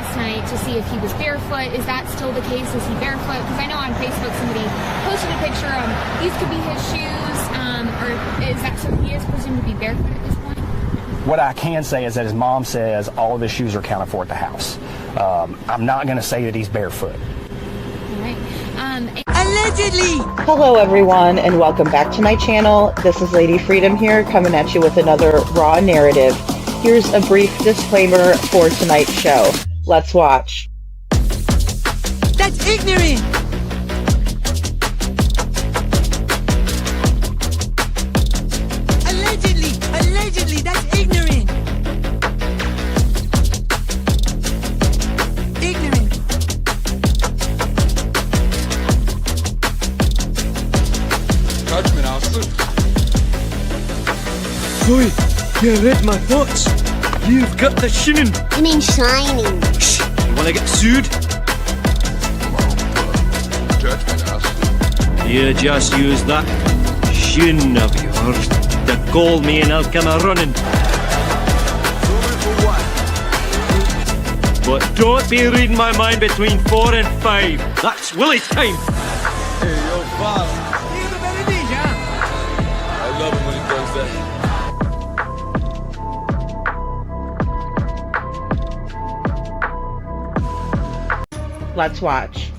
last night to see if he was barefoot. Is that still the case? Is he barefoot? Because I know on Facebook somebody posted a picture of these could be his shoes, or is that so he is presumed to be barefoot at this point? What I can say is that his mom says all of his shoes are accounted for at the house. I'm not going to say that he's barefoot. All right. Allegedly! Hello everyone and welcome back to my channel. This is Lady Freedom here coming at you with another raw narrative. Here's a brief disclaimer for tonight's show. Let's watch. That's ignorant! Allegedly, that's ignorant! Ignorant. Judgment, Austin. Boy, you read my thoughts. You've got the shinning. You mean shining? Shh! You wanna get sued? Judgment, Austin. You just use that shin of yours to call me and I'll come a running. But don't be reading my mind between 4 and 5. That's Willie's time. Hey, yo, boss. I love it when he does that. Let's watch.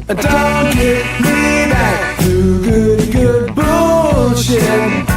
Don't get me back to good bullshit.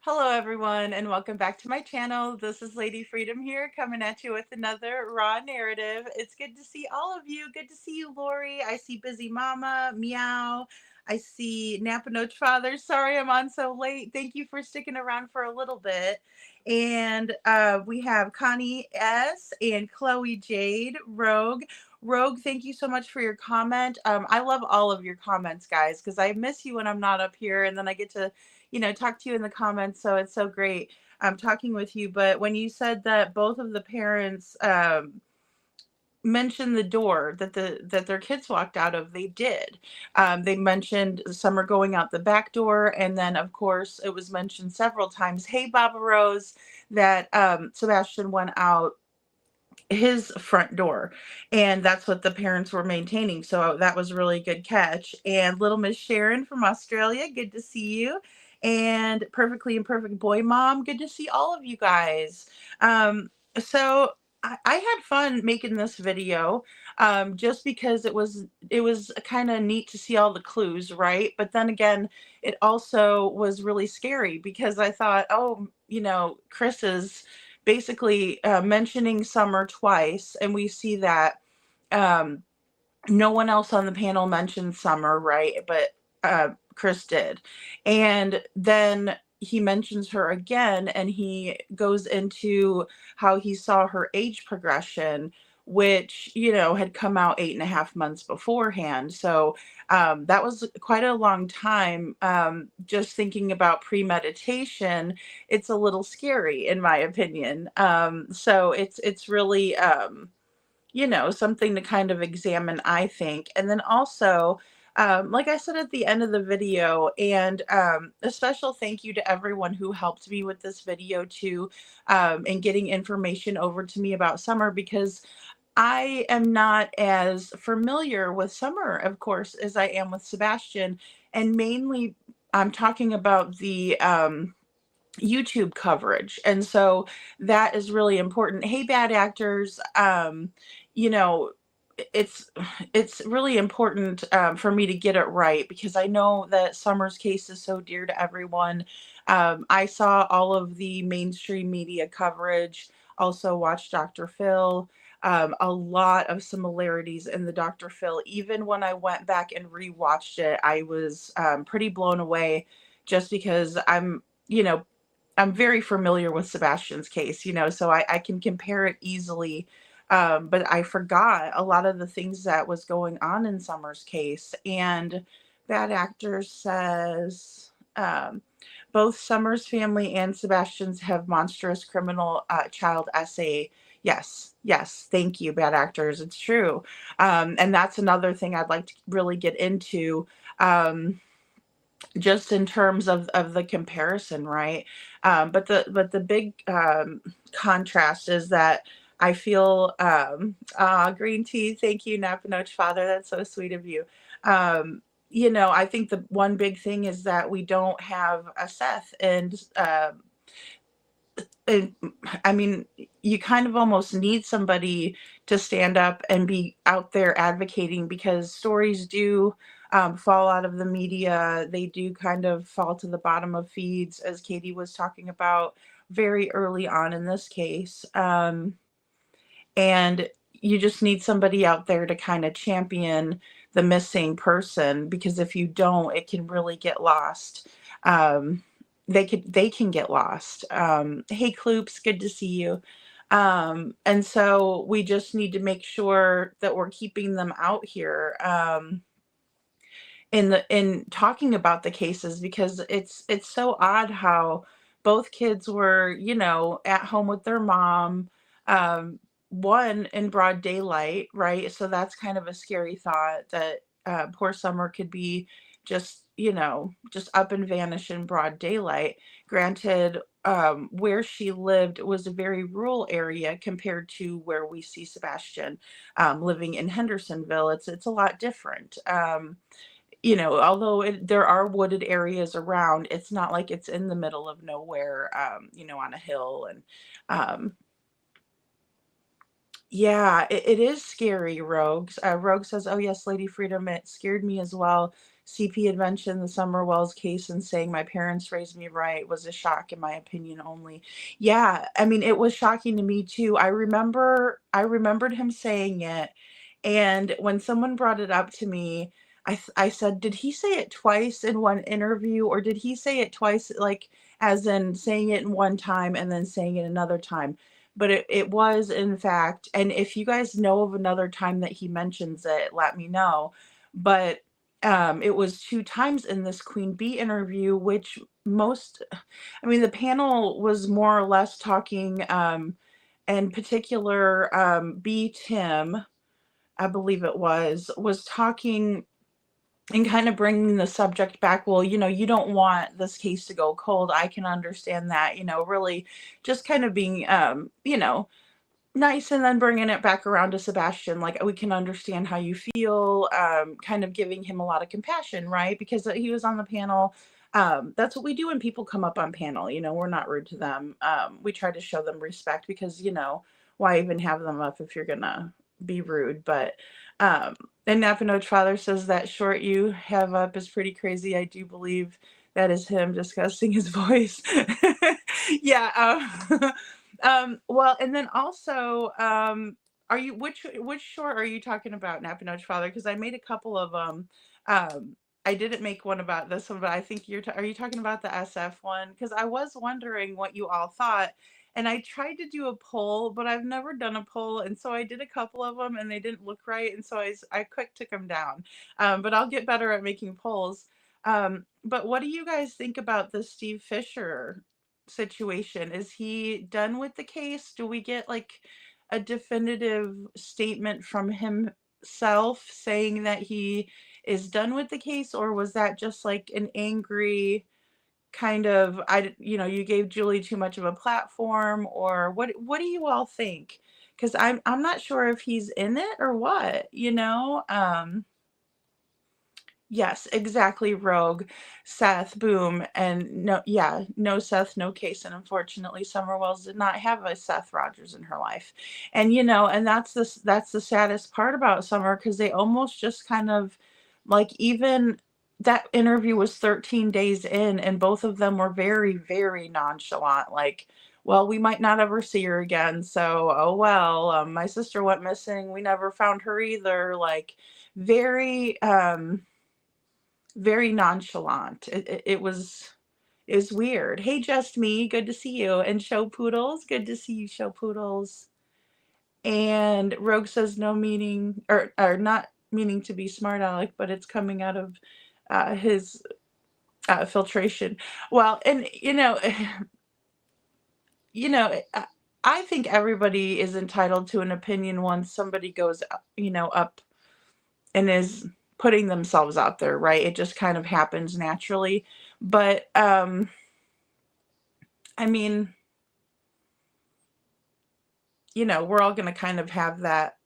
Hello everyone and welcome back to my channel. This is Lady Freedom here coming at you with another raw narrative. It's good to see all of you. Good to see you, Lori. I see Busy Mama, Meow. I see Napanoach Father. Sorry I'm on so late. Thank you for sticking around for a little bit. And we have Connie S. and Chloe Jade, Rogue. Rogue, thank you so much for your comment. I love all of your comments, guys, because I miss you when I'm not up here, and then I get to, talk to you in the comments. So it's so great talking with you. But when you said that both of the parents mentioned the door that their kids walked out of, they did. They mentioned some are going out the back door, and then of course it was mentioned several times, hey Baba Rose, that Sebastian went out his front door, and that's what the parents were maintaining. So that was really good catch. And little Miss Sharon from Australia, good to see you. And Perfectly Imperfect Boy Mom, good to see all of you guys. So I had fun making this video, just because it was kind of neat to see all the clues, right? But then again, it also was really scary because I thought, oh, Chris is basically mentioning Summer twice, and we see that um, no one else on the panel mentioned Summer, right? But Chris did. And then he mentions her again, and he goes into how he saw her age progression, which, had come out 8.5 months beforehand. So that was quite a long time. Just thinking about premeditation, it's a little scary, in my opinion. So it's really, something to kind of examine, I think. And then also, like I said at the end of the video, and a special thank you to everyone who helped me with this video too, and getting information over to me about Summer, because I am not as familiar with Summer, of course, as I am with Sebastian. And mainly, I'm talking about the YouTube coverage. And so that is really important. Hey, bad actors, you know, it's it's really important for me to get it right, because I know that Summer's case is so dear to everyone. I saw all of the mainstream media coverage, also watched Dr. Phil. A lot of similarities in the Dr. Phil. Even when I went back and rewatched it, I was pretty blown away, just because I'm very familiar with Sebastian's case, so I can compare it easily. But I forgot a lot of the things that was going on in Summer's case. And Bad Actor says, both Summer's family and Sebastian's have monstrous criminal child essay. Yes, thank you, Bad Actors. It's true. And that's another thing I'd like to really get into. Just in terms of the comparison, right? But the big contrast is that I feel green tea. Thank you, Napanoch Father. That's so sweet of you. I think the one big thing is that we don't have a Seth, and I mean, you kind of almost need somebody to stand up and be out there advocating, because stories do fall out of the media. They do kind of fall to the bottom of feeds, as Katie was talking about very early on in this case. And you just need somebody out there to kind of champion the missing person, because if you don't, it can really get lost. They can get lost. Hey, Kloops, good to see you. And so we just need to make sure that we're keeping them out here in talking about the cases, because it's so odd how both kids were, at home with their mom, one in broad daylight, right? So that's kind of a scary thought, that poor Summer could be just just up and vanish in broad daylight. Granted, where she lived was a very rural area compared to where we see Sebastian living in Hendersonville. It's a lot different. Although there are wooded areas around, it's not like it's in the middle of nowhere, on a hill. And yeah, it is scary, Rogues. Rogue says, oh yes, Lady Freedom, it scared me as well. CP had mentioned the Summer Wells case and saying my parents raised me right was a shock, in my opinion only. Yeah, I mean, it was shocking to me too. I remembered him saying it, and when someone brought it up to me, I said, did he say it twice in one interview, or did he say it twice, like as in saying it in one time and then saying it another time? But it was, in fact, and if you guys know of another time that he mentions it, let me know. But it was 2 times in this Queen Bee interview, which the panel was more or less talking, in particular, B. Tim, I believe it was talking and kind of bringing the subject back. Well, you don't want this case to go cold. I can understand that, really just kind of being, nice, and then bringing it back around to Sebastian, like, we can understand how you feel, kind of giving him a lot of compassion, right? Because he was on the panel. That's what we do when people come up on panel. We're not rude to them. We try to show them respect because, why even have them up if you're gonna be rude? But and Napano's father says that short you have up is pretty crazy. I do believe that is him discussing his voice. Yeah. Well, and then also, are you which short are you talking about, Napano's father? Because I made a couple of them. I didn't make one about this one, but I think are you talking about the SF one? Because I was wondering what you all thought, and I tried to do a poll, but I've never done a poll, and so I did a couple of them, and they didn't look right, and so I quick took them down. But I'll get better at making polls. But what do you guys think about the Steve Fisher situation? Is he done with the case? Do we get like a definitive statement from himself saying that he is done with the case, or was that just like an angry kind of you gave Julie too much of a platform, or what do you all think? Because I'm not sure if he's in it or what. Yes, exactly, Rogue, Seth, boom, and no, yeah, no Seth, no case, and unfortunately, Summer Wells did not have a Seth Rogers in her life, and that's the saddest part about Summer because they almost just kind of like even that interview was 13 days in, and both of them were very, very nonchalant, like, well, we might not ever see her again, so oh well, my sister went missing, we never found her either, like very very nonchalant. It was weird. Hey, Just Me, good to see you. And Show Poodles, good to see you, Show Poodles. And Rogue says no meaning or not meaning to be smart aleck, but it's coming out of his filtration. Well, and I think everybody is entitled to an opinion once somebody goes, up and is putting themselves out there, right? It just kind of happens naturally. But I mean, we're all going to kind of have that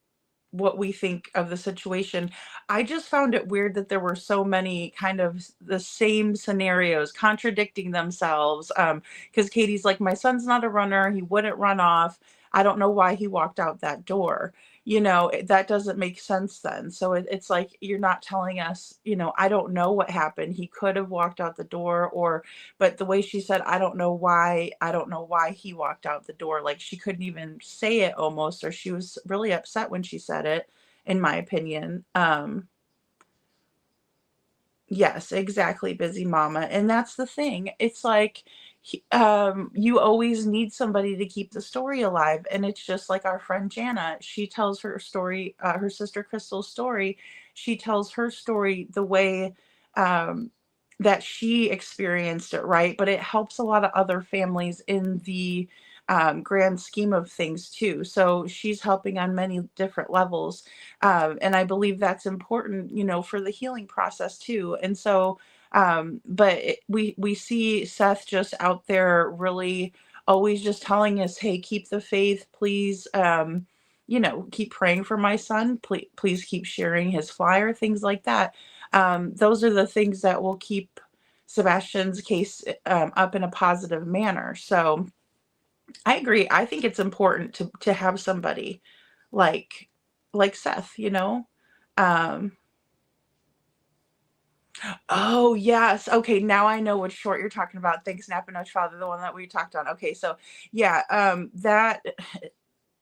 what we think of the situation. I just found it weird that there were so many kind of the same scenarios contradicting themselves. Because Katie's like, my son's not a runner. He wouldn't run off. I don't know why he walked out that door. That doesn't make sense then. So it's like, you're not telling us, I don't know what happened. He could have walked out the door but the way she said, I don't know why he walked out the door. Like she couldn't even say it almost, or she was really upset when she said it, in my opinion. Yes, exactly, busy mama. And that's the thing. It's like you always need somebody to keep the story alive. And it's just like our friend Jana. She tells her story, her sister Crystal's story. She tells her story the way that she experienced it, right? But it helps a lot of other families in the grand scheme of things too. So she's helping on many different levels. And I believe that's important, for the healing process too. And so, but we see Seth just out there really always just telling us, hey, keep the faith, please. Keep praying for my son. Please keep sharing his flyer, things like that. Those are the things that will keep Sebastian's case up in a positive manner. So I agree. I think it's important to have somebody like Seth. Um, oh yes. Okay, now I know which short you're talking about. Thanks, Napano's father, the one that we talked on. Okay, so yeah,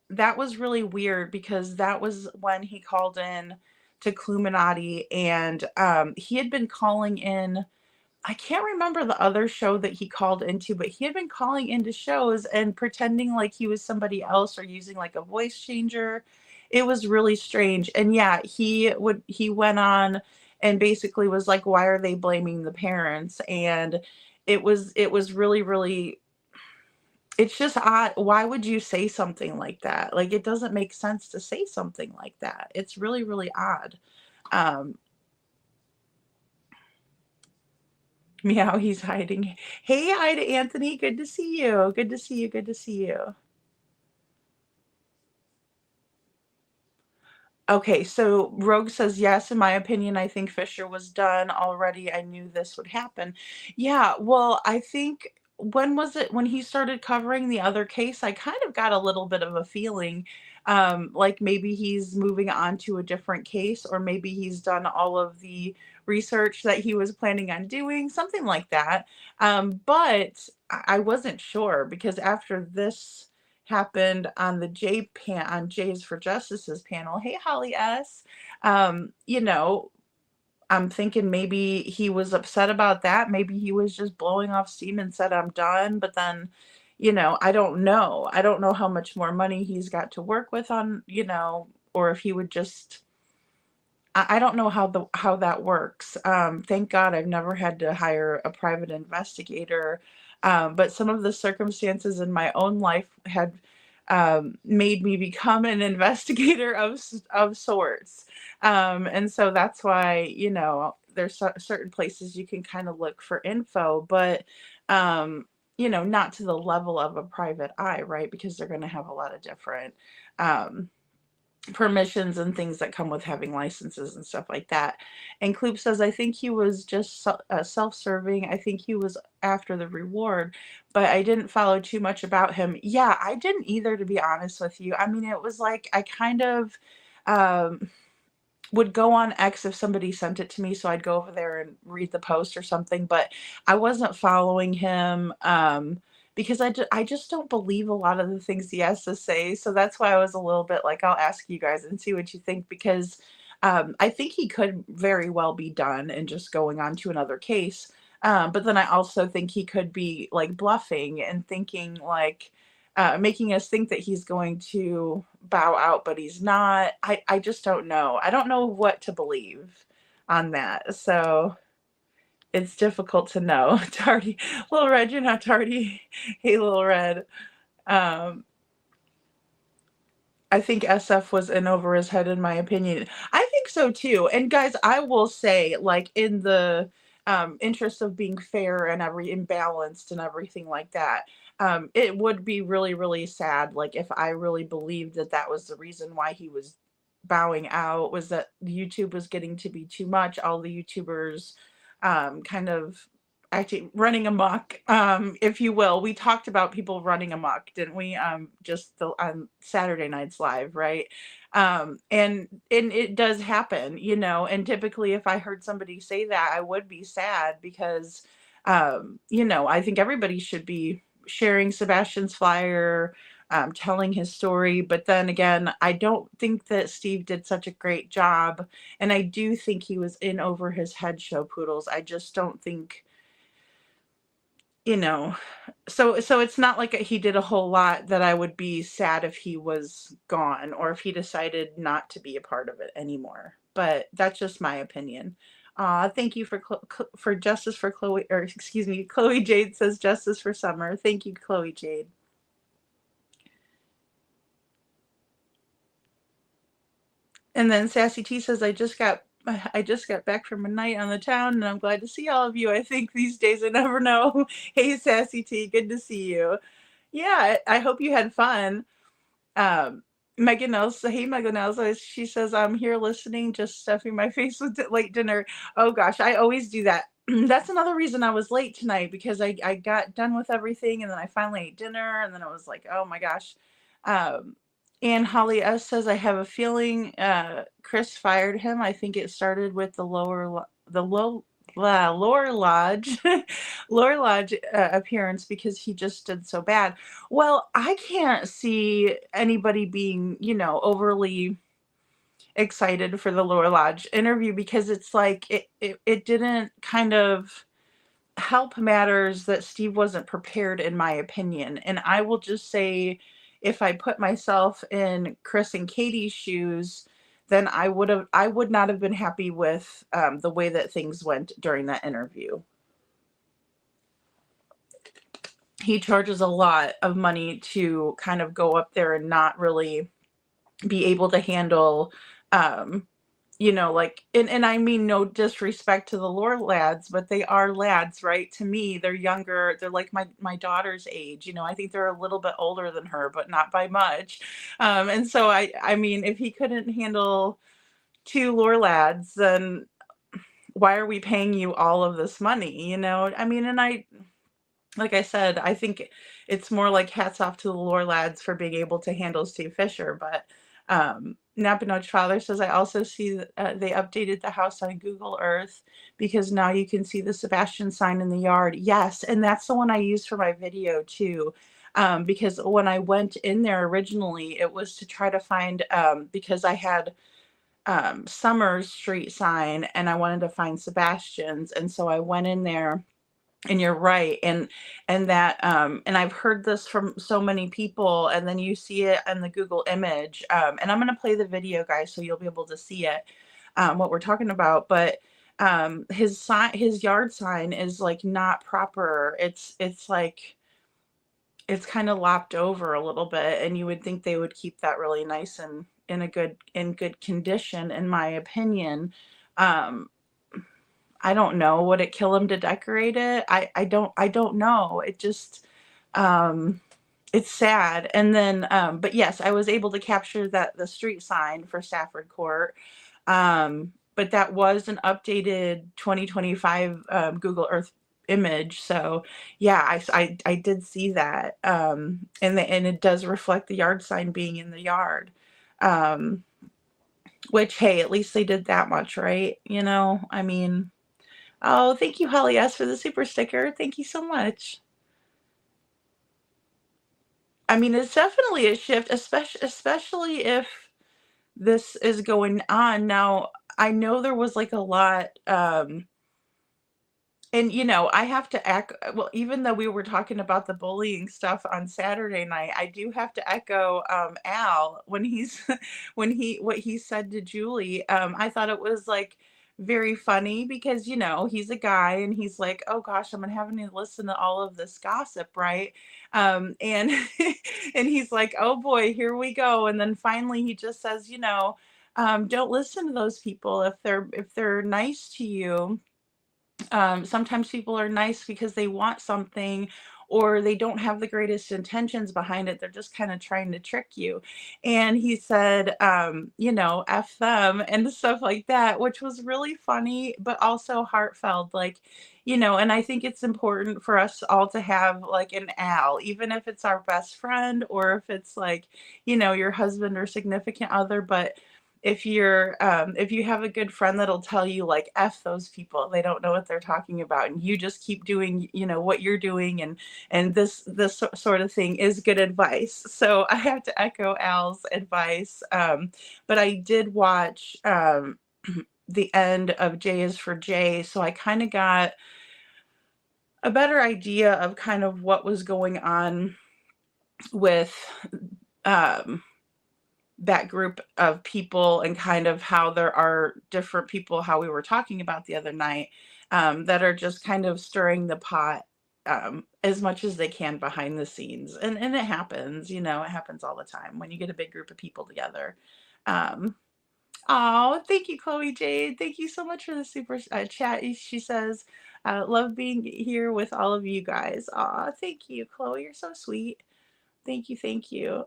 that was really weird because that was when he called in to Cluminati, and he had been calling in. I can't remember the other show that he called into, but he had been calling into shows and pretending like he was somebody else or using like a voice changer. It was really strange. And yeah, he went on and basically was like, why are they blaming the parents? And it was really, really, it's just odd. Why would you say something like that? Like, it doesn't make sense to say something like that. It's really, really odd. Um, Meow, he's hiding. Hey, hi to Anthony. Good to see you. Good to see you. Good to see you. Okay, so Rogue says, yes, in my opinion, I think Fisher was done already. I knew this would happen. Yeah, well, I think when was it when he started covering the other case, I kind of got a little bit of a feeling like maybe he's moving on to a different case, or maybe he's done all of the research that he was planning on doing, something like that. But I wasn't sure because after this happened on the on Jays for Justice's panel. Hey, Holly S. You know, I'm thinking maybe he was upset about that. Maybe he was just blowing off steam and said, I'm done. But then, I don't know. I don't know how much more money he's got to work with on, or if he would just I don't know how that works. Thank God I've never had to hire a private investigator, but some of the circumstances in my own life had made me become an investigator of sorts, and so that's why there's certain places you can kind of look for info, but not to the level of a private eye, right? Because they're going to have a lot of different. Permissions and things that come with having licenses and stuff like that. And Kloop says, I think he was just self-serving. I think he was after the reward, but I didn't follow too much about him. Yeah, I didn't either, to be honest with you. I mean, it was like I kind of would go on X if somebody sent it to me, so I'd go over there and read the post or something, but I wasn't following him because I just don't believe a lot of the things he has to say. So that's why I was a little bit like, I'll ask you guys and see what you think, because I think he could very well be done and just going on to another case. But then I also think he could be like bluffing and thinking like, making us think that he's going to bow out, but he's not. I just don't know. I don't know what to believe on that. So it's difficult to know. Tardy, Little Red, you're not tardy. Hey, Little Red. I think SF was in over his head, in my opinion. I think so too. And guys, I will say, like, in the interest of being fair and imbalanced and everything like that, it would be really, really sad, like, if I really believed that that was the reason why he was bowing out, was that YouTube was getting to be too much. All the YouTubers kind of actually running amok, if you will. We talked about people running amok, didn't we? Just on Saturday Night's Live, right? And it does happen, and typically if I heard somebody say that, I would be sad because, I think everybody should be sharing Sebastian's flyer, telling his story. But then again, I don't think that Steve did such a great job. And I do think he was in over his head, show poodles. I just don't think, so it's not like he did a whole lot that I would be sad if he was gone or if he decided not to be a part of it anymore. But that's just my opinion. Thank you for justice for Chloe, or excuse me, Chloe Jade says justice for Summer. Thank you, Chloe Jade. And then Sassy T says, I just got back from a night on the town and I'm glad to see all of you. I think these days I never know. Hey, Sassy T, good to see you. Yeah, I hope you had fun. Megan Elsa, hey Megan Elsa, she says, I'm here listening, just stuffing my face with late dinner. Oh gosh, I always do that. That's another reason I was late tonight, because I got done with everything and then I finally ate dinner and then I was like, oh my gosh. And Holly S says, I have a feeling Chris fired him. I think it started with the Lower Lodge Lower Lodge appearance, because he just did so bad. Well, I can't see anybody being, overly excited for the Lower Lodge interview, because it's like it didn't kind of help matters that Steve wasn't prepared, in my opinion. And I will just say, if I put myself in Chris and Katie's shoes, then I would not have been happy with the way that things went during that interview. He charges a lot of money to kind of go up there and not really be able to handle like, and I mean no disrespect to the lore lads, but they are lads, right? To me, they're younger. They're like my daughter's age. I think they're a little bit older than her, but not by much. And so I mean, if he couldn't handle two lore lads, then why are we paying you all of this money? I mean, and like I said, I think it's more like hats off to the lore lads for being able to handle Steve Fisher. But Napanoch Father says, I also see that they updated the house on Google Earth because now you can see the Sebastian sign in the yard. Yes, and that's the one I used for my video too. Because when I went in there originally, it was to try to find, because I had Summer's street sign and I wanted to find Sebastian's. And so I went in there. And you're right. And that and I've heard this from so many people, and then you see it in the Google image. And I'm going to play the video, guys, so you'll be able to see it, what we're talking about. But his yard sign is like not proper. It's like it's kind of lopped over a little bit, and you would think they would keep that really nice and in good condition, in my opinion. Um, I don't know. Would it kill him to decorate it? I don't know. It just it's sad. And then but yes, I was able to capture the street sign for Stafford Court. But that was an updated 2025 Google Earth image. So yeah, I did see that. And it does reflect the yard sign being in the yard. Which, hey, at least they did that much, right? I mean, oh, thank you, Holly S, for the super sticker. Thank you so much. I mean, it's definitely a shift, especially if this is going on. Now, I know there was like a lot, and I have to echo, well, even though we were talking about the bullying stuff on Saturday night, I do have to echo Al when he's what he said to Julie. I thought it was like very funny because he's a guy and he's like, oh gosh, I'm gonna have to listen to all of this gossip, right? And and he's like, oh boy, here we go. And then finally he just says, don't listen to those people if they're nice to you. Sometimes people are nice because they want something, or they don't have the greatest intentions behind it. They're just kind of trying to trick you. And he said, F them and stuff like that, which was really funny, but also heartfelt. Like, and I think it's important for us all to have like an Al, even if it's our best friend or if it's like, your husband or significant other. But if you have a good friend that'll tell you like F those people, they don't know what they're talking about, and you just keep doing what you're doing, and this sort of thing is good advice. So I have to echo Al's advice. But I did watch the end of J is for Jay, so I kind of got a better idea of kind of what was going on with that group of people, and kind of how there are different people, how we were talking about the other night, that are just kind of stirring the pot as much as they can behind the scenes. And it happens, it happens all the time when you get a big group of people together. Oh, thank you, Chloe Jade. Thank you so much for the super chat. She says, love being here with all of you guys. Aw, thank you, Chloe. You're so sweet. Thank you. Thank you.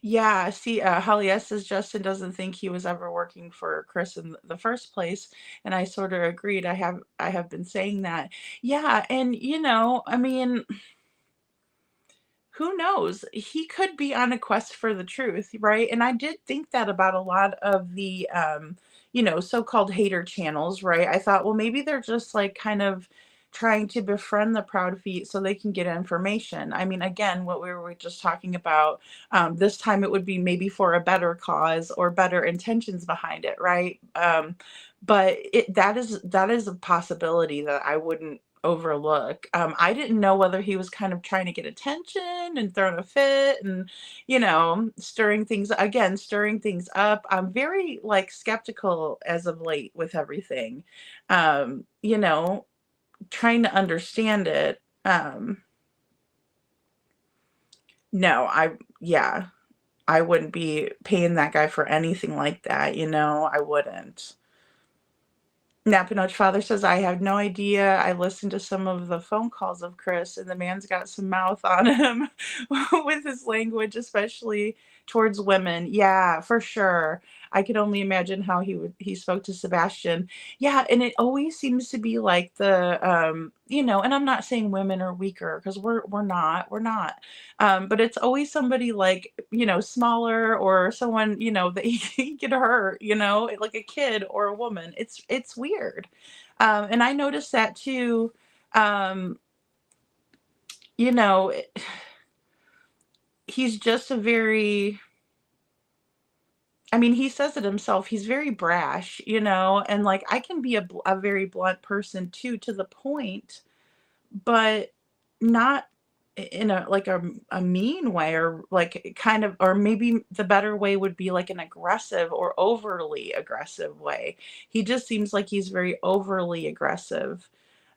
Yeah, see, Holly S says Justin doesn't think he was ever working for Chris in the first place, and I sort of agreed. I have been saying that. Yeah, and I mean, who knows? He could be on a quest for the truth, right? And I did think that about a lot of the so-called hater channels, right? I thought, well, maybe they're just like kind of trying to befriend the Proudfeet so they can get information. I mean, again, what we were just talking about, this time it would be maybe for a better cause or better intentions behind it, right? But that is a possibility that I wouldn't overlook. I didn't know whether he was kind of trying to get attention and throwing a fit and, stirring things up. I'm very like skeptical as of late with everything. Trying to understand it. No, yeah. I wouldn't be paying that guy for anything like that, I wouldn't. Napinoch Father says, I have no idea. I listened to some of the phone calls of Chris, and the man's got some mouth on him with his language, especially towards women. Yeah, for sure. I could only imagine how he spoke to Sebastian. Yeah, and it always seems to be like and I'm not saying women are weaker, because we're not. But it's always somebody like, smaller, or someone, that he could hurt, like a kid or a woman. It's weird. And I noticed that too. Um, you know, it- he's just he says it himself. He's very brash, and like I can be a very blunt person too, to the point, but not in a mean way, or like kind of, or maybe the better way would be like an aggressive or overly aggressive way. He just seems like he's very overly aggressive.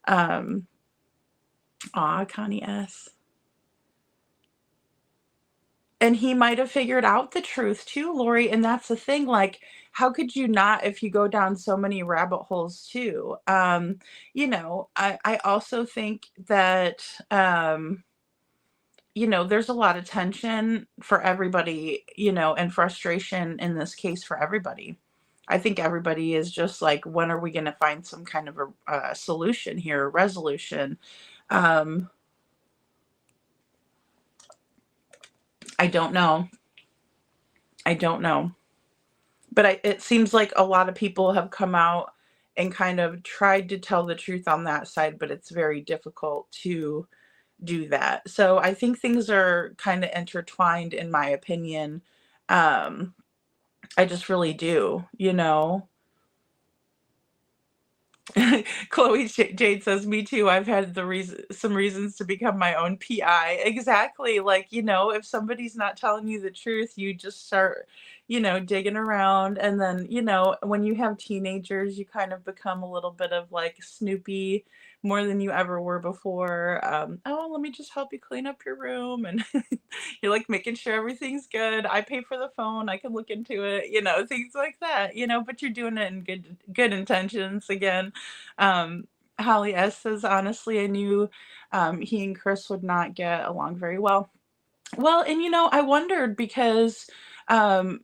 Um, Connie S. And he might have figured out the truth too, Lori. And that's the thing. Like, how could you not, if you go down so many rabbit holes too? I also think that, there's a lot of tension for everybody, and frustration in this case for everybody. I think everybody is just like, when are we going to find some kind of a solution here, a resolution? Um, I don't know. I don't know. But it seems like a lot of people have come out and kind of tried to tell the truth on that side, but it's very difficult to do that. So I think things are kind of intertwined, in my opinion. Um, I just really do, Chloe Jade says, "Me too. I've had some reasons to become my own PI." Exactly. Like, if somebody's not telling you the truth, you just start, digging around. And then, when you have teenagers, you kind of become a little bit of like Snoopy, more than you ever were before. Oh, let me just help you clean up your room. And you're like making sure everything's good. I pay for the phone. I can look into it, things like that, but you're doing it in good intentions again. um, Holly S says, honestly, I knew he and Chris would not get along very well. Well, and I wondered because um,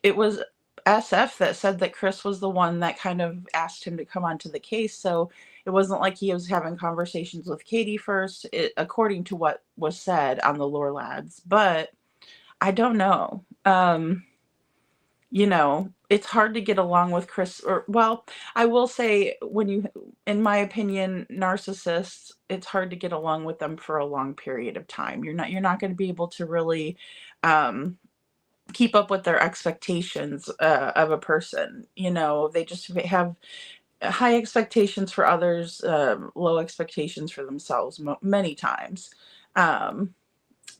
it was SF that said that Chris was the one that kind of asked him to come onto the case. So it wasn't like he was having conversations with Katie first, according to what was said on the Lore Lads. But I don't know. It's hard to get along with Chris, or, well, I will say, in my opinion, narcissists, it's hard to get along with them for a long period of time. You're not going to be able to really um, keep up with their expectations of a person. They just have high expectations for others, low expectations for themselves, many times. Um,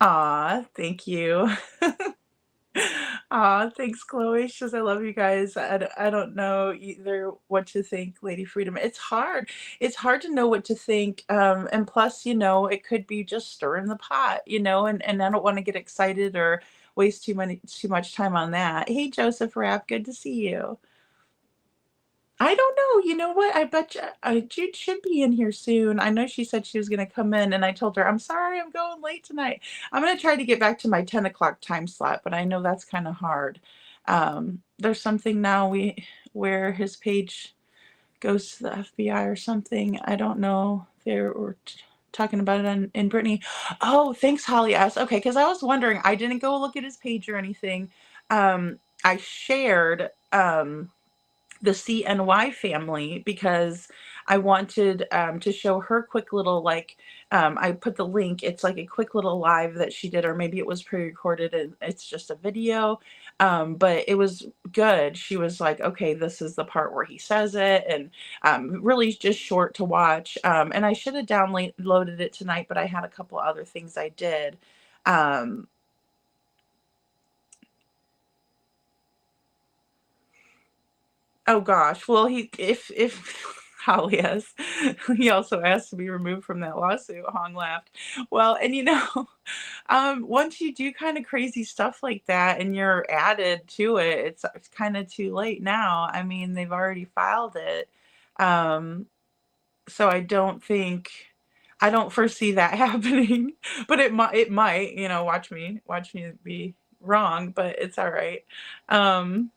Thank you. Thanks, Chloe. She says, I love you guys. I don't know either what to think, Lady Freedom. It's hard. It's hard to know what to think. And plus, it could be just stirring the pot, and I don't want to get excited or waste too much time on that. Hey, Joseph Rapp, good to see you. I don't know. You know what? I bet you Jude should be in here soon. I know she said she was going to come in, and I told her, I'm sorry, I'm going late tonight. I'm going to try to get back to my 10 o'clock time slot, but I know that's kind of hard. There's something now where his page goes to the FBI or something. I don't know. They were talking about it in Brittany. Oh, thanks, Holly S. Okay, because I was wondering. I didn't go look at his page or anything. I shared the CNY family because I wanted to show her quick little, like, I put the link. It's like a quick little live that she did, or maybe it was pre-recorded and it's just a video. But it was good. She was like, okay, this is the part where he says it, and really just short to watch. And I should have downloaded it tonight, but I had a couple other things I did. Um, Oh gosh. Well, if Holly S. He also asked to be removed from that lawsuit. Hong laughed. Well, and once you do kind of crazy stuff like that and you're added to it, it's kind of too late now. I mean, they've already filed it. Um, so I don't foresee that happening, but it might, watch me be wrong, but it's all right. Um,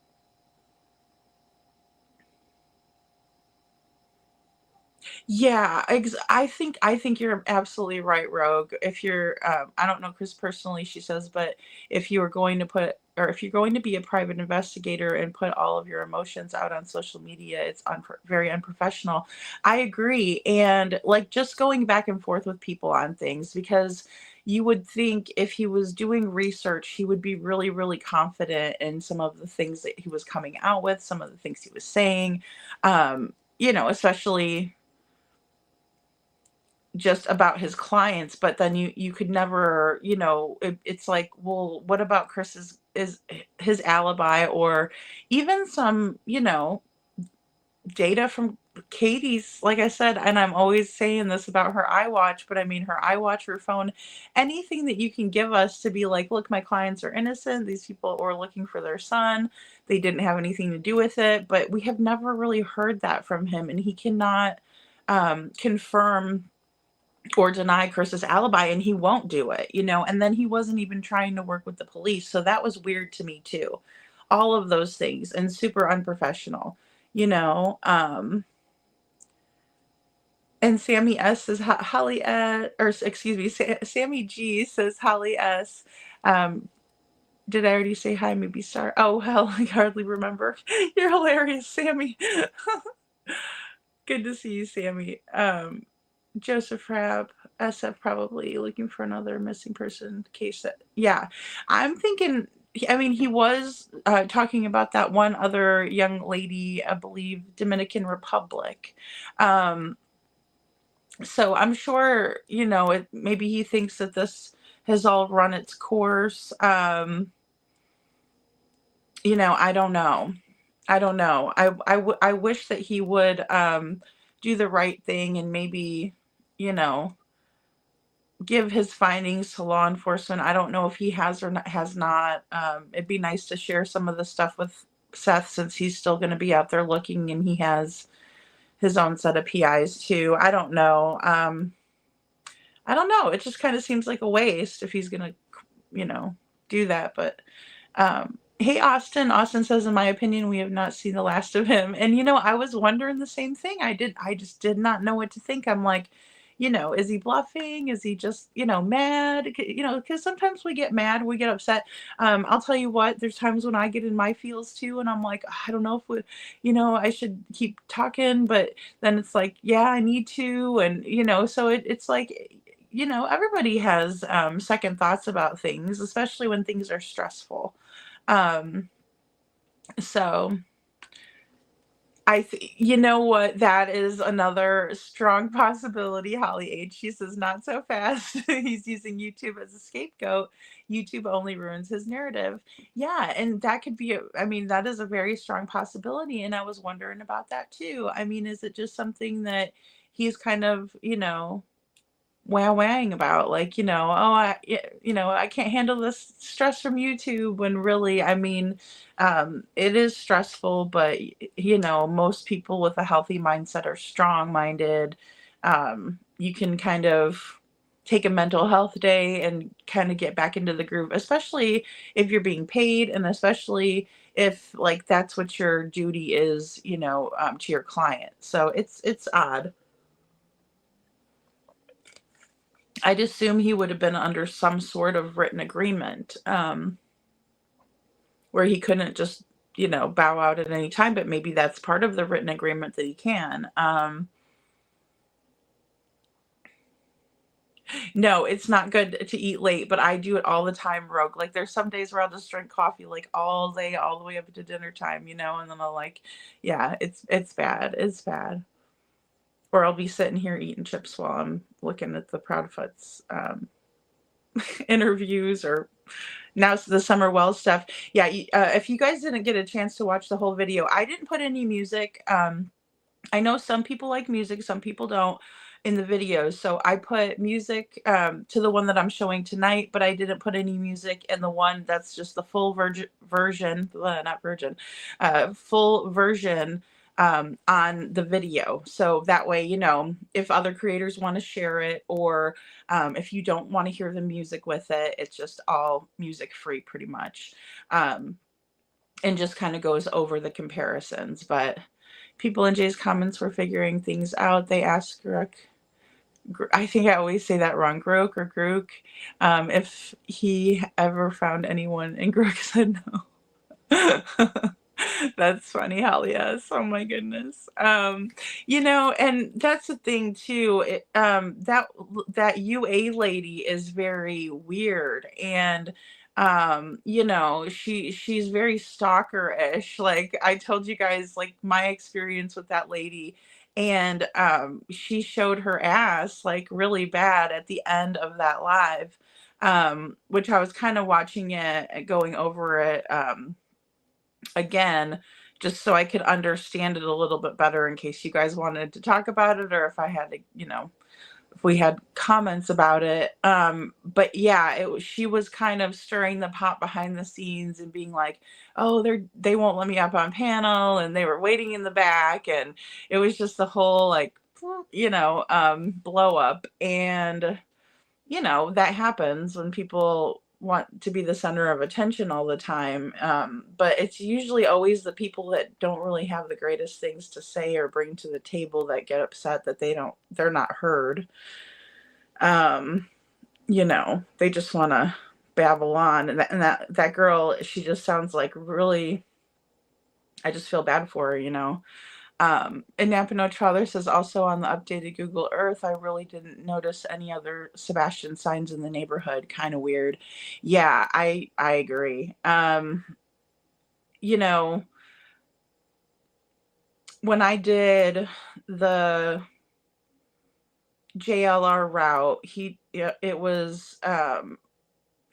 Yeah, I think you're absolutely right, Rogue. If you're, I don't know Chris personally, she says, but if you are going to put, or if you're going to be a private investigator and put all of your emotions out on social media, it's very unprofessional. I agree, and like just going back and forth with people on things because you would think if he was doing research, he would be really, really confident in some of the things that he was coming out with, some of the things he was saying, especially just about his clients, but then you could never, it's like, well, what about Chris's is his alibi or even some, data from Katie's, like I said, and I'm always saying this about her iWatch, but I mean her iWatch, her phone, anything that you can give us to be like, look, my clients are innocent. These people were looking for their son. They didn't have anything to do with it, but we have never really heard that from him, and he cannot confirm or deny Chris's alibi, and he won't do it, and then he wasn't even trying to work with the police. So that was weird to me too. All of those things and super unprofessional, you know. And Sammy S says Holly or excuse me, Sammy G says Holly S. Um, did I already say hi? Maybe star. Oh hell, I hardly remember. You're hilarious, Sammy. Good to see you, Sammy. Joseph Rapp, SF probably looking for another missing person case. Yeah, I'm thinking. I mean, he was talking about that one other young lady, I believe, Dominican Republic. So I'm sure, maybe he thinks that this has all run its course. I don't know. I don't know. I wish that he would do the right thing and maybe, you know, give his findings to law enforcement. I don't know if he has or has not. It'd be nice to share some of the stuff with Seth since he's still going to be out there looking and he has his own set of PIs too. I don't know. I don't know. It just kind of seems like a waste if he's going to, do that. But hey, Austin. Austin says, in my opinion, we have not seen the last of him. And, I was wondering the same thing. I just did not know what to think. I'm like, is he bluffing? Is he just, mad? Because sometimes we get mad, we get upset. I'll tell you what, there's times when I get in my feels too, and I'm like, I don't know if I should keep talking, but then it's like, yeah, I need to. And, so it's like, everybody has second thoughts about things, especially when things are stressful. So you know what? That is another strong possibility. Holly H. She says, not so fast. He's using YouTube as a scapegoat. YouTube only ruins his narrative. Yeah, and that could be, that is a very strong possibility. And I was wondering about that too. Is it just something that he's kind of, wowing about, like, I can't handle this stress from YouTube, when really, it is stressful, but most people with a healthy mindset are strong-minded. You can kind of take a mental health day and kind of get back into the groove, especially if you're being paid, and especially if like that's what your duty is, to your client. So it's odd. I'd assume he would have been under some sort of written agreement, where he couldn't just, bow out at any time, but maybe that's part of the written agreement that he can. No, it's not good to eat late, but I do it all the time, Rogue. Like there's some days where I'll just drink coffee like all day, all the way up to dinner time, and then I'll yeah, it's bad. It's bad. Or I'll be sitting here eating chips while I'm looking at the Proudfeet's interviews, or now it's the Summer Wells stuff. Yeah, if you guys didn't get a chance to watch the whole video, I didn't put any music I know some people like music, some people don't in the videos. So I put music to the one that I'm showing tonight, but I didn't put any music in the one that's just the full version, not virgin, full version on the video. So that way, you know, if other creators want to share it, or if you don't want to hear the music with it, it's just all music free pretty much. And just kind of goes over the comparisons. But people in Jay's comments were figuring things out. They asked Grook, I think I always say that wrong, Grook or Grook, if he ever found anyone, and Grook said no. That's funny, hell yes. Oh my goodness. You know, and that's the thing too. That UA lady is very weird, and you know, she's very stalker-ish. Like I told you guys, like my experience with that lady, and she showed her ass like really bad at the end of that live, which I was kind of watching it, going over it again, just so I could understand it a little bit better in case you guys wanted to talk about it, or if I had to, you know, if we had comments about it. But yeah, she was kind of stirring the pot behind the scenes and being like, oh, they won't let me up on panel, and they were waiting in the back, and it was just the whole like, you know, blow up. And you know, that happens when people want to be the center of attention all the time. But it's usually always the people that don't really have the greatest things to say or bring to the table that get upset that they're not heard. You know, they just want to babble on. And that girl, she just sounds like really, I just feel bad for her, you know. And Napano Trawler says, also on the updated Google Earth, I really didn't notice any other Sebastian signs in the neighborhood. Kind of weird. Yeah, I agree. You know, when I did the JLR route, it was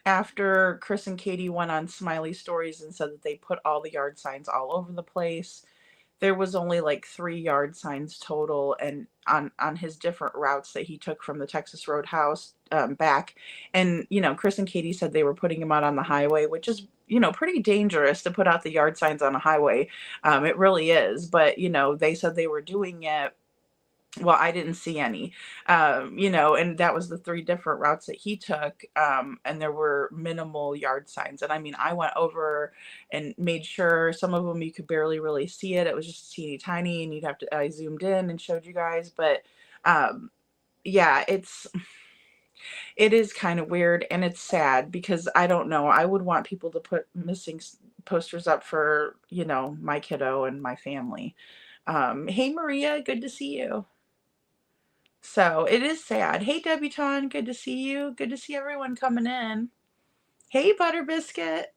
after Chris and Katie went on Smiley Stories and said that they put all the yard signs all over the place. There was only like 3 yard signs total, and on his different routes that he took from the Texas Roadhouse back. And, you know, Chris and Katie said they were putting them out on the highway, which is, you know, pretty dangerous to put out the yard signs on a highway. It really is. But, you know, they said they were doing it. Well, I didn't see any, you know, and that was the 3 different routes that he took. And there were minimal yard signs. And I mean, I went over and made sure some of them you could barely really see it. It was just teeny tiny, and I zoomed in and showed you guys. But yeah, it is kind of weird, and it's sad because I don't know. I would want people to put missing posters up for, you know, my kiddo and my family. Hey, Maria, good to see you. So it is sad. Hey, Debutante, good to see you. Good to see everyone coming in. Hey, Butter Biscuit.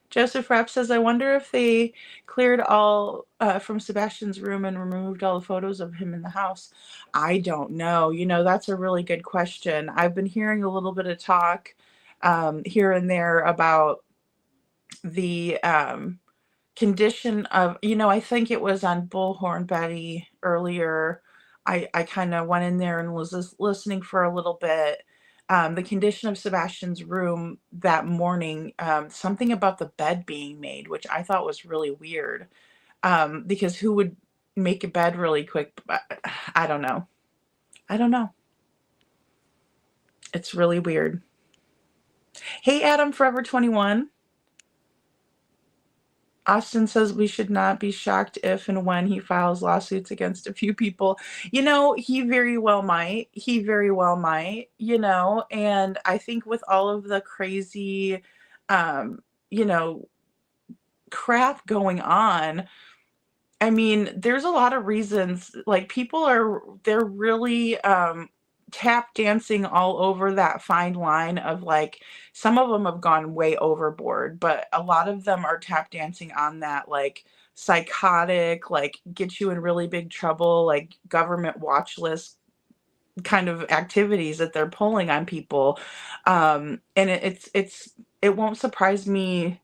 Joseph Rapp says, I wonder if they cleared all from Sebastian's room and removed all the photos of him in the house. I don't know. You know, that's a really good question. I've been hearing a little bit of talk here and there about the condition of, you know, I think it was on Bullhorn Betty earlier. I kind of went in there and was just listening for a little bit. The condition of Sebastian's room that morning, something about the bed being made, which I thought was really weird. Because who would make a bed really quick? I don't know. I don't know. It's really weird. Hey, Adam Forever 21. Austin says we should not be shocked if and when he files lawsuits against a few people. You know, he very well might. He very well might, you know, and I think with all of the crazy, you know, crap going on, I mean, there's a lot of reasons, like they're really tap dancing all over that fine line of, like, some of them have gone way overboard, but a lot of them are tap dancing on that, like, psychotic, like, get you in really big trouble, like, government watch list kind of activities that they're pulling on people. And it won't surprise me,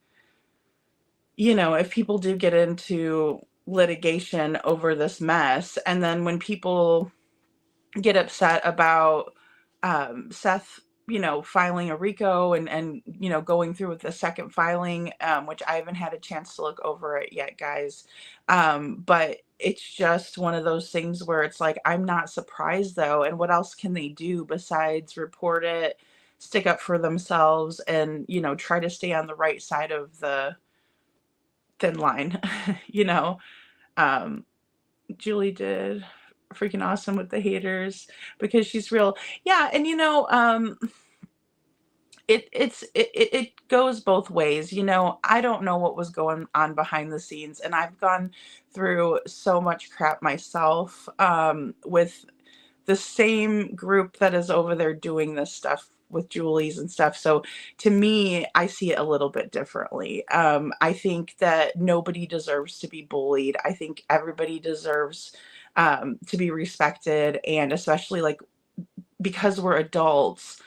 you know, if people do get into litigation over this mess. And then when people get upset about Seth, filing a RICO and going through with the second filing, which I haven't had a chance to look over it yet, guys. But it's just one of those things where it's like, I'm not surprised though. And what else can they do besides report it, stick up for themselves, and, try to stay on the right side of the thin line, Julie did freaking awesome with the haters because she's real. Yeah. And it goes both ways. I don't know what was going on behind the scenes, and I've gone through so much crap myself with the same group that is over there doing this stuff with Julie's and stuff. So to me, I see it a little bit differently. I think that nobody deserves to be bullied. I think everybody deserves to be respected, and especially like because we're adults,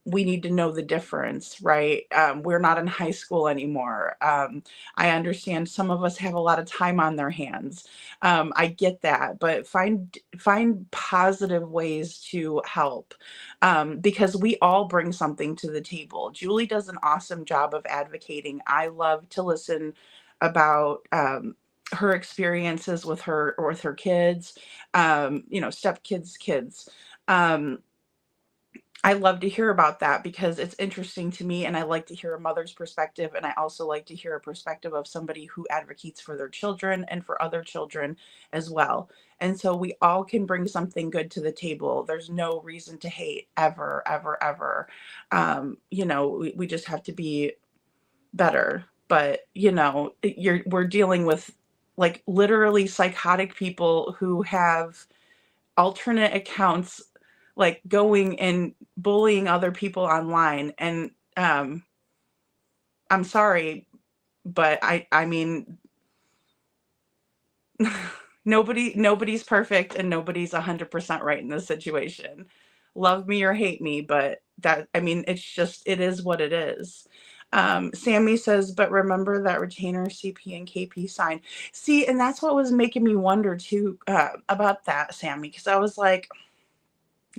we need to know the difference, right? We're not in high school anymore. I understand some of us have a lot of time on their hands. I get that, but find positive ways to help, because we all bring something to the table. Julie does an awesome job of advocating. I love to listen about her experiences with her kids, stepkids, kids. I love to hear about that because it's interesting to me, and I like to hear a mother's perspective, and I also like to hear a perspective of somebody who advocates for their children and for other children as well. And so we all can bring something good to the table. There's no reason to hate ever, ever, ever. We just have to be better. But we're dealing with like literally psychotic people who have alternate accounts, like going and bullying other people online. And I'm sorry, but I mean, nobody's perfect, and nobody's 100% right in this situation. Love me or hate me, but it is what it is. Sammy says, but remember that retainer CP and KP sign. See, and that's what was making me wonder too, about that, Sammy, because I was like,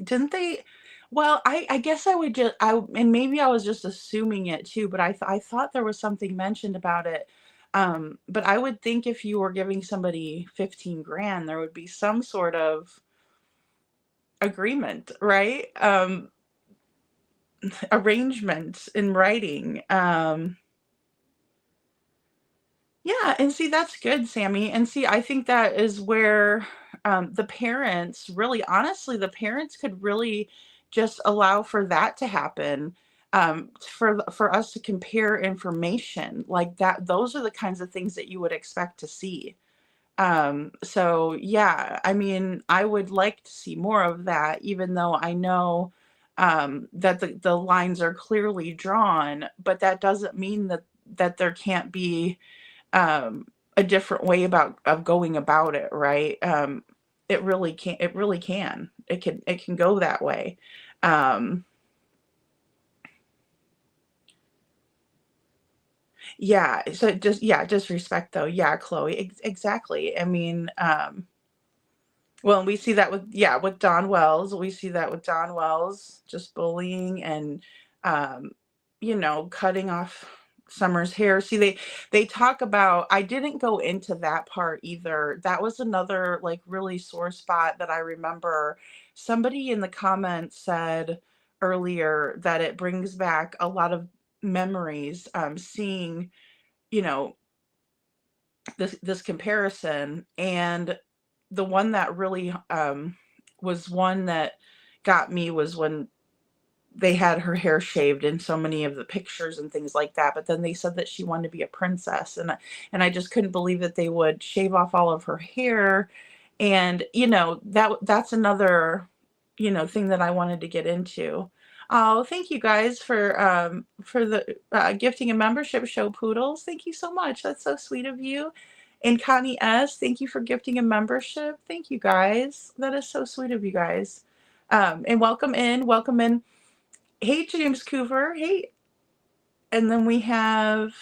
didn't they? Well, I guess and maybe I was just assuming it too, but I thought there was something mentioned about it. But I would think if you were giving somebody 15 grand, there would be some sort of agreement, right? Arrangement in writing. Yeah, and see, that's good, Sammy. And see, I think that is where the parents really, honestly, the parents could really just allow for that to happen, for us to compare information like that. Those are the kinds of things that you would expect to see. So yeah, I mean, I would like to see more of that, even though I know that the lines are clearly drawn, but that doesn't mean that there can't be a different way of going about it, right? It really can. It can go that way. Yeah. So just respect though. Yeah, Chloe. Exactly. I mean, well, we see that with Don Wells. We see that with Don Wells, just bullying and, cutting off Summer's hair. See, they talk about, I didn't go into that part either. That was another like really sore spot that I remember. Somebody in the comments said earlier that it brings back a lot of memories, seeing, this comparison. And the one that really was one that got me was when they had her hair shaved in so many of the pictures and things like that. But then they said that she wanted to be a princess, and I just couldn't believe that they would shave off all of her hair. And that's another thing that I wanted to get into. Oh, thank you guys for the gifting a membership, Show Poodles. Thank you so much. That's so sweet of you. And Connie S., thank you for gifting a membership. Thank you guys. That is so sweet of you guys. And welcome in. Hey, James Coover. Hey. And then we have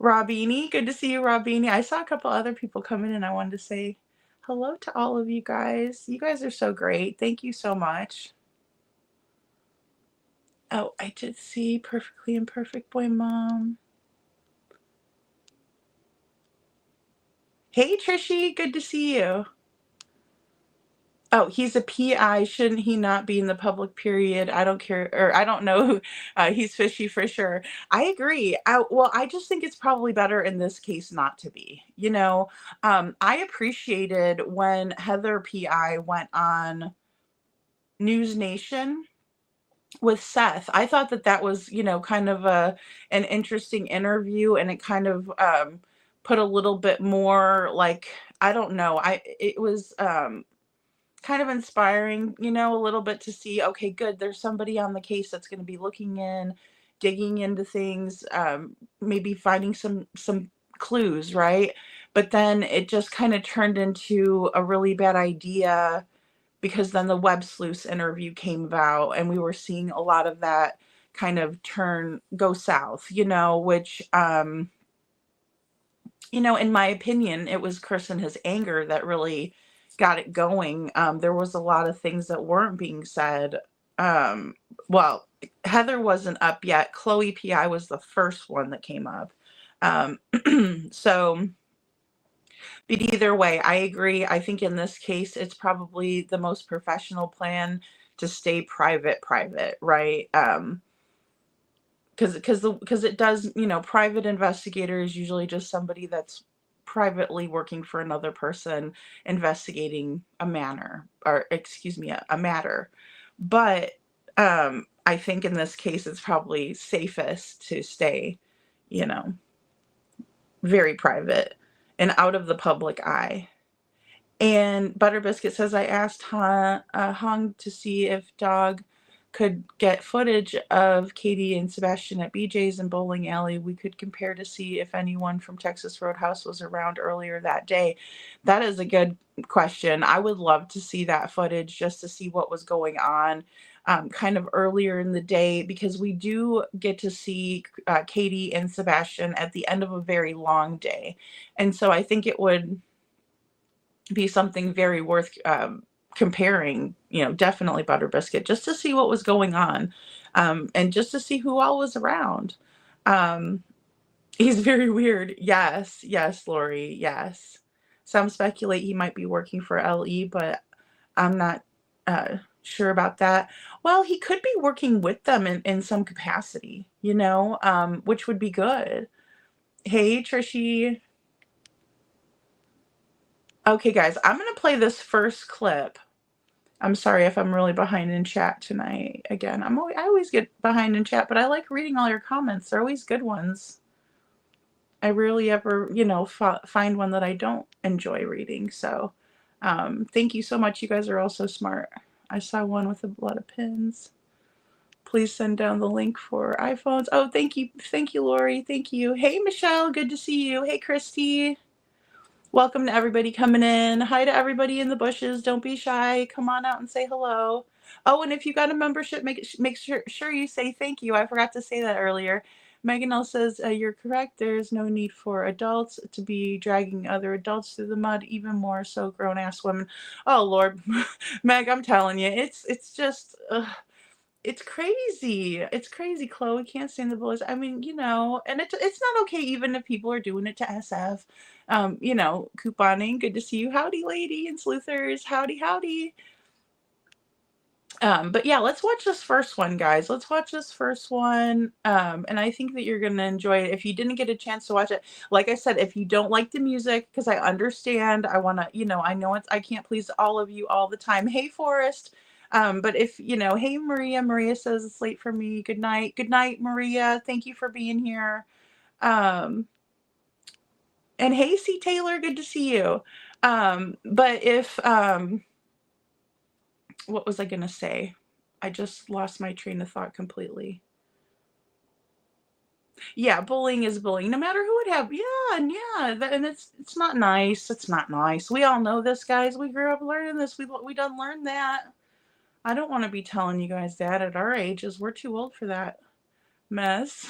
Robini, good to see you, Robini. I saw a couple other people come in and I wanted to say hello to all of you guys. You guys are so great. Thank you so much. Oh, I did see Perfectly Imperfect Boy Mom. Hey, Trishy, good to see you. Oh, he's a PI. Shouldn't he not be in the public period? I don't care, or I don't know. He's fishy for sure. I agree. Well, I just think it's probably better in this case not to be. I appreciated when Heather PI went on News Nation with Seth. I thought that was, kind of an interesting interview, and it kind of put a little bit more like, I don't know. It was kind of inspiring, a little bit to see, okay, good, there's somebody on the case that's going to be digging into things, maybe finding some clues, right? But then it just kind of turned into a really bad idea, because then the web sleuths interview came out and we were seeing a lot of that kind of go south, which, in my opinion, it was Chris and his anger that really got it going. There was a lot of things that weren't being said. Well, Heather wasn't up yet. Chloe PI was the first one that came up. So, but either way, I agree. I think in this case, it's probably the most professional plan to stay private, right? Because it does, private investigator is usually just somebody that's privately working for another person investigating a matter. But I think in this case, it's probably safest to stay, very private and out of the public eye. And Butter Biscuit says, I asked Hung to see if Dog could get footage of Katie and Sebastian at BJ's and Bowling Alley. We could compare to see if anyone from Texas Roadhouse was around earlier that day. That is a good question. I would love to see that footage just to see what was going on kind of earlier in the day, because we do get to see Katie and Sebastian at the end of a very long day. And so I think it would be something very worth comparing, definitely Butter Biscuit, just to see what was going on, and just to see who all was around. He's very weird. Yes, Lori, yes. Some speculate he might be working for LE, but I'm not sure about that. Well, he could be working with them in some capacity, which would be good. Hey, Trishy. Okay, guys, I'm going to play this first clip. I'm sorry if I'm really behind in chat tonight. Again, I always get behind in chat, but I like reading all your comments. They're always good ones. I rarely ever, find one that I don't enjoy reading. So thank you so much. You guys are all so smart. I saw one with a lot of pins. Please send down the link for iPhones. Oh, thank you. Thank you, Lori. Thank you. Hey, Michelle. Good to see you. Hey, Christy. Welcome to everybody coming in. Hi to everybody in the bushes. Don't be shy. Come on out and say hello. Oh, and if you got a membership, make sure you say thank you. I forgot to say that earlier. Megan L says, you're correct. There's no need for adults to be dragging other adults through the mud, even more so grown-ass women. Oh, Lord. Meg, I'm telling you, it's just... it's crazy. It's crazy, Chloe. Can't stand the bullies. I mean, and it's not okay even if people are doing it to SF. Couponing. Good to see you. Howdy, lady and sleuthers. Howdy. But yeah, let's watch this first one, guys. Let's watch this first one. And I think that you're going to enjoy it. If you didn't get a chance to watch it, like I said, if you don't like the music, because I understand, I want to, I know I can't please all of you all the time. Hey, Forrest. But if, hey, Maria says it's late for me. Good night, Maria. Thank you for being here. And hey, C. Taylor, good to see you. But if, what was I going to say? I just lost my train of thought completely. Yeah, bullying is bullying, no matter who it have. Yeah, and it's not nice. It's not nice. We all know this, guys. We grew up learning this. We done learned that. I don't want to be telling you guys that at our ages. We're too old for that mess.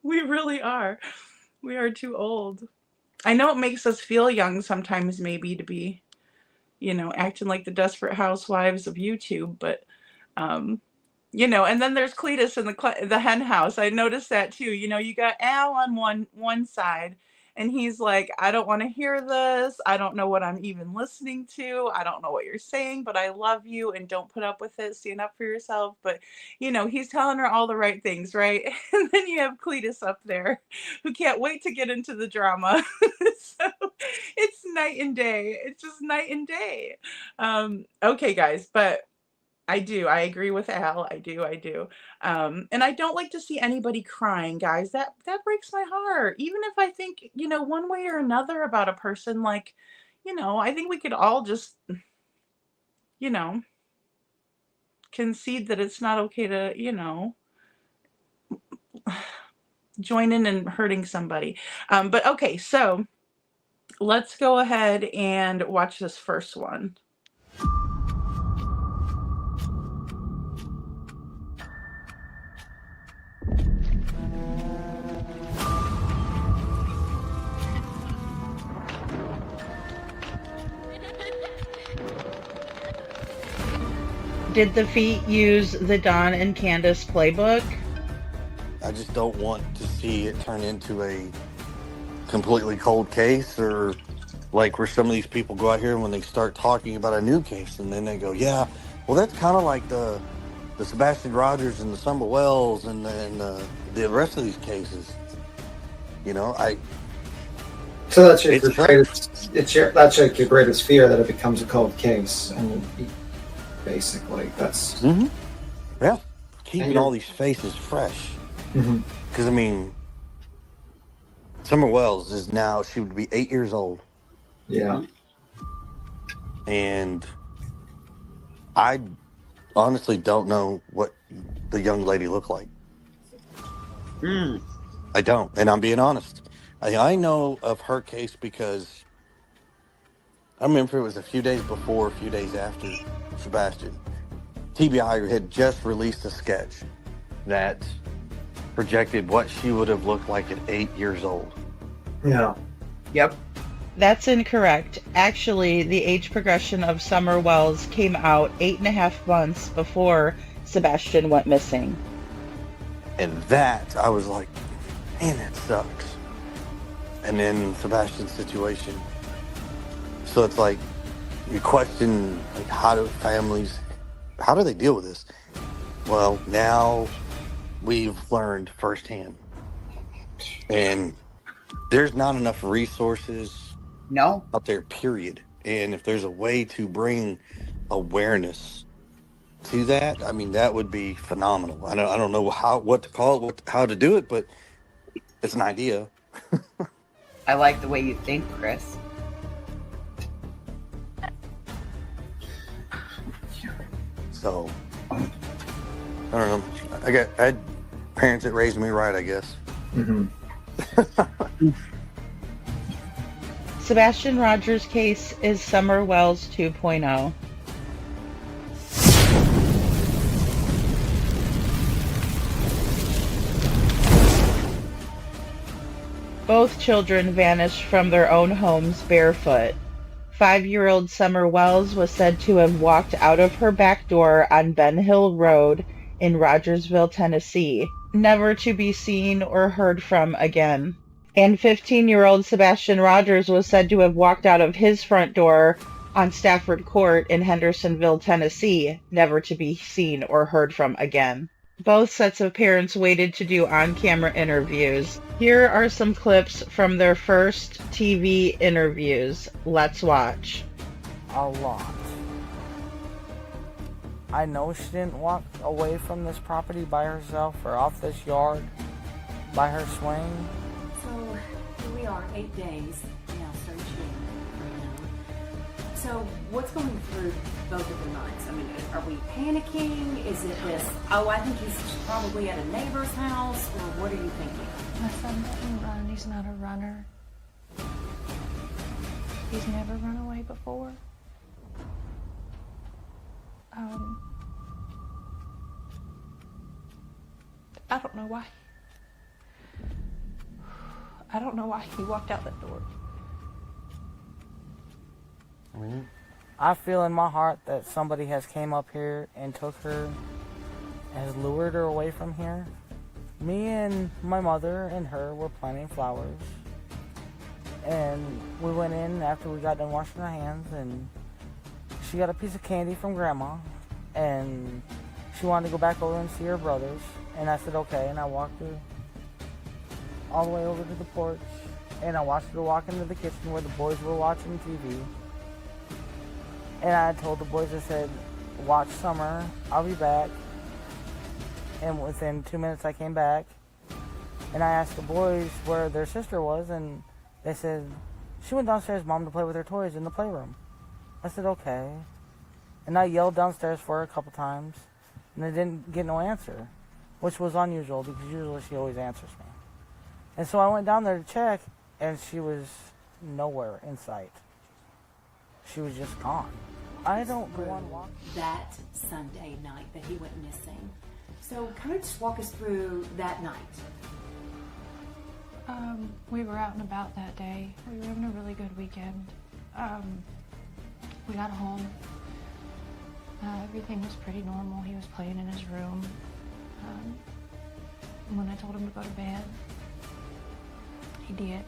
We really are. We are too old. I know it makes us feel young sometimes, maybe, to be, acting like the Desperate Housewives of YouTube, but and then there's Cletus in the hen house. I noticed that too. You got Al on one side, and he's like, I don't want to hear this. I don't know what I'm even listening to. I don't know what you're saying, but I love you and don't put up with it. Stand up for yourself. But he's telling her all the right things, right? And then you have Cletus up there, who can't wait to get into the drama. So it's night and day. It's just night and day. Okay, guys, but I do. I agree with Al. I do. And I don't like to see anybody crying, guys. That breaks my heart. Even if I think, one way or another about a person, like, I think we could all just, concede that it's not okay to, join in hurting somebody. But okay, so let's go ahead and watch this first one. Did the Feet use the Don and Candace playbook? I just don't want to see it turn into a completely cold case, or like where some of these people go out here and when they start talking about a new case and then they go, yeah, well, that's kind of like the Sebastian Rogers and the Summer Wells and the rest of these cases. So that's your greatest. That's like your greatest fear, that it becomes a cold case, and basically that's. Mm-hmm. Yeah, keeping all these faces fresh. Because Summer Wells is now, she would be 8 years old. Yeah. And I honestly don't know what the young lady looked like. I don't, and I'm being honest. I know of her case because I remember it was a few days before, a few days after Sebastian. TBI had just released a sketch that projected what she would have looked like at 8 years old. Yeah. Yep. That's incorrect. Actually, the age progression of Summer Wells came out 8.5 months before Sebastian went missing. And that, I was like, man, that sucks. And then Sebastian's situation. So it's like, you question, like, how do they deal with this? Well, now we've learned firsthand. And there's not enough resources out there, period. And if there's a way to bring awareness to that, that would be phenomenal. I don't know what to call it, how to do it, but it's an idea. I like the way you think, Chris. So, I don't know. I had parents that raised me right, I guess. Sebastian Rogers' case is Summer Wells 2.0. Both children vanished from their own homes barefoot. 5-year-old Summer Wells was said to have walked out of her back door on Ben Hill Road in Rogersville, Tennessee, never to be seen or heard from again. And 15-year-old Sebastian Rogers was said to have walked out of his front door on Stafford Court in Hendersonville, Tennessee, never to be seen or heard from again. Both sets of parents waited to do on-camera interviews. Here are some clips from their first TV interviews. Let's watch. A lot. I know she didn't walk away from this property by herself or off this yard by her swing. So here we are, 8 days now searching for him. So what's going through both of your minds? Are we panicking? Is it this, I think he's probably at a neighbor's house, or what are you thinking? My son doesn't run. He's not a runner. He's never run away before. I don't know why. I don't know why he walked out that door. I feel in my heart that somebody has came up here and took her, has lured her away from here. Me and my mother and her were planting flowers. And we went in after we got done washing our hands, and she got a piece of candy from Grandma, and she wanted to go back over and see her brothers. And I said, okay, and I walked her all the way over to the porch, and I watched her walk into the kitchen where the boys were watching TV. And I told the boys, I said, watch Summer, I'll be back. And within 2 minutes I came back, and I asked the boys where their sister was, and they said, she went downstairs, Mom, to play with her toys in the playroom. I said, okay. And I yelled downstairs for her a couple times, and I didn't get no answer, which was unusual because usually she always answers me. And so I went down there to check, and she was nowhere in sight. She was just gone. I don't go on walks. That Sunday night that he went missing. So kind of just walk us through that night. We were out and about that day. We were having a really good weekend. We got home. Everything was pretty normal. He was playing in his room. When I told him to go to bed, he did.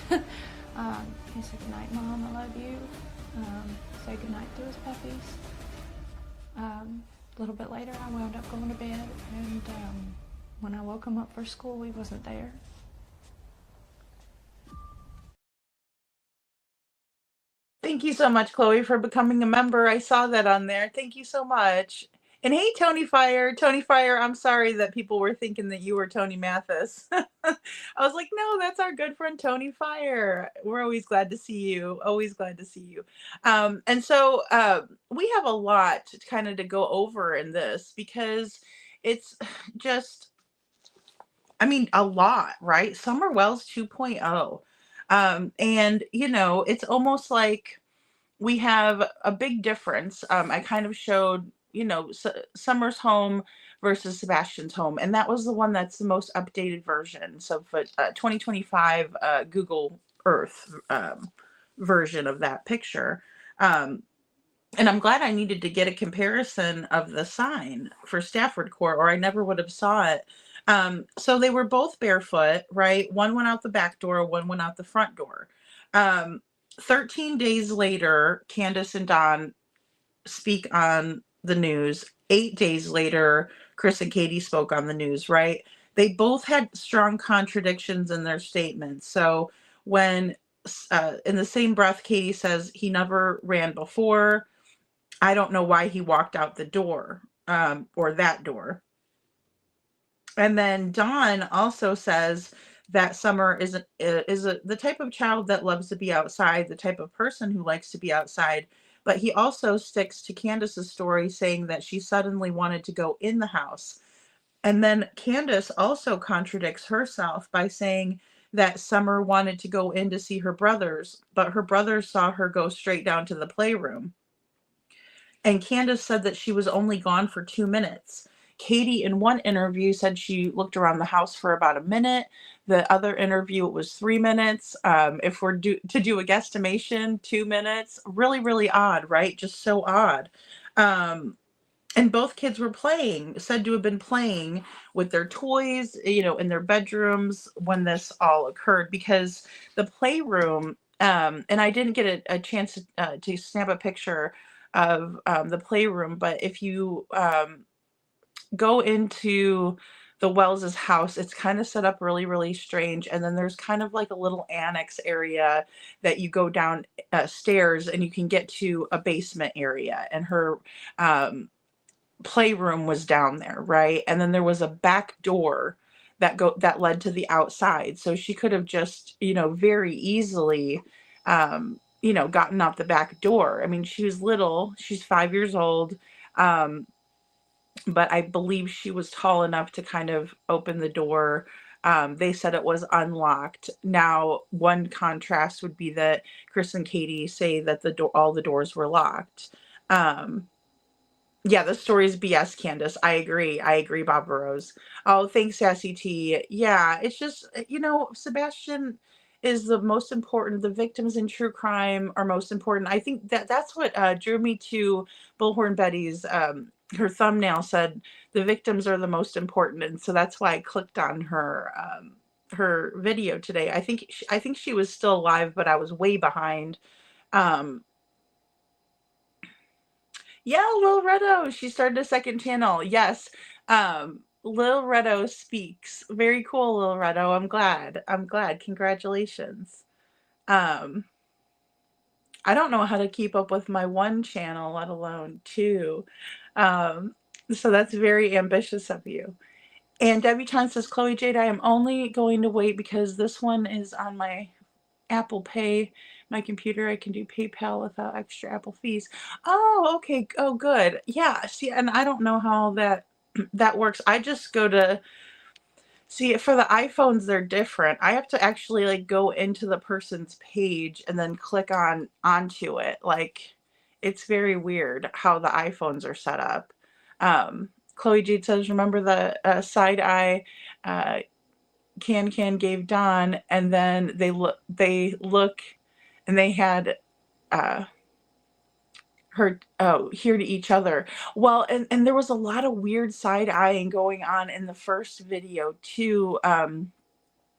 He said, "Good night, Mom, I love you." Said goodnight to his puppies. A little bit later, I wound up going to bed, and when I woke him up for school, he wasn't there. Thank you so much, Chloe, for becoming a member. I saw that on there. Thank you so much. And hey, Tony Fire. Tony Fire, I'm sorry that people were thinking that you were Tony Mathis. I was like, no, that's our good friend Tony Fire. We're always glad to see you. Always glad to see you. And so we have a lot kind of to go over in this because it's just, I mean, a lot, right? Summer Wells 2.0. And, you know, it's almost like we have a big difference. I kind of showed, you know, Summer's home versus Sebastian's home. And that was the one that's the most updated version. So for 2025 Google Earth version of that picture. And I'm glad I needed to get a comparison of the sign for Stafford Court, or I never would have saw it. So they were both barefoot, right? One went out the back door, one went out the front door. 13 days later, Candace and Don speak on the news. 8 days later, Chris and Katie spoke on the news, right? They both had strong contradictions in their statements. So when in the same breath, Katie says he never ran before, I don't know why he walked out the door, or that door. And then Dawn also says that Summer is the type of child that loves to be outside, the type of person who likes to be outside. But he also sticks to Candace's story, saying that she suddenly wanted to go in the house. And then Candace also contradicts herself by saying that Summer wanted to go in to see her brothers, but her brothers saw her go straight down to the playroom. And Candace said that she was only gone for 2 minutes. Katie, in one interview, said she looked around the house for about a minute. The other interview, it was 3 minutes. If we're to do a guesstimation, 2 minutes. Really, really odd, right? Just so odd. And both kids were said to have been playing with their toys, you know, in their bedrooms when this all occurred, because the playroom, and I didn't get a chance to snap a picture of the playroom, but if you go into the Wells's house, it's kind of set up really, really strange. And then there's kind of like a little annex area that you go down stairs and you can get to a basement area. And her playroom was down there, right? And then there was a back door that led to the outside. So she could have just, you know, very easily you know, gotten out the back door. I mean, she was little, she's 5 years old. But I believe she was tall enough to kind of open the door. They said it was unlocked. Now, one contrast would be that Chris and Katie say that all the doors were locked. Yeah, the story's BS, Candace. I agree. I agree, Baba Rose. Oh, thanks, Sassy T. Yeah, it's just, Sebastian is the most important. The victims in true crime are most important. I think that's what drew me to Bullhorn Betty's, her thumbnail said the victims are the most important. And so that's why I clicked on her video today. I think she was still live, but I was way behind. Um, Yeah, Lil Redo. She started a second channel. Yes. Lil Redo speaks. Very cool, Lil Redo. I'm glad. I'm glad. Congratulations. Um, I don't know how to keep up with my one channel, let alone two. Um, so that's very ambitious of you. And Debbie Chan says, Chloe Jade, I am only going to wait because this one is on my Apple Pay, my computer. I can do PayPal without extra Apple fees. Oh, okay. Oh, good. Yeah. See, and I don't know how that that works. I just go to see for the iPhones, they're different. I have to actually like go into the person's page and then click onto it. Like it's very weird how the iPhones are set up. Chloe Jade says, remember the side eye Can gave Don, and then they look and they had her here to each other. Well, and there was a lot of weird side eyeing going on in the first video too,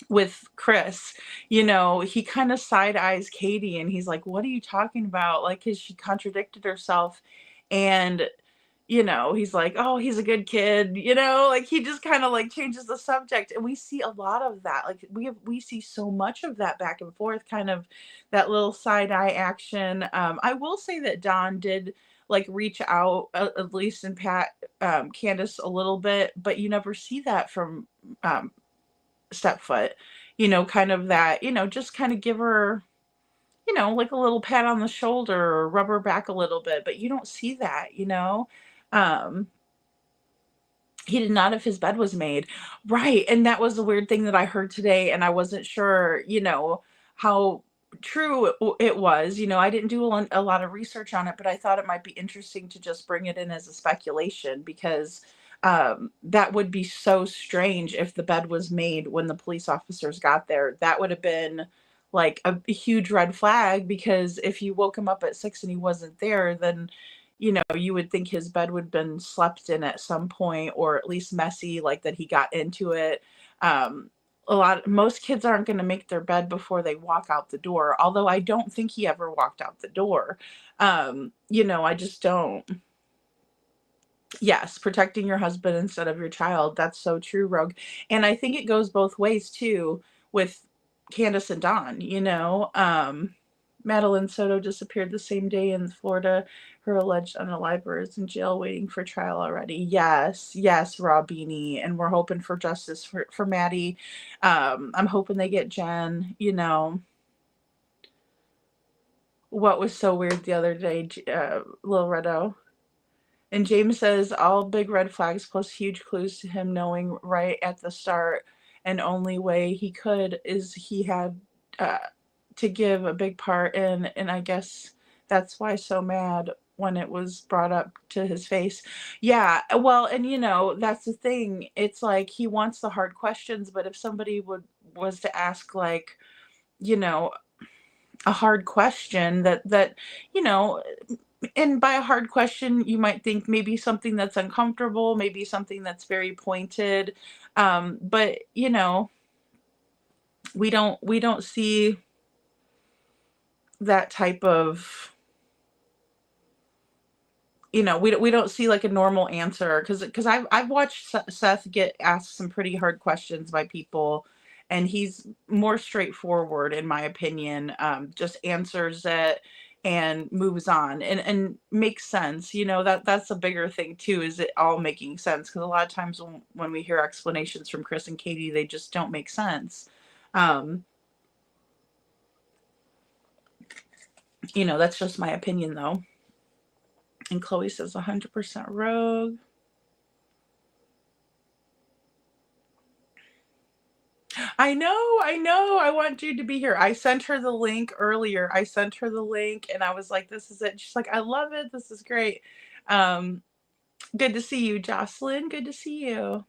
with Chris. He kind of side eyes Katie and he's like, what are you talking about? Like, cause she contradicted herself. And he's like, oh, he's a good kid, like he just kind of like changes the subject. And we see a lot of that. Like we see so much of that back and forth, kind of that little side eye action. I will say that Don did like reach out, at least in Pat, Candace a little bit, but you never see that from Stepfoot, kind of that, just kind of give her, like a little pat on the shoulder or rub her back a little bit, but you don't see that. Um, he did not if his bed was made. Right. And that was the weird thing that I heard today. And I wasn't sure, how true it was. I didn't do a lot of research on it, but I thought it might be interesting to just bring it in as a speculation because that would be so strange if the bed was made when the police officers got there. That would have been like a huge red flag because if you woke him up at 6 and he wasn't there, then you would think his bed would have been slept in at some point or at least messy, like that he got into it. Um, most kids aren't going to make their bed before they walk out the door, although I don't think he ever walked out the door. I just don't. Yes, protecting your husband instead of your child. That's so true, Rogue. And I think it goes both ways too with Candace and Don, Madeline Soto disappeared the same day in Florida. Her alleged unaliver is in jail waiting for trial already. Yes, Rob Beanie. And we're hoping for justice for Maddie. I'm hoping they get Jen, What was so weird the other day, Lil Redo? And James says all big red flags plus huge clues to him knowing right at the start and only way he could is he had to give a big part in, and I guess that's why so mad when it was brought up to his face. Yeah, well, and that's the thing. It's like he wants the hard questions, but if somebody was to ask like, a hard question that and by a hard question, you might think maybe something that's uncomfortable, maybe something that's very pointed. But we don't see that type of, we don't see like a normal answer because I've watched Seth get asked some pretty hard questions by people, and he's more straightforward in my opinion. Just answers it and moves on and makes sense. That's a bigger thing too, is it all making sense? Because a lot of times when we hear explanations from Chris and Katie, they just don't make sense. That's just my opinion though. And Chloe says 100% Rogue. I know. I want Jude to be here. I sent her the link earlier. And I was like, this is it. She's like, I love it. This is great. Good to see you, Jocelyn. Good to see you.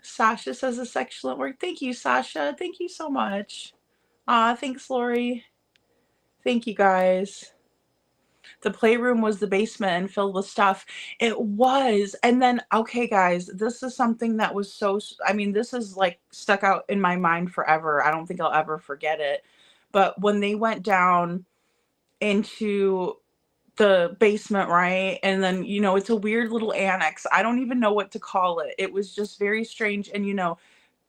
Sasha says it's excellent work. Thank you, Sasha. Thank you so much. Thanks, Lori. Thank you, guys. The playroom was the basement and filled with stuff. It was. And then, okay, guys, this is something that was so, I mean, this is like stuck out in my mind forever. I don't think I'll ever forget it. But when they went down into the basement, right? And then, you know, it's a weird little annex. I don't even know what to call it. It was just very strange. And, you know,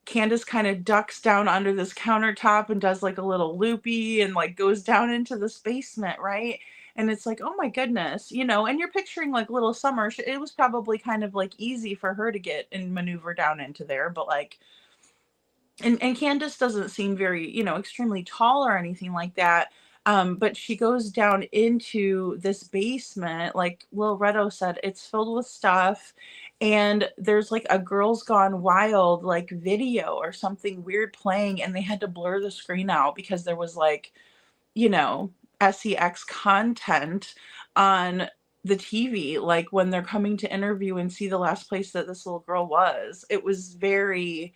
Candace kind of ducks down under this countertop and does like a little loopy and like goes down into this basement, right? And it's like, oh my goodness, you know, and you're picturing like little Summer. It was probably kind of like easy for her to get and maneuver down into there, but like, and Candace doesn't seem very, you know, extremely tall or anything like that. But she goes down into this basement, like Lil Redo said, it's filled with stuff. And there's like a Girls Gone Wild like video or something weird playing, and they had to blur the screen out because there was like, you know, sex content on the TV, like when they're coming to interview and see the last place that this little girl was. It was very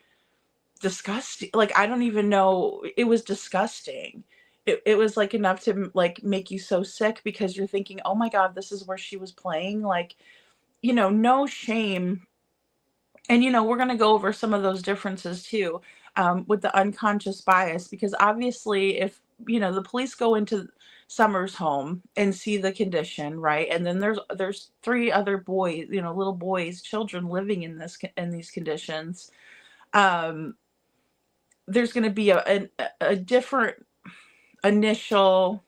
disgusting. Like, I don't even know. It was disgusting. It was like enough to like make you so sick because you're thinking, oh my God, this is where she was playing. Like, you know, no shame. And, you know, we're going to go over some of those differences too, with the unconscious bias, because obviously if, you know, the police go into Summer's home and see the condition, right? And then there's 3 other boys, you know, little boys, children living in these conditions. There's going to be a different initial,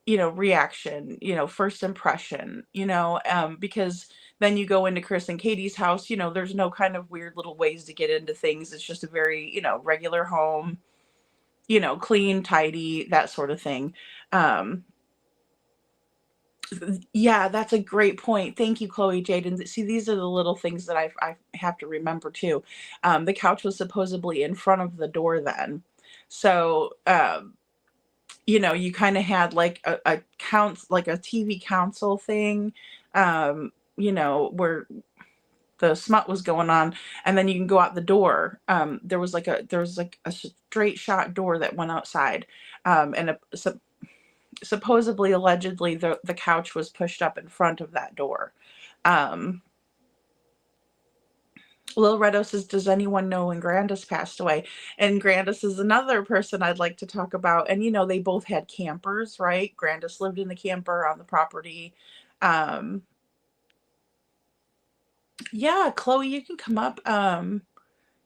you know, reaction, you know, first impression, you know, because then you go into Chris and Katie's house, you know, there's no kind of weird little ways to get into things. It's just a very, you know, regular home, you know, clean, tidy, that sort of thing. Yeah, that's a great point. Thank you, Chloe Jaden. See, these are the little things that I have to remember too. The couch was supposedly in front of the door then. So, you know, you kind of had like a TV council thing, you know, where the smut was going on, and then you can go out the door. There was like a straight shot door that went outside, and supposedly, allegedly, the couch was pushed up in front of that door. Lil Redo says, does anyone know when Grandis passed away? And Grandis is another person I'd like to talk about. And, you know, they both had campers, right? Grandis lived in the camper on the property. Yeah, Chloe, you can come up.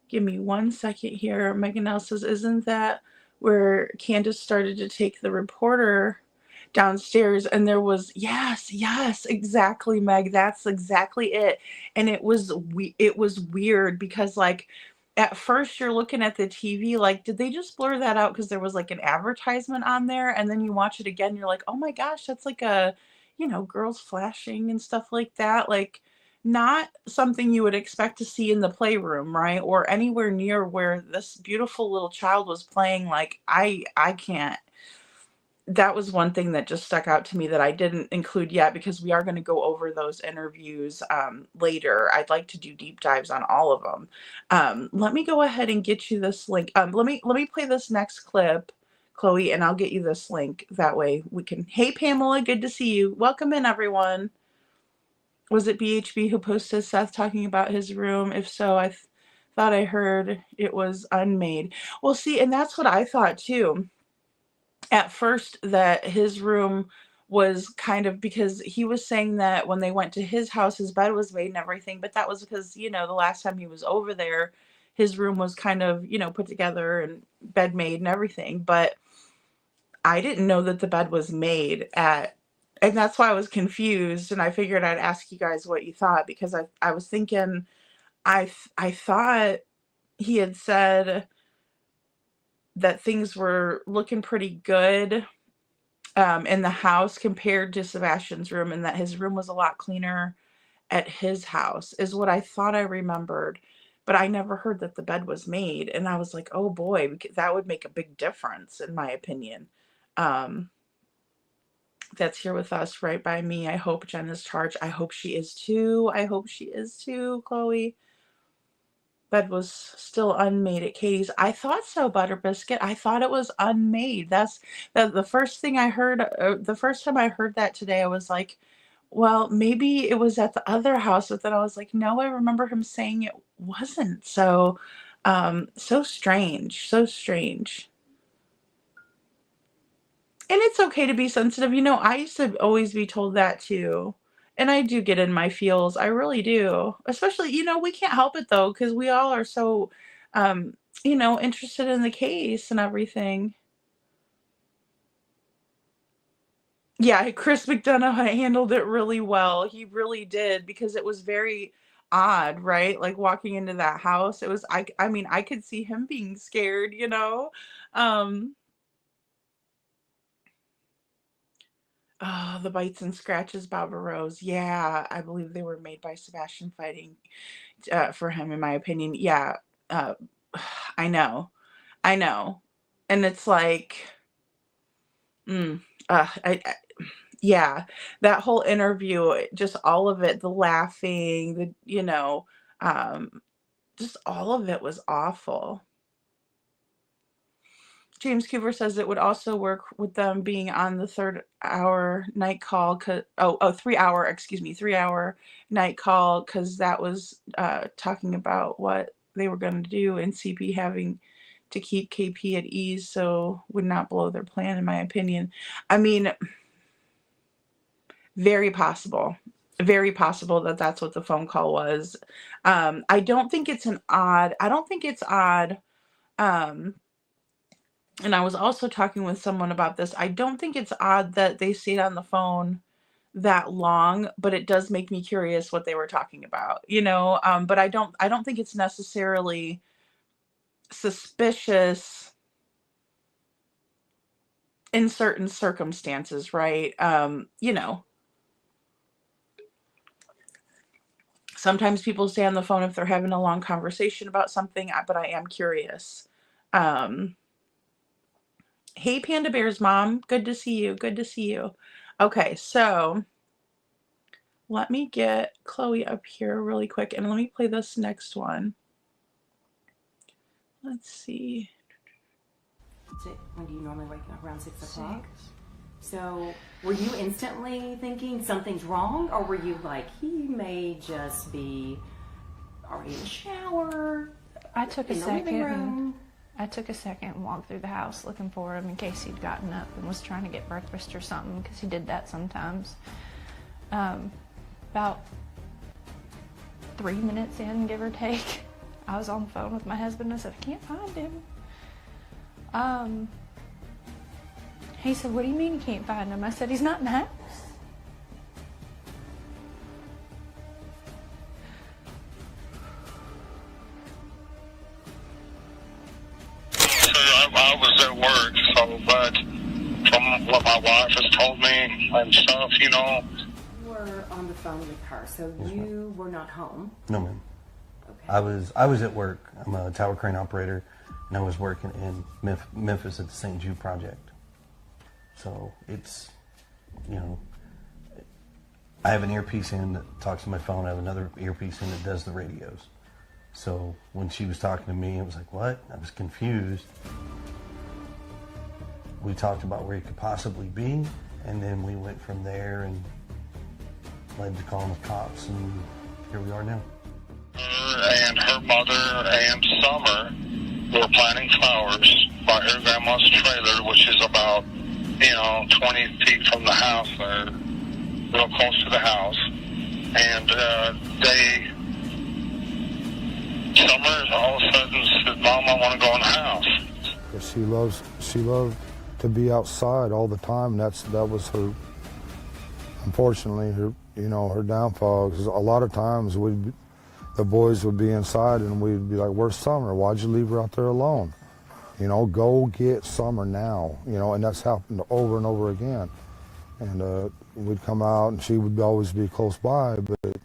Give me 1 second here. Megan L says, isn't that where Candace started to take the reporter downstairs? And there was, yes, exactly, Meg. That's exactly it. And it was weird because like at first you're looking at the TV, like, did they just blur that out because there was like an advertisement on there? And then you watch it again, you're like, oh my gosh, that's like a, you know, girls flashing and stuff like that. Like, not something you would expect to see in the playroom, right? Or anywhere near where this beautiful little child was playing. Like, I can't. That was one thing that just stuck out to me that I didn't include yet, because we are going to go over those interviews later. I'd like to do deep dives on all of them. Let me go ahead and get you this link. Let me play this next clip, Chloe, and I'll get you this link. That way we can. Hey, Pamela, good to see you. Welcome in, everyone. Was it BHB who posted Seth talking about his room? If so, I thought I heard it was unmade. Well, see, and that's what I thought too. At first, that his room was kind of, because he was saying that when they went to his house, his bed was made and everything, but that was because, you know, the last time he was over there, his room was kind of, you know, put together and bed made and everything. But I didn't know that the bed was made and that's why I was confused, and I figured I'd ask you guys what you thought, because I was thinking, I thought he had said that things were looking pretty good in the house compared to Sebastian's room, and that his room was a lot cleaner at his house, is what I thought I remembered. But I never heard that the bed was made, and I was like, oh boy, that would make a big difference in my opinion. that's here with us right by me. I hope Jen is charged. I hope she is too. I hope she is too, Chloe. Bed was still unmade at Katie's. I thought so, Butter Biscuit. I thought it was unmade. That's the first thing I heard. The first time I heard that today, I was like, well, maybe it was at the other house. But then I was like, no, I remember him saying it wasn't. So, so strange. So strange. And it's okay to be sensitive. You know, I used to always be told that too. And I do get in my feels. I really do. Especially, you know, we can't help it though, because we all are so, you know, interested in the case and everything. Yeah, Chris McDonough handled it really well. He really did, because it was very odd, right? Like walking into that house, it was, I mean, I could see him being scared, you know? Oh, the bites and scratches, Baba Rose. Yeah, I believe they were made by Sebastian fighting for him, in my opinion. Yeah, uh, I know. I know. And it's like, yeah, that whole interview, just all of it, the laughing, the, you know, just all of it was awful. James Cooper says it would also work with them being on the 3-hour night call. 3-hour, excuse me, 3-hour night call, because that was talking about what they were going to do, and CP having to keep KP at ease, so would not blow their plan, in my opinion. I mean, very possible. Very possible that that's what the phone call was. I don't think it's odd. And I was also talking with someone about this. I don't think it's odd that they stayed on the phone that long, but it does make me curious what they were talking about, you know? But I don't think it's necessarily suspicious in certain circumstances, right? You know, sometimes people stay on the phone if they're having a long conversation about something, but I am curious. Hey, Panda Bear's mom. Good to see you. Good to see you. Okay, so let me get Chloe up here really quick, and let me play this next one. Let's see. When do you normally wake up? Around 6 o'clock? So were you instantly thinking something's wrong, or were you like, he may just be already in the shower? I took a in the living room? I took a second and walked through the house looking for him in case he'd gotten up and was trying to get breakfast or something, because he did that sometimes. About 3 minutes in, give or take, I was on the phone with my husband. I said, I can't find him. He said, what do you mean you can't find him? I said, he's not in the house. I was at work, so, but from what my wife has told me and stuff, you know. You were on the phone with her, so you were not home? No, ma'am. Okay. I was at work. I'm a tower crane operator, and I was working in Memphis at the St. Jude Project. So it's, you know, I have an earpiece in that talks to my phone. I have another earpiece in that does the radios. So when she was talking to me, it was like, what? I was confused. We talked about where he could possibly be, and then we went from there and led to calling the cops, and here we are now. Her and her mother and Summer were planting flowers by her grandma's trailer, which is about, 20 feet from the house there, real close to the house. And Summer all of a sudden said, Mom, I want to go in the house. She loved to be outside all the time. That was her, unfortunately, her downfall. Because a lot of times the boys would be inside and we'd be like, where's Summer? Why'd you leave her out there alone? Go get Summer now. And that's happened over and over again. And we'd come out and she would always be close by, but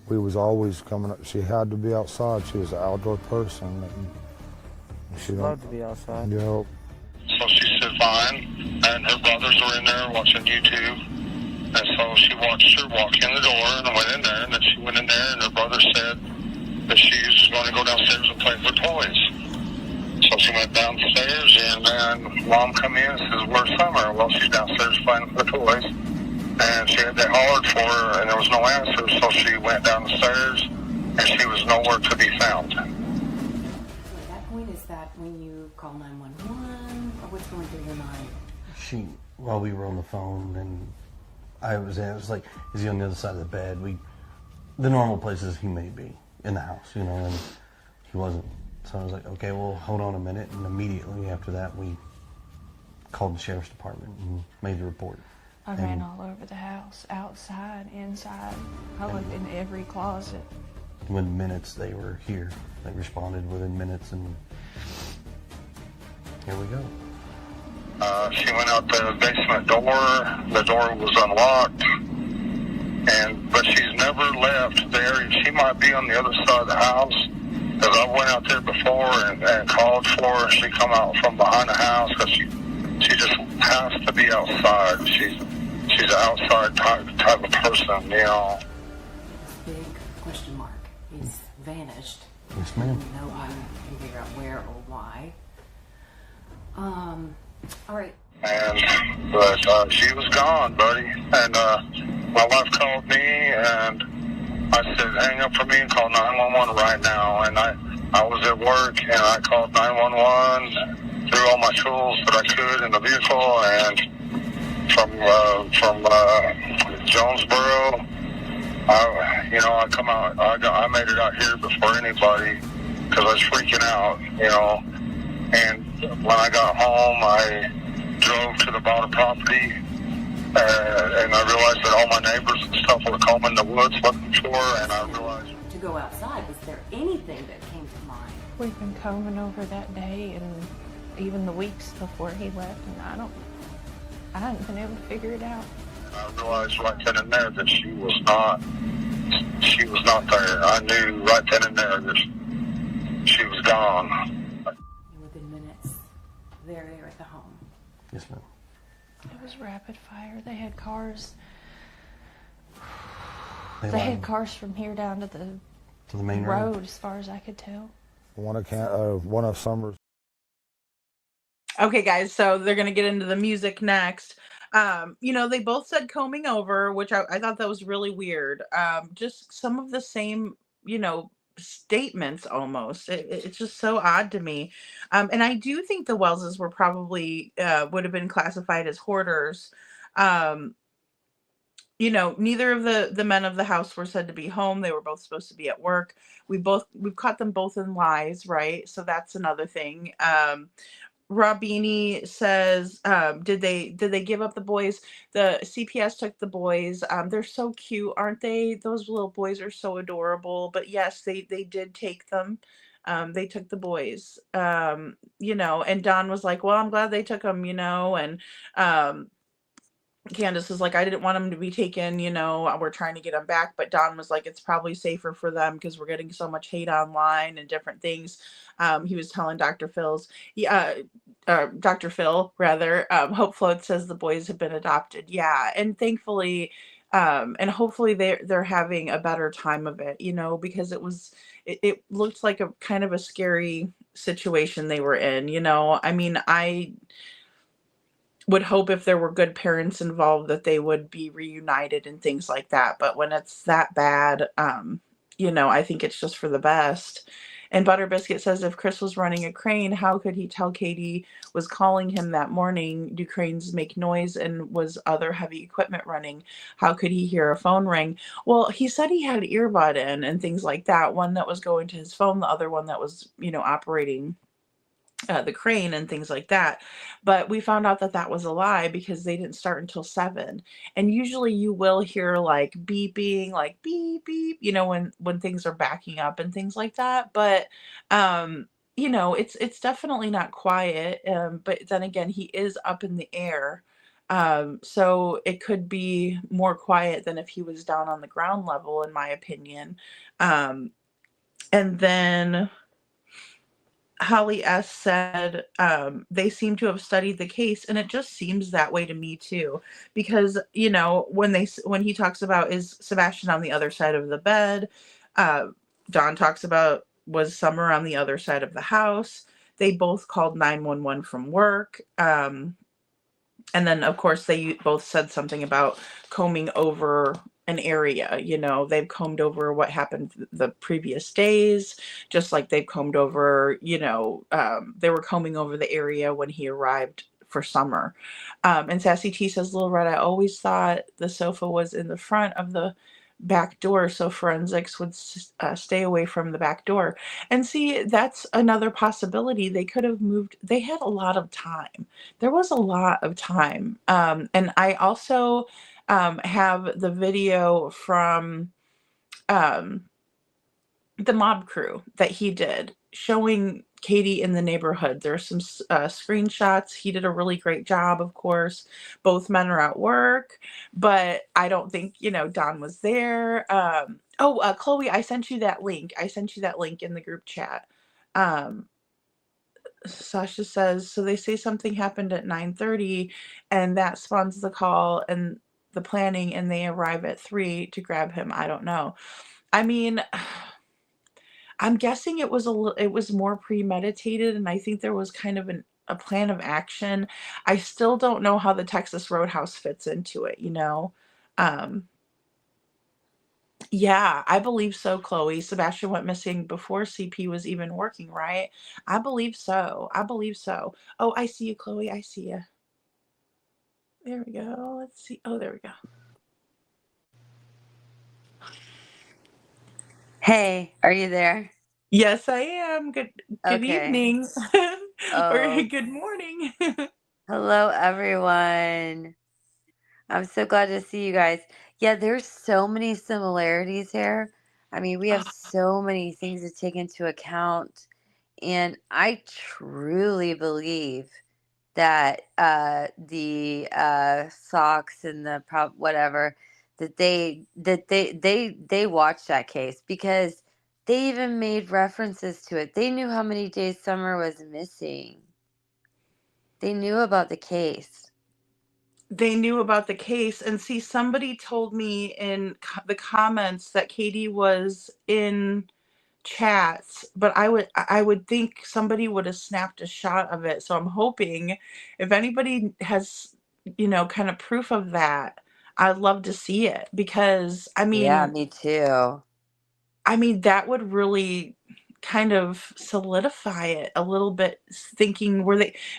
we was always coming up. She had to be outside. She was an outdoor person. And she loved to be outside. So she said, fine. And her brothers were in there watching YouTube. And so she watched her walk in the door and went in there. And then she went in there, and her brother said that she was going to go downstairs and play with her toys. So she went downstairs, and then Mom come in and says, where's Summer? Well, she's downstairs playing with her toys. And she had that hollered for her, and there was no answer. So she went down the stairs, and she was nowhere to be found. So at that point, is that when you call 911, or what's going through your mind? While we were on the phone, and it was like, is he on the other side of the bed? The normal places he may be in the house, and he wasn't. So I was like, okay, well, hold on a minute. And immediately after that, we called the sheriff's department and made the report. I ran all over the house, outside, inside. I looked in every closet. Within minutes, they were here. They responded within minutes, and here we go. She went out the basement door. The door was unlocked, but she's never left there. She might be on the other side of the house, because I went out there before and called for her. She come out from behind the house, because she just has to be outside. She's an outside type of person, This big question mark. He's vanished. Yes, ma'am. No one can figure out where or why. All right. But she was gone, buddy. And my wife called me, and I said, hang up for me and call 911 right now. And I was at work, and I called 911, threw all my tools that I could in the vehicle, and from Jonesboro, I come out. I made it out here before anybody, because I was freaking out, And when I got home, I drove to the bottom property, and I realized that all my neighbors and stuff were combing the woods looking for her, and I realized to go outside. Was there anything that came to mind? We've been combing over that day and even the weeks before he left, and I hadn't been able to figure it out. I realized right then and there that she was not there. I knew right then and there that she was gone. And within minutes, there at the home. Yes, ma'am. It was rapid fire. They had cars. They had cars from here down to the main road, as far as I could tell. One of Summer's. Okay, guys, so they're going to get into the music next. They both said combing over, which I thought that was really weird. Just some of the same, statements almost. It's just so odd to me. And I do think the Wellses were probably would have been classified as hoarders. Neither of the men of the house were said to be home. They were both supposed to be at work. We've caught them both in lies, right? So that's another thing. Robini says, did they give up the boys? The CPS took the boys. They're so cute, aren't they? Those little boys are so adorable. But yes, they did take them. They took the boys. And Don was like, well, I'm glad they took them, and Candace is like, I didn't want them to be taken, we're trying to get them back. But Don was like, it's probably safer for them because we're getting so much hate online and different things. He was telling Dr. Phil, Hope Float says the boys have been adopted. Yeah. And thankfully, and hopefully they're having a better time of it, because it looked like a kind of a scary situation they were in, I would hope if there were good parents involved that they would be reunited and things like that. But when it's that bad, I think it's just for the best. And Butter Biscuit says, if Chris was running a crane, how could he tell Katie was calling him that morning? Do cranes make noise, and was other heavy equipment running? How could he hear a phone ring? Well, he said he had an earbud in and things like that. One that was going to his phone, the other one that was, operating the crane and things like that. But we found out that was a lie because they didn't start until 7. And usually you will hear like beeping, like beep, beep, when things are backing up and things like that. But, it's definitely not quiet. But then again, he is up in the air. So it could be more quiet than if he was down on the ground level, in my opinion. And then Holly S. said they seem to have studied the case, and it just seems that way to me too. Because when he talks about is Sebastian on the other side of the bed, Don talks about was Summer on the other side of the house. They both called 911 from work. And then, of course, they both said something about combing over an area. They've combed over what happened the previous days, just like they've combed over, they were combing over the area when he arrived for Summer. And Sassy T says, Little Red, I always thought the sofa was in the front of the back door so forensics would stay away from the back door. And see, that's another possibility. They could have moved. They had a lot of time. There was a lot of time. And I also have the video from the mob crew that he did showing Katie in the neighborhood. There's some screenshots. He did a really great job, of course. Both men are at work, but I don't think, Don was there. Chloe, I sent you that link. In the group chat. Sasha says, so they say something happened at 9:30 and that spawns the call and the planning, and they arrive at 3 to grab him. I don't know. I mean, I'm guessing it was more premeditated, and I think there was kind of a plan of action. I still don't know how the Texas Roadhouse fits into it, Yeah, I believe so, Chloe. Sebastian went missing before CP was even working, right? I believe so. Oh, I see you, Chloe. I see you. There we go. Let's see. Oh, there we go. Hey, are you there? Yes, I am. Good Okay. evening. Or Oh, good morning. hello, everyone. I'm so glad to see you guys. Yeah, there's so many similarities here. I mean, we have so many things to take into account. And I truly believe that the socks and the whatever that they watched that case because they even made references to it. They knew how many days Summer was missing. They knew about the case. They knew about the case, and see, somebody told me in the comments that Katie was in chats, but I would think somebody would have snapped a shot of it. So I'm hoping if anybody has, kind of proof of that, I'd love to see it because Yeah, me too. that would really kind of solidify it a little bit, thinking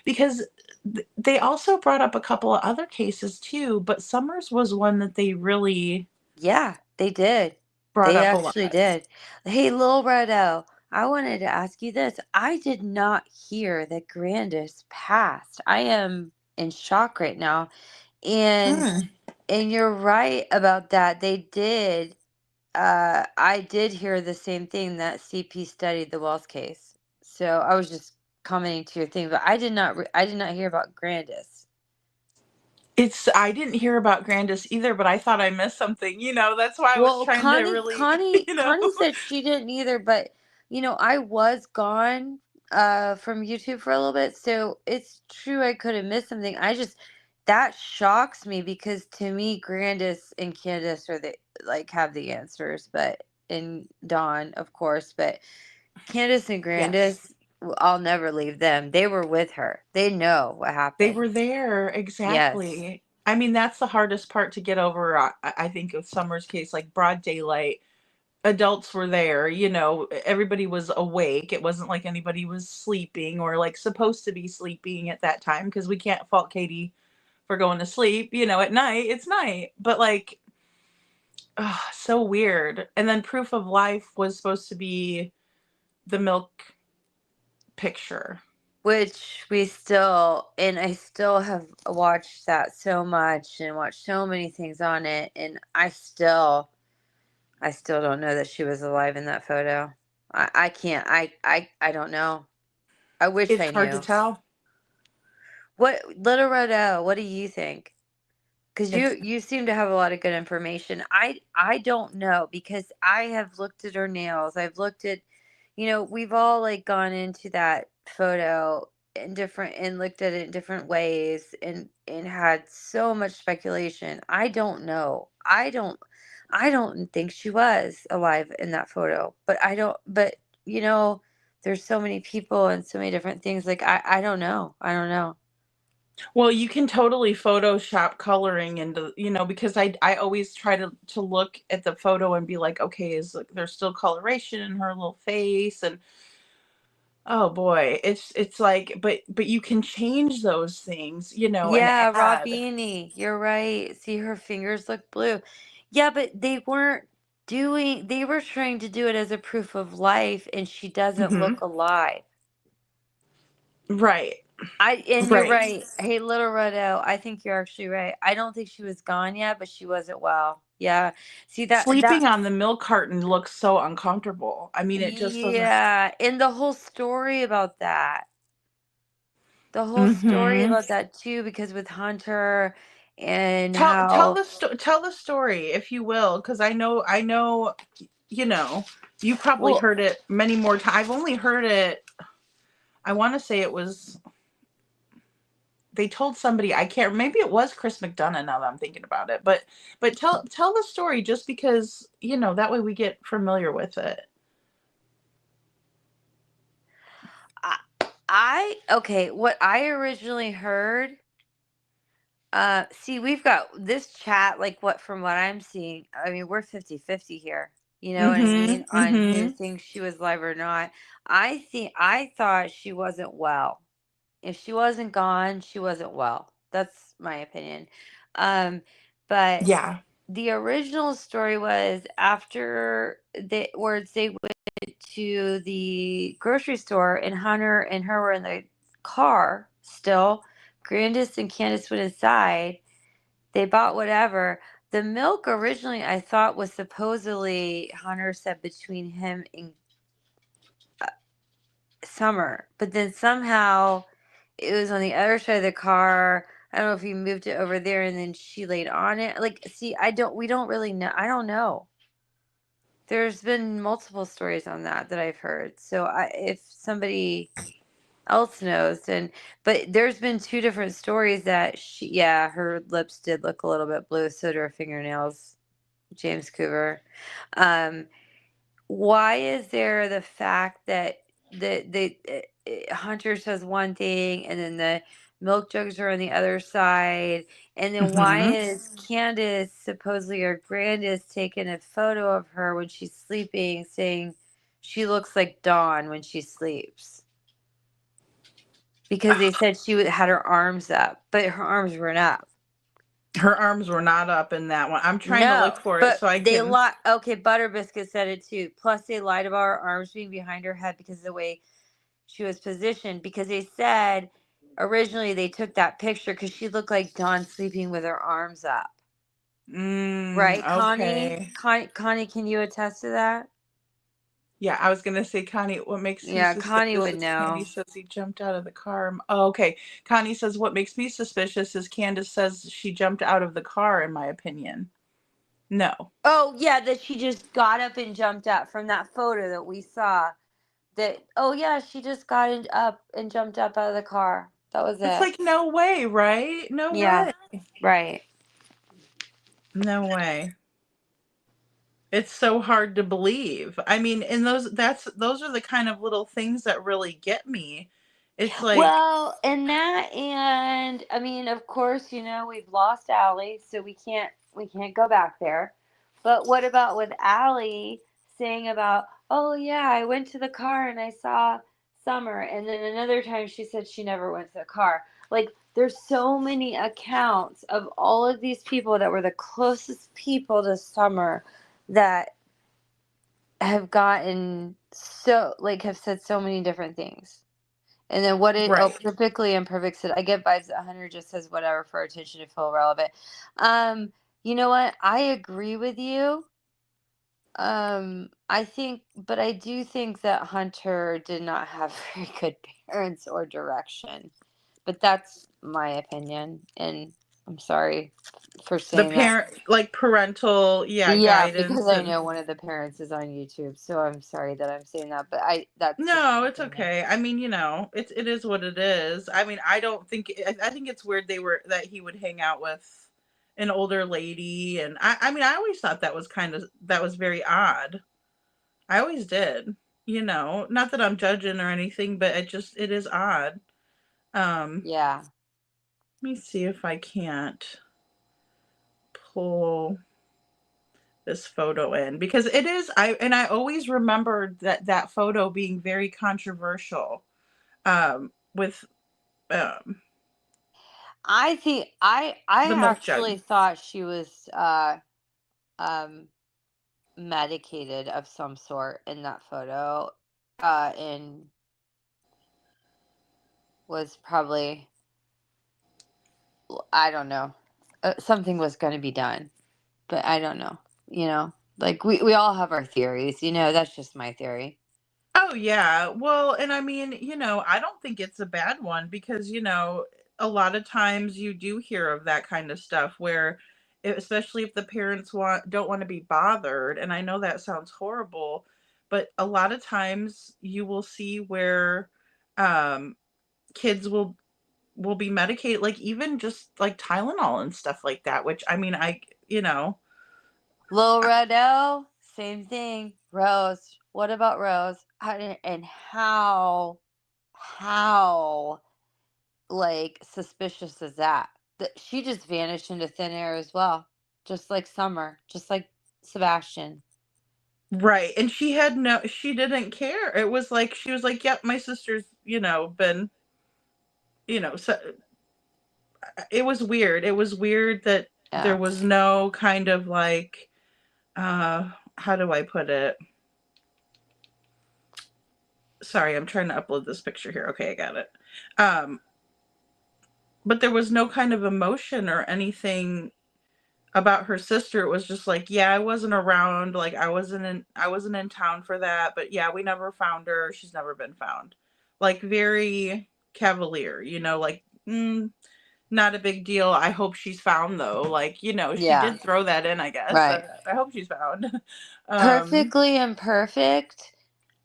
because they also brought up a couple of other cases too, but Summers was one that they really Yeah, they did. brought They up a lot. actually did. Hey, Lil Redo, I wanted to ask you this. I did not hear that Grandis passed. I am in shock right now. And you're right about that. They did. I did hear the same thing that CP studied the Wells case. So I was just commenting to your thing, but I did not. I did not hear about Grandis. I didn't hear about Grandis either, but I thought I missed something. That's why I was trying to really, Connie said she didn't either, but I was gone from YouTube for a little bit, so it's true I could have missed something. That shocks me because to me Grandis and Candace are have the answers, but and Dawn, of course, but Candace and Grandis, I'll never leave them. They were with her. They know what happened. They were there, exactly. Yes. I mean, that's the hardest part to get over. I think of Summer's case, like broad daylight. Adults were there, everybody was awake. It wasn't like anybody was sleeping or like supposed to be sleeping at that time, because we can't fault Katie for going to sleep. At night, it's night. But so weird. And then proof of life was supposed to be the milk picture. Which I still have watched that so much and watched so many things on it, and I still don't know that she was alive in that photo. I can't. I don't know. I wish I knew. It's hard to tell. What, Little Rodo, what do you think? Because you seem to have a lot of good information. I don't know because I have looked at her nails. I've looked at, we've all like gone into that photo and looked at it in different ways and had so much speculation. I don't know. I don't think she was alive in that photo, but there's so many people and so many different things. Like, I don't know. I don't know. Well, you can totally Photoshop coloring into, because I always try to look at the photo and be like, okay, is there's still coloration in her little face, and oh boy, it's like, but you can change those things, and Yeah, add. Robini, you're right. See, her fingers look blue. Yeah, but they were trying to do it as a proof of life, and she doesn't Hmm. look alive. Right. And you're Right. right. Hey, Little Rodo, I think you're actually right. I don't think she was gone yet, but she wasn't well. Yeah. See that Sleeping on the milk carton looks so uncomfortable. I mean, it just doesn't. yeah, and the whole story about that. The whole story Hmm. about that too, because with Hunter and Tell how tell the story, if you will, because I know, you know, you probably well, heard it many more times. I've only heard it. I want to say it was they told somebody, I can't, maybe it was Chris McDonough, now that I'm thinking about it, but tell the story, just because that way we get familiar with it. okay, what I originally heard, see, we've got this chat, like from what I'm seeing, I mean, we're 50-50 here. You know what I mean? Mm-hmm. On who Mm-hmm. thinks she was live or not. I thought she wasn't well. If she wasn't gone, she wasn't well. That's my opinion. Um, but Yeah. the original story was after they went to the grocery store and Hunter and her were in the car still. Grandis and Candace went inside. They bought whatever. The milk originally I thought was supposedly Hunter said between him and Summer, but then somehow it was on the other side of the car. I don't know if he moved it over there and then she laid on it. Like, see, we don't really know. I don't know. There's been multiple stories on that I've heard. So if somebody else knows, but there's been two different stories that her lips did look a little bit blue, so did her fingernails, James Coover. Um, why is there the fact that Hunter says one thing and then the milk jugs are on the other side, and then why Mm-hmm. is Candace supposedly or Grandis taking a photo of her when she's sleeping, saying she looks like Dawn when she sleeps? Because they said she had her arms up, but her arms weren't up. Her arms were not up in that one. I'm trying to No, look for it but so I they can. lied. Okay, Butter Biscuit said it too. Plus, they lied about her arms being behind her head because of the way she was positioned. Because they said originally they took that picture because she looked like Dawn sleeping with her arms up. Right, Connie? Okay. Connie, can you attest to that? Yeah, I was gonna say, Connie, what makes you Yeah, Connie suspicious would is Candy know. says he jumped out of the car. Oh, okay. Connie says what makes me suspicious is Candace says she jumped out of the car, in my opinion. No. Oh, yeah, that she just got up and jumped up from that photo that we saw. Oh, yeah, she just up and jumped up out of the car. That was It's it. like, no way, right? No Yeah, way. right. No way. It's so hard to believe. I mean, and those are the kind of little things that really get me. It's like, Well, and I mean, of course, we've lost Allie, so we can't go back there. But what about with Allie saying about, oh yeah, I went to the car and I saw Summer, and then another time she said she never went to the car. Like, there's so many accounts of all of these people that were the closest people to Summer that have gotten have said so many different things. And then right. perfectly imperfect said, I get vibes that Hunter just says whatever for attention to feel relevant. You know what? I agree with you. But I do think that Hunter did not have very good parents or direction. But that's my opinion. And I'm sorry for The saying that. parent, like parental, Yeah, because guidance I and. know one of the parents is on YouTube, so I'm sorry that I'm saying that, but that's just No, my it's opinion. okay. I mean, it is what it is. I mean, I don't think I think it's weird that he would hang out with an older lady, and I mean, I always thought that was very odd. I always did. Not that I'm judging or anything, but it is odd. Yeah. Let me see if I can't pull this photo in, because it is I always remembered that photo being very controversial with I think the I milk jug. actually thought she was um medicated of some sort in that photo, and was probably, I don't know, something was going to be done, but I don't know. Like we all have our theories. That's just my theory. Oh yeah. Well, and I mean, I don't think it's a bad one, because, a lot of times you do hear of that kind of stuff where especially if the parents don't want to be bothered, and I know that sounds horrible, but a lot of times you will see where um kids will be medicated, like even just like Tylenol and stuff like that, which I mean, Lil Rodo, same thing. Rose, what about Rose? And how like suspicious is that? That she just vanished into thin air as well, just like Summer, just like Sebastian. right. And she didn't care. It was like she was like, "Yep, my sister's, been, so it was weird. It was weird that there Yeah. was no kind of like, how do I put it? Sorry, I'm trying to upload this picture here. Okay, I got it. But there was no kind of emotion or anything about her sister. It was just like, yeah, I wasn't around, like I wasn't in town for that, but yeah, we never found her. She's never been found. Like very cavalier, like, not a big deal. I hope she's found though. Like, she Yeah. did throw that in, I guess. Right. I hope she's found. um Perfectly imperfect.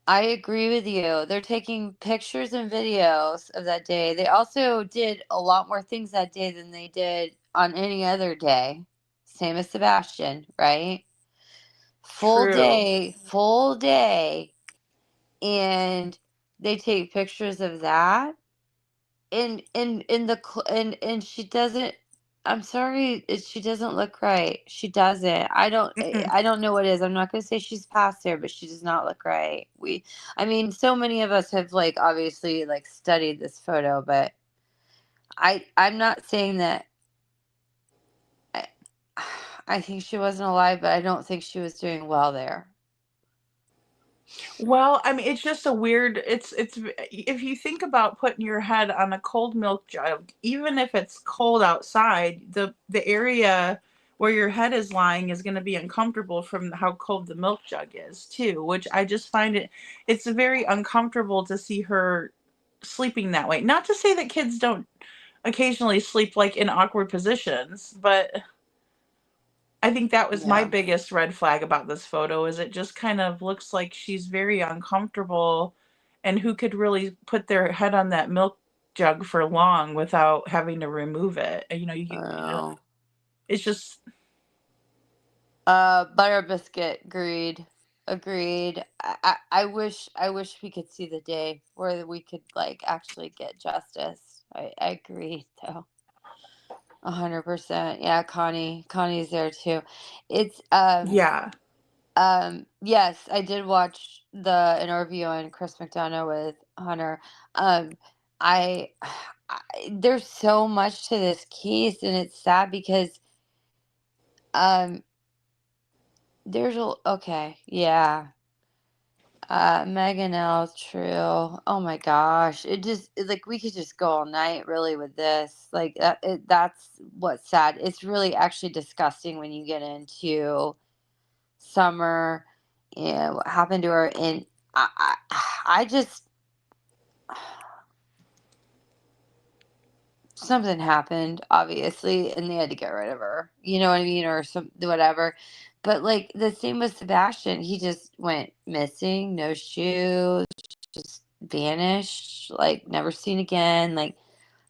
I agree with you. They're taking pictures and videos of that day. They also did a lot more things that day than they did on any other day. Same as Sebastian, right? True. Full day, and they take pictures of that. And she doesn't. I'm sorry, she doesn't look right. She doesn't. Mm-mm. I don't know what it is. I'm not gonna say she's past there, but she does not look right. I mean, so many of us have like obviously like studied this photo, but I'm not saying that. I, I think she wasn't alive, but I don't think she was doing well there. Well, I mean, it's just a weird, it's if you think about putting your head on a cold milk jug, even if it's cold outside, the area where your head is lying is going to be uncomfortable from how cold the milk jug is too, which I just find it's very uncomfortable to see her sleeping that way. Not to say that kids don't occasionally sleep like in awkward positions, but I think that was my Yeah. biggest red flag about this photo, is it just kind of looks like she's very uncomfortable, and who could really put their head on that milk jug for long without having to remove it? Oh. It's just Butter biscuit. Agreed. I wish we could see the day where we could like actually get justice. I agree though. 100%. Yeah, Connie's there too. It's yeah. yes, I did watch the interview on Chris McDonough with Hunter. Um I, there's so much to this case, and it's sad because um okay, yeah. Megan L, true. Oh my gosh. Like we could just go all night really with this. Like that's what's sad. It's really actually disgusting when you get into Summer and what happened to her. And I just something happened, obviously, and they had to get rid of her. You know what I mean? Or some whatever. But like the same with Sebastian, he just went missing, no shoes, just vanished, like never seen again. Like,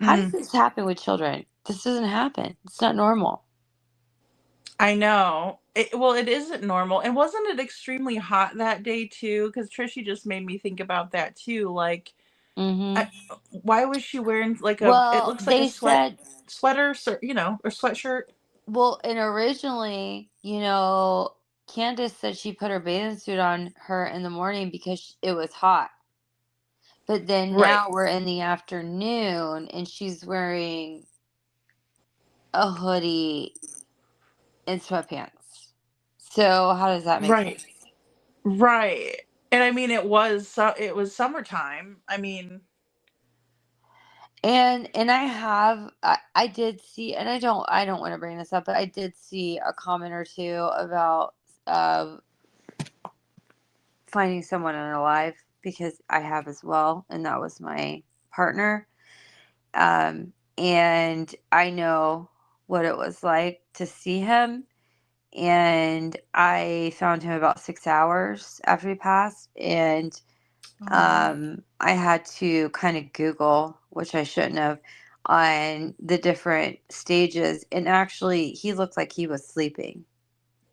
how does this happen with children? This doesn't happen. It's not normal. I know. Well, it isn't normal. And wasn't it extremely hot that day too? Because Trishy just made me think about that too. Like, Mm-hmm. why was she wearing like it Well, looks like a they said, sweater, or sweatshirt? well, and originally, Candace said she put her bathing suit on her in the morning because it was hot. But then Right. now we're in the afternoon and she's wearing a hoodie and sweatpants. So how does that make Right. sense? Right. And I mean, it was summertime. I mean, And I did see, and I don't want to bring this up, but I did see a comment or two about finding someone unalive, because I have as well, and that was my partner. And I know what it was like to see him, and I found him about 6 hours after he passed, and I had to kind of Google, which I shouldn't have, on the different stages, and actually he looked like he was sleeping,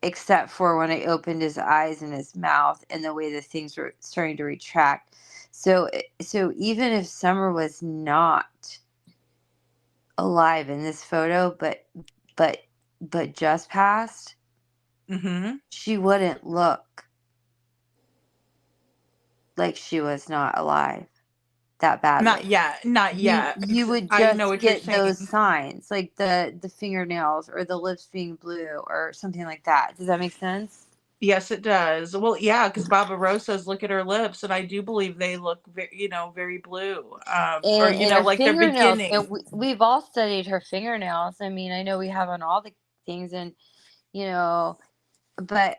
except for when I opened his eyes and his mouth and the way the things were starting to retract. So even if Summer was not alive in this photo, but just passed, she wouldn't look like she was not alive that badly. not yet. You would I know just what you're get those saying. signs, like the fingernails or the lips being blue or something like that. Does that make sense? Yes, it does. Well, yeah, because Baba Rose says, "Look at her lips," and I do believe they look, very blue. Or And her like they're fingernails, beginning. we've all studied her fingernails. I mean, I know we have on all the things, and but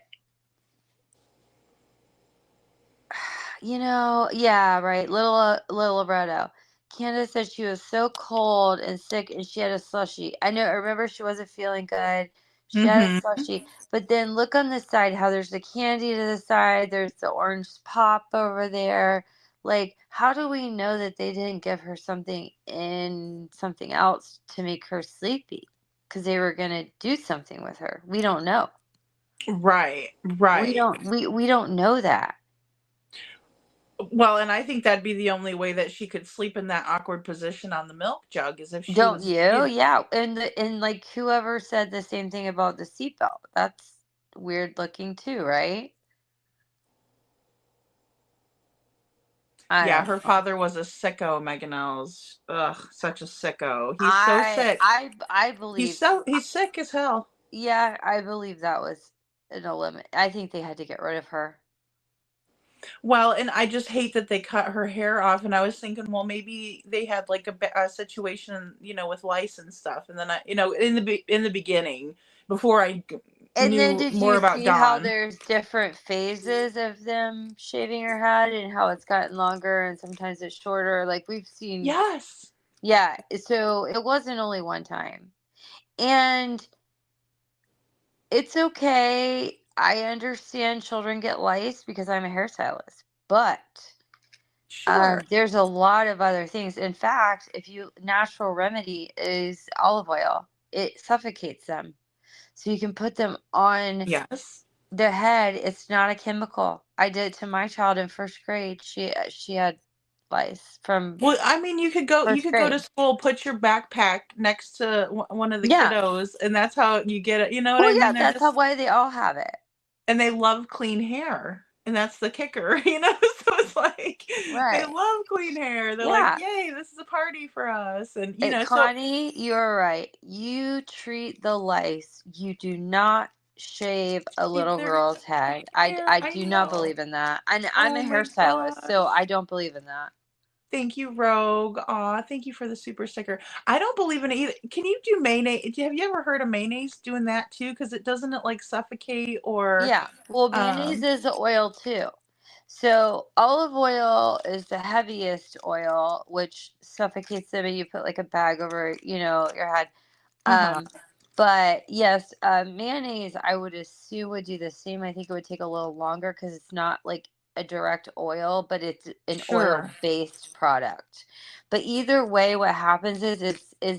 yeah, right. Little libretto. Candace said she was so cold and sick, and she had a slushie. I remember she wasn't feeling good. She had a slushie, but then look on the side how there's the candy to the side. There's the orange pop over there. Like, how do we know that they didn't give her something else to make her sleepy? Because they were gonna do something with her. We don't know. Right. We don't know that. Well, and I think that'd be the only way that she could sleep in that awkward position on the milk jug, is if she Don't was, you? Yeah. And like whoever said the same thing about the seatbelt. That's weird looking too, right? I Yeah, don't her know. father was a sicko, Megan Els. Ugh, such a sicko. He's so sick. I believe He's sick as hell. yeah, I believe that was no limit. I think they had to get rid of her. Well, and I just hate that they cut her hair off, and I was thinking, well, maybe they had like a situation, with lice and stuff, and then in the beginning, before I And then knew did more you about see how Dawn. there's different phases of them shaving her head and how it's gotten longer and sometimes it's shorter? Like we've seen. Yes. Yeah, so it wasn't only one time. And it's okay. I understand children get lice because I'm a hairstylist, but Sure. there's a lot of other things. In fact, natural remedy is olive oil. It suffocates them. So you can put them on Yes. the head. It's not a chemical. I did it to my child in first grade. She had lice from Well, I mean, you could go first to grade. school, put your backpack next to one of the Yeah. kiddos, and that's how you get it. You know what Well, I yeah, mean? that's why they all have it. And they love clean hair, and that's the kicker, So it's like they Right. love clean hair. They're like, Yeah. "Yay, this is a party for us!" And so Connie, you're right. You treat the lice. You do not shave a little their girl's head. hair. I I do not know. believe in that. And I'm Oh a my hairstylist, so gosh. I don't believe in that. Thank you, Rogue. Aw, thank you for the super sticker. I don't believe in it either. Can you do mayonnaise? Have you ever heard of mayonnaise doing that too? Because it doesn't like suffocate or Yeah. Well, mayonnaise is oil too. So olive oil is the heaviest oil, which suffocates them, and you put like a bag over, your head. Uh-huh. But yes, mayonnaise, I would assume would do the same. I think it would take a little longer because it's not like a direct oil, but it's an Sure. oil-based product. But either way, what happens is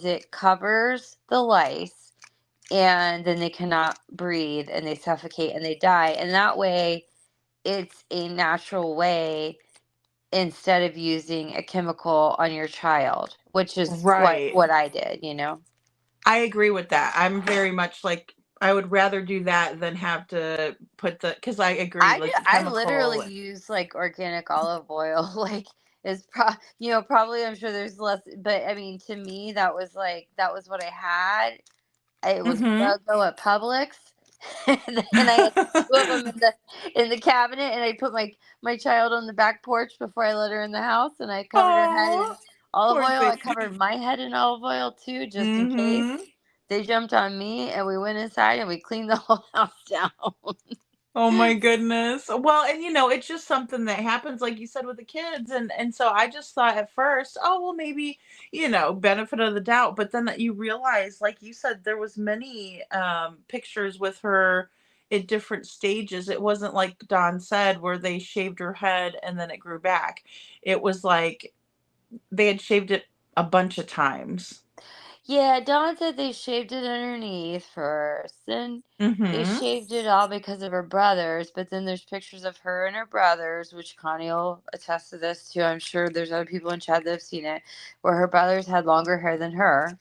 it covers the lice, and then they cannot breathe and they suffocate and they die. And that way, it's a natural way instead of using a chemical on your child, which is what Right. I did. I agree with that. I'm very much like, I would rather do that than have to put because I agree, like the I chemical. literally use like organic olive oil. Like it's probably I'm sure there's less, but I mean to me that was what I had. It was Mm-hmm. go at Publix, and I had two of them in the cabinet, and I put my child on the back porch before I let her in the house, and I covered her head in Oh, olive poor oil. I thing. covered my head in olive oil too, just in case Mm-hmm. they jumped on me, and we went inside and we cleaned the whole house down. Oh my goodness. Well, and it's just something that happens, like you said, with the kids. And so I just thought at first, oh well, maybe, benefit of the doubt. But then you realize, like you said, there was many pictures with her at different stages. It wasn't like Don said, where they shaved her head and then it grew back. It was like they had shaved it a bunch of times. Yeah, Dawn said they shaved it underneath first, and they Mm-hmm. shaved it all because of her brothers. But then there's pictures of her and her brothers, which Connie will attest to this too. I'm sure there's other people in chat that have seen it, where her brothers had longer hair than her,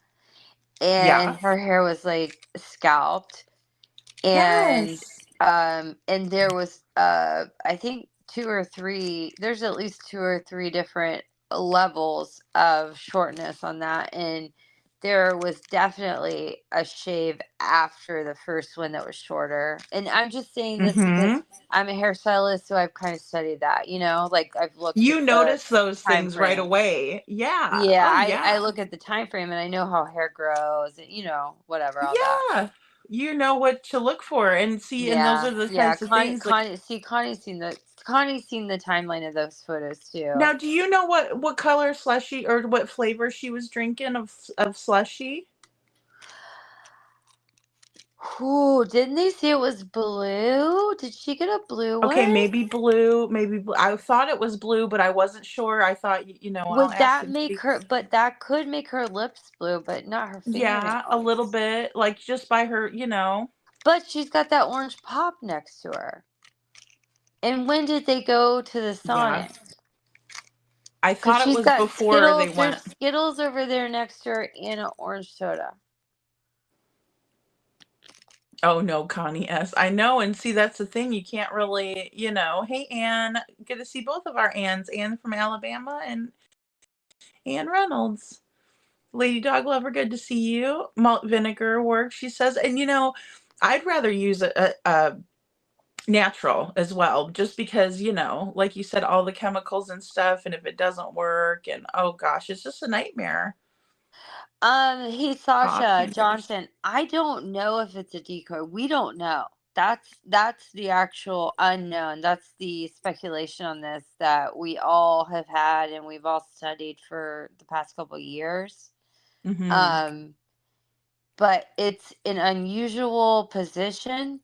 Yeah. and her hair was like scalped, and Yes. and there was I think there's at least two or three different levels of shortness on that, and there was definitely a shave after the first one that was shorter. And I'm just saying this because Mm-hmm. I'm a hairstylist, so I've kind of studied that, like I've looked at You the notice those time things right frame. away. Yeah. Yeah, Oh I yeah. look at the time frame and I know how hair grows and whatever, all that. Yeah, you know what to look for and see, and those Yeah, are the yeah. types of things like. Connie's seen the timeline of those photos too. Now, do you know what color slushy or what flavor she was drinking of slushy? Ooh, didn't they say it was blue? Did she get a blue Okay, one? maybe blue, maybe blue. I thought it was blue, but I wasn't sure. I thought, I'll Would ask that and make see. her? But that could make her lips blue, but not her Yeah, a little fingernails. bit, like just by her. But she's got that orange pop next to her. And when did they go to the Yeah, Sonic? I Because thought it she's was got before they Skittles. There's went. Skittles over there next to her and an orange soda. Oh no, Connie S. I know, and see that's the thing. You can't really, Hey, Ann, good to see both of our Anns, Ann from Alabama and Ann Reynolds. Lady Dog Lover, good to see you. Malt vinegar works, she says, and I'd rather use a natural as well, just because like you said, all the chemicals and stuff, and if it doesn't work, and oh gosh, it's just a nightmare. Hey Sasha Cancers. Johnson. I don't know if it's a decoy. We don't know. That's the actual unknown. That's the speculation on this that we all have had and we've all studied for the past couple years. Mm-hmm. Um, but it's an unusual position,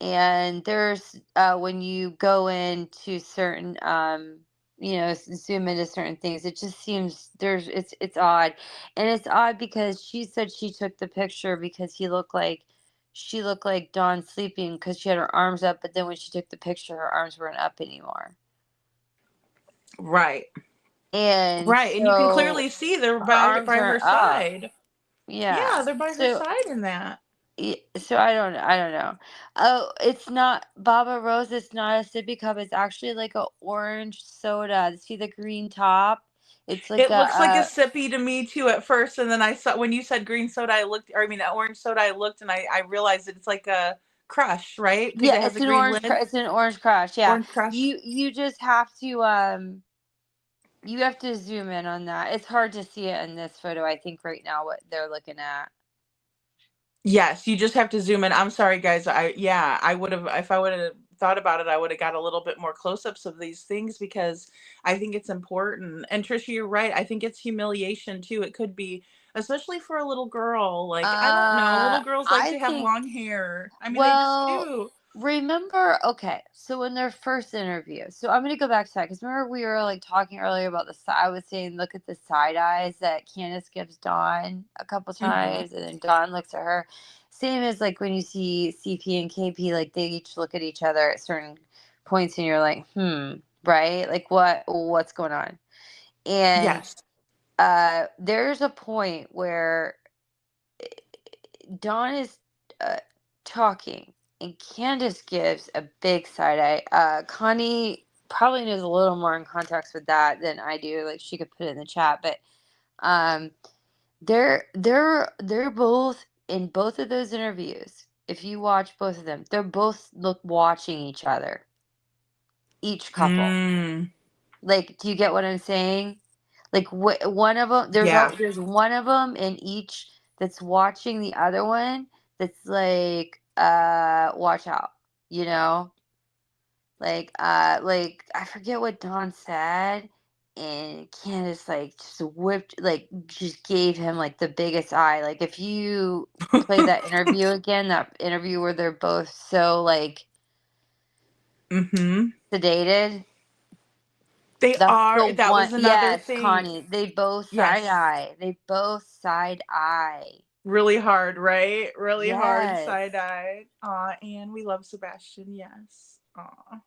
and there's when you go into certain zoom into certain things, it just seems it's odd. And it's odd because she said she took the picture because she looked like Dawn sleeping because she had her arms up, but then when she took the picture her arms weren't up anymore, Right. and Right, and you can so clearly see they're her arms by her weren't up. side. Yeah, Yeah, they're by her so side in that. So I don't know. Oh, it's not Baba Rose. It's not a sippy cup. It's actually like a orange soda. See the green top? It's like It looks like a a sippy to me too at first, and then I saw when you said green soda, I looked, or I mean orange soda, I looked and I realized that it's like a crush, right? Because yeah. it has a green lid. It's an orange crush. Yeah, Orange crush. you just have to you have to zoom in on that. It's hard to see it in this photo. I think right now what they're looking at. Yes, you just have to zoom in. I'm sorry, guys. I would have if I would have thought about it, I would have got a little bit more close-ups of these things because I think it's important. And Trisha, you're right. I think it's humiliation too. It could be, especially for a little girl. Like, I don't know. Little girls like I to have think, long hair. I mean, they just well, do. remember, okay, so in their first interview, so I'm going to go back to that because remember we were like talking earlier about I was saying, look at the side eyes that Candace gives Dawn a couple times, and then Dawn looks at her. Same as like when you see CP and KP, like they each look at each other at certain points, and you're like, right? Like what's going on? And Yes. there's a point where Dawn is talking, and Candace gives a big side eye. Connie probably knows a little more in context with that than I do. Like she could put it in the chat, but they're both in both of those interviews. If you watch both of them, they're both watching each other. Each couple. Like, do you get what I'm saying? Like one of them, there's one of them in each that's watching the other one. That's like, watch out, you know. Like I forget what Dawn said, and Candace like just whipped, like just gave him like the biggest eye. Like if you play that interview again, that interview where they're both so like sedated. They That's are. the That one. was another Yes, thing. Connie. They both side Yes. eye. They both side eye. Really hard, right? Really hard Yes. side eye. Aw, and we love Sebastian. Yes. Aw.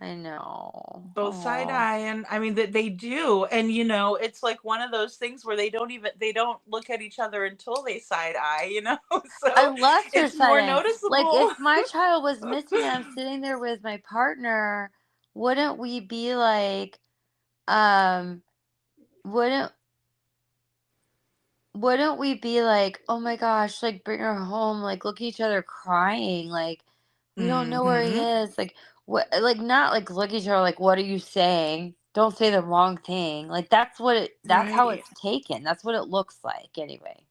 I know. Both side eye, and I mean that they do, and you know, it's like one of those things where they don't look at each other until they side eye, you know. So I love their it's more side eye. noticeable. Like if my child was missing and I'm sitting there with my partner, wouldn't we be like, wouldn't we be like, oh my gosh, like bring her home, like look at each other crying, like we don't know where he is, like what, like not like look at each other like what are you saying? Don't say the wrong thing. Like that's how Right. it's taken. That's what it looks like anyway.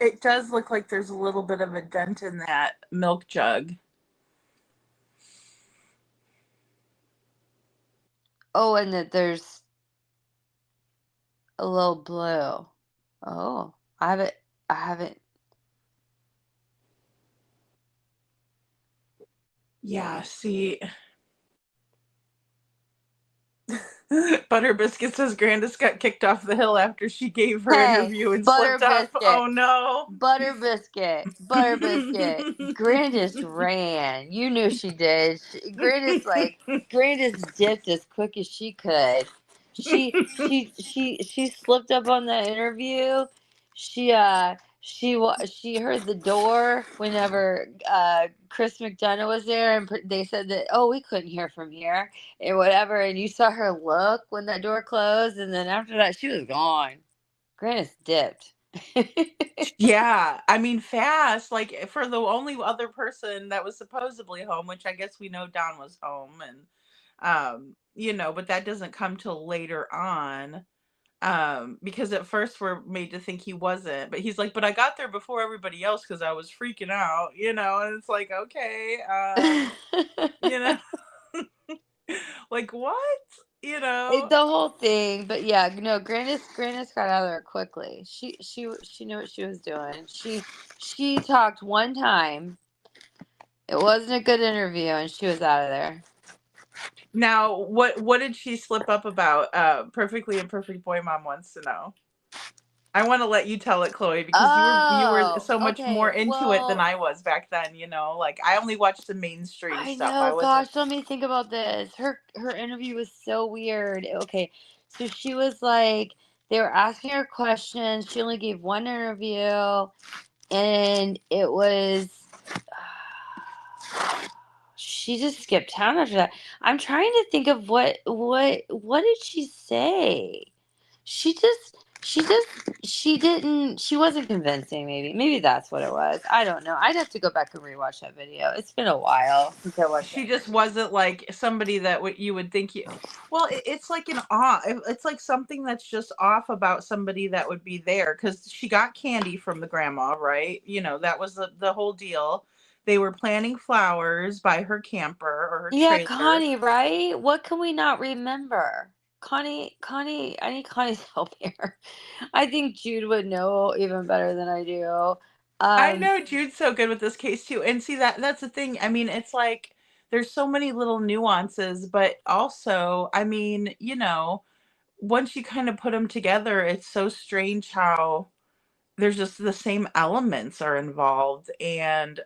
It does look like there's a little bit of a dent in that milk jug. Oh, and that there's a little blue. Oh, I haven't. Yeah, see. Butter Biscuit says Grandis got kicked off the hill after she gave her Hey, interview and Butter slipped up. Biscuit. Oh no. Butter Biscuit. Grandis ran. You knew she did. Grandis dipped as quick as she could. She slipped up on that interview. She heard the door whenever Chris McDonough was there, and they said that, oh, we couldn't hear from here and whatever, and you saw her look when that door closed, and then after that she was gone. Grandis dipped. Yeah, I mean fast, like for the only other person that was supposedly home, which I guess we know Don was home, and you know, but that doesn't come till later on. Because at first we're made to think he wasn't, but he's like, but I got there before everybody else because I was freaking out, you know, and it's like, okay, you know, like what? You know, The whole thing, but yeah, no, Grandis got out of there quickly. She knew what she was doing. She talked one time. It wasn't a good interview, and she was out of there. now what did she slip up about? Perfectly Imperfect Boy Mom wants to know. I want to let you tell it, Chloe, because you were so much more into it than I was back then. You know, like I only watched the mainstream stuff. I wasn't. Gosh, let me think about this. Her interview was so weird. Okay, so she was like, they were asking her questions. She only gave one interview, and it was. She just skipped town after that. I'm trying to think of what did she say? She She wasn't convincing. Maybe that's what it was. I don't know. I'd have to go back and rewatch that video. It's been a while since I watched She that just video. wasn't like somebody that you would think you. Well, it's like an off. It's like something that's just off about somebody that would be there, because she got candy from the grandma, right? That was the whole deal. They were planting flowers by her camper or her Yeah, trailer. Connie, right? What can we not remember? Connie, I need Connie's help here. I think Jude would know even better than I do. I know Jude's so good with this case too. And see, that's the thing. I mean, it's like there's so many little nuances, but also, I mean, once you kind of put them together, it's so strange how there's just the same elements are involved. And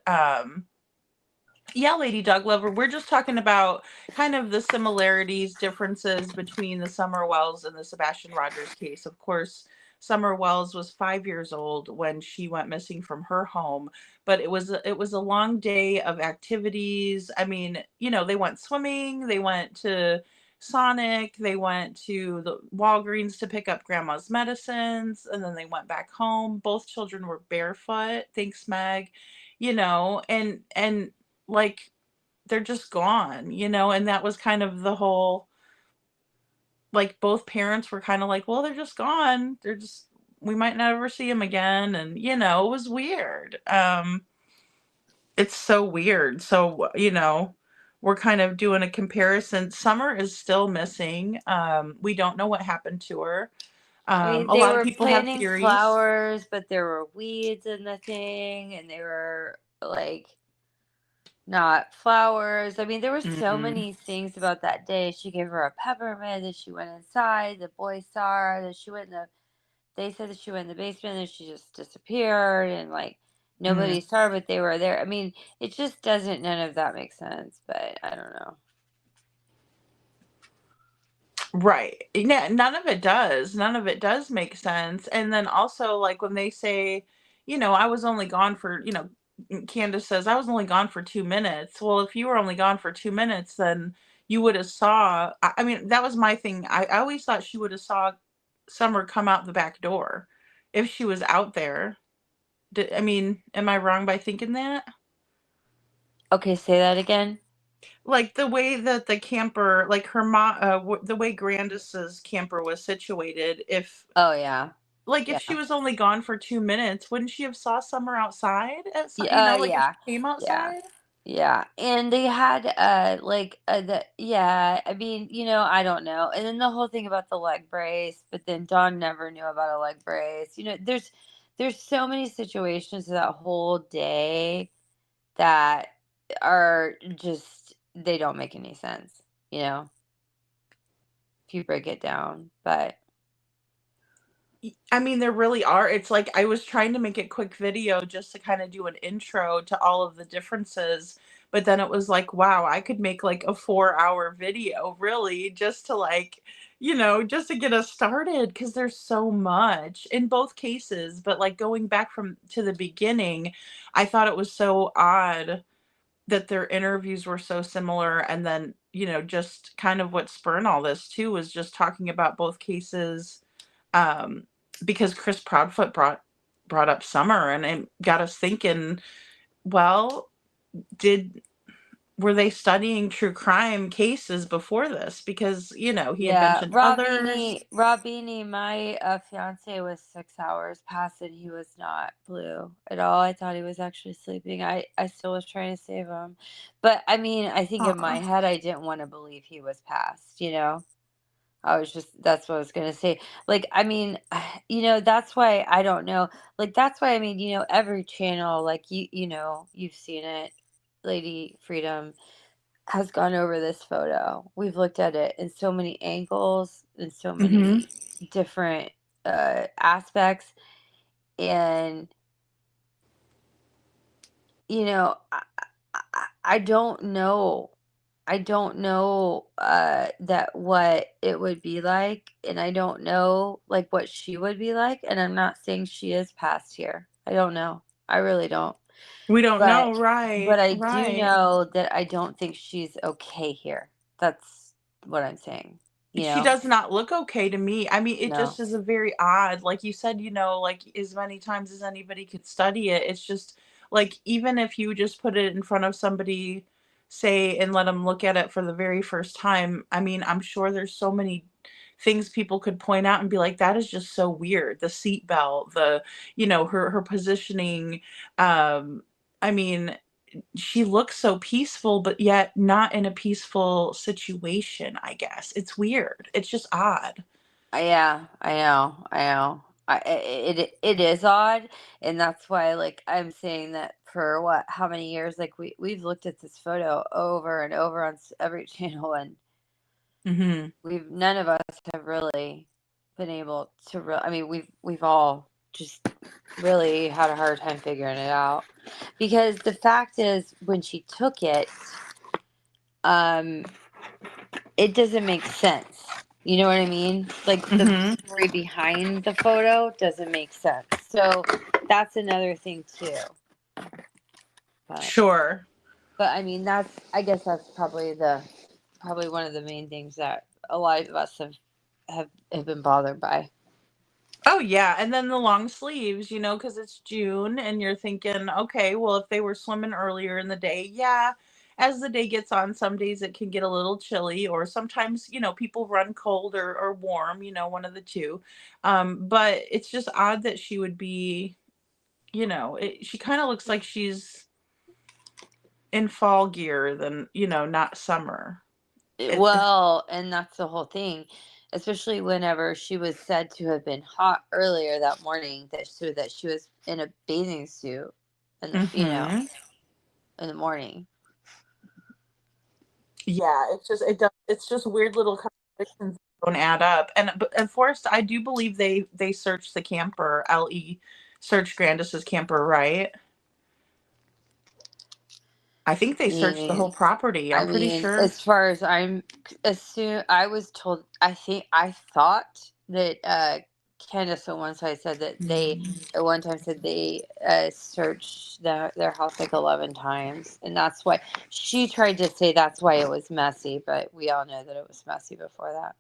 yeah, Lady Dog Lover, we're just talking about kind of the similarities, differences between the Summer Wells and the Sebastian Rogers case. Of course, Summer Wells was 5 years old when she went missing from her home, but it was a long day of activities. I mean, they went swimming, they went to Sonic, they went to the Walgreens to pick up grandma's medicines, and then they went back home. Both children were barefoot. Thanks, Meg. And like they're just gone, and that was kind of the whole, like, both parents were kind of like, well, they're just gone. We might never see them again. And, it was weird. It's so weird. So, we're kind of doing a comparison. Summer is still missing. We don't know what happened to her. I mean, A they lot of were people have planting theories. flowers, but there were weeds in the thing, and they were like not flowers. I mean, there were so Mm-mm. many things about that day. She gave her a peppermint, that she went inside, the boys saw her, that she went in the they said that she went in the basement and she just disappeared, and like nobody Mm. saw her, but they were there. I mean, it just doesn't, none of that makes sense, but I don't know. Right. Yeah, none of it does. None of it does make sense. And then also, like, when they say, I was only gone for, Candace says, I was only gone for 2 minutes. Well, if you were only gone for 2 minutes, then you would have saw, I mean, that was my thing. I always thought she would have saw Summer come out the back door if she was out there. I mean, am I wrong by thinking that? Okay, say that again. Like the way that the camper, like her mom, the way Grandis's camper was situated, Oh yeah. like, if she Yeah. was only gone for 2 minutes, wouldn't she have saw Summer outside at some, like, if Yeah. she came Yeah. outside? Yeah. And they had I mean, I don't know. And then the whole thing about the leg brace, but then Dawn never knew about a leg brace. There's so many situations that whole day that are just, they don't make any sense, if you break it down. But I mean, there really are. It's like I was trying to make a quick video just to kind of do an intro to all of the differences, but then it was like, wow, I could make like a 4-hour video, really, just to like, just to get us started, because there's so much in both cases. But like going back from to the beginning, I thought it was so odd that their interviews were so similar. And then, just kind of what spurred all this too was just talking about both cases, um, because Chris Proudfoot brought up Summer, and it got us thinking, well, did were they studying true crime cases before this? Because, he had yeah, mentioned others. Rob Beanie, my fiance was 6 hours past and he was not blue at all. I thought he was actually sleeping. I still was trying to save him. But I mean, I think in my Aw. head, I didn't want to believe he was passed, that's what I was going to say. Like, I mean, that's why I don't know. Like, that's why, I mean, every channel, like, you've seen it, Lady Freedom has gone over this photo. We've looked at it in so many angles, in so Mhm. many different aspects. And, I don't know. I don't know that what it would be like, and I don't know like what she would be like, and I'm not saying she is past here. I don't know. I really don't. We don't But know, right, I do right. know that I don't think she's okay here. That's what I'm saying. you She know? does not look okay to me. I mean, it No. just is a very odd, like you said, like as many times as anybody could study it. It's just like even if you just put it in front of somebody, say, and let them look at it for the very first time, I mean, I'm sure there's so many things people could point out and be like, that is just so weird. The seat belt, her positioning. I mean, she looks so peaceful, but yet not in a peaceful situation, I guess. It's weird. It's just odd. Yeah, I know, I know. It is odd, and that's why, like, I'm saying that for what, how many years? Like, we've looked at this photo over and over on every channel, and Mhm. none of us have really been able to. I mean, we've all just really had a hard time figuring it out, because the fact is, when she took it, um, it doesn't make sense. You know what I mean? Like, the Mhm. story behind the photo doesn't make sense. So that's another thing too. But Sure. I mean, I guess that's probably one of the main things that a lot of us have been bothered by. Oh, yeah, and then the long sleeves, because it's June and you're thinking, okay, well, if they were swimming earlier in the day, yeah, as the day gets on, some days it can get a little chilly, or sometimes, people run cold or warm, one of the two. But it's just odd that she would be, she kind of looks like she's in fall gear than, not summer. Well, and that's the whole thing, especially whenever she was said to have been hot earlier that morning, that she was in a bathing suit in the Mhm. in the morning. Yeah, it's just weird little contradictions that don't add up. And Forrest, I do believe they searched the camper. LE searched Grandis's camper, right? I think they searched the whole property. I'm pretty sure. As far as I was told, I thought that Candace at one side said that they at one time said they searched their house like 11 times, and that's why she tried to say that's why it was messy, but we all know that it was messy before that.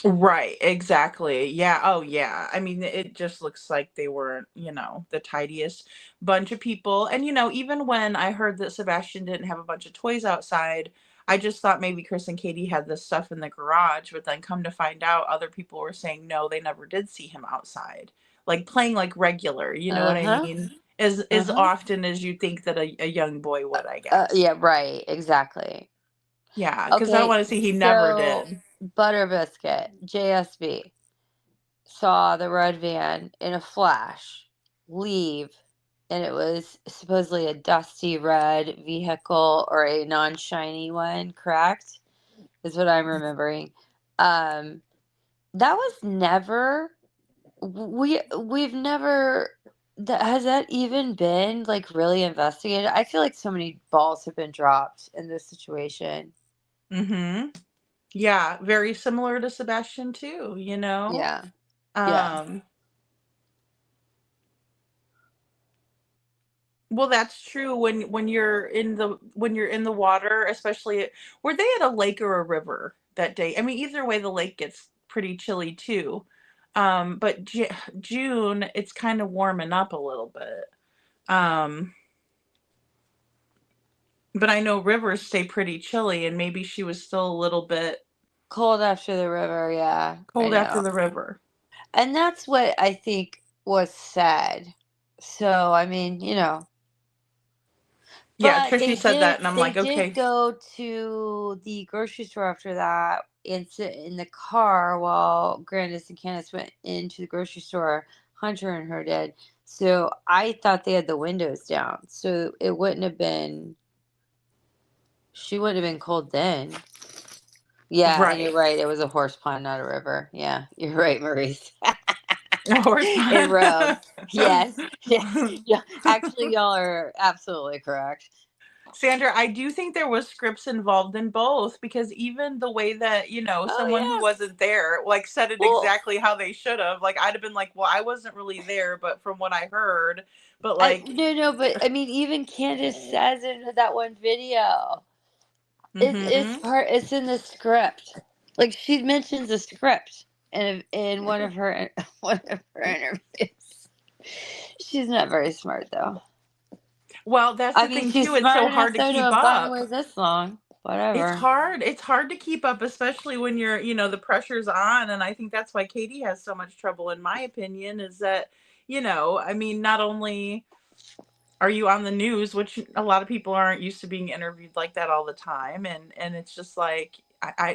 Right, exactly. Yeah. Oh, yeah. I mean, it just looks like they weren't, the tidiest bunch of people. And, even when I heard that Sebastian didn't have a bunch of toys outside, I just thought maybe Chris and Katie had this stuff in the garage. But then come to find out, other people were saying, no, they never did see him outside, like playing like regular. You know what I Uh-huh. mean? As Uh-huh. often as you think that a young boy would, I guess. Yeah, right, exactly. Yeah, because I don't Okay, want to say he never so did. Butter Biscuit, JSB, saw the red van in a flash leave, and it was supposedly a dusty red vehicle or a non-shiny one, correct? Is what I'm remembering. Um, that was never we've never has that even been like really investigated? I feel like so many balls have been dropped in this situation. Mhm. Yeah, very similar to Sebastian too, Yeah. Yeah. Um, well, that's true when you're in the water, especially were they at a lake or a river that day? I mean, either way, the lake gets pretty chilly too. But June, it's kind of warming up a little bit. Um, but I know rivers stay pretty chilly, and maybe she was still a little bit Cold after the river, yeah. I cold after know. the river. And that's what I think was said. So, I mean, Yeah, but Trishy said that, and I'm they like, did okay. go to the grocery store after that and sit in the car while Grandis and Candace went into the grocery store. Hunter and her did. So I thought they had the windows down. So it wouldn't have been, she wouldn't have been cold then. Yeah, and you're Right. right. It was a horse pond, not a river. Yeah, you're right, Maurice. A horse It pond. rode. Yes. Yes. Yeah. Actually, y'all are absolutely correct. Sandra, I do think there was scripts involved in both because even the way that, Oh, someone who yes. wasn't there, like said it Well, exactly how they should have. Like I'd have been like, well, I wasn't really there, but from what I heard, but like, no, but I mean, even Candace says in that one video, mhm. it's in the script. Like she mentions a script in one of her interviews. She's not very smart though. Well, that's I the mean, thing she's too. It's smart so enough hard to though to keep have gotten up. away this long. It's Whatever. hard. It's hard to keep up, especially when you're, the pressure's on. And I think that's why Katie has so much trouble, in my opinion, is that, I mean, not only are you on the news, which a lot of people aren't used to being interviewed like that all the time. And it's just like,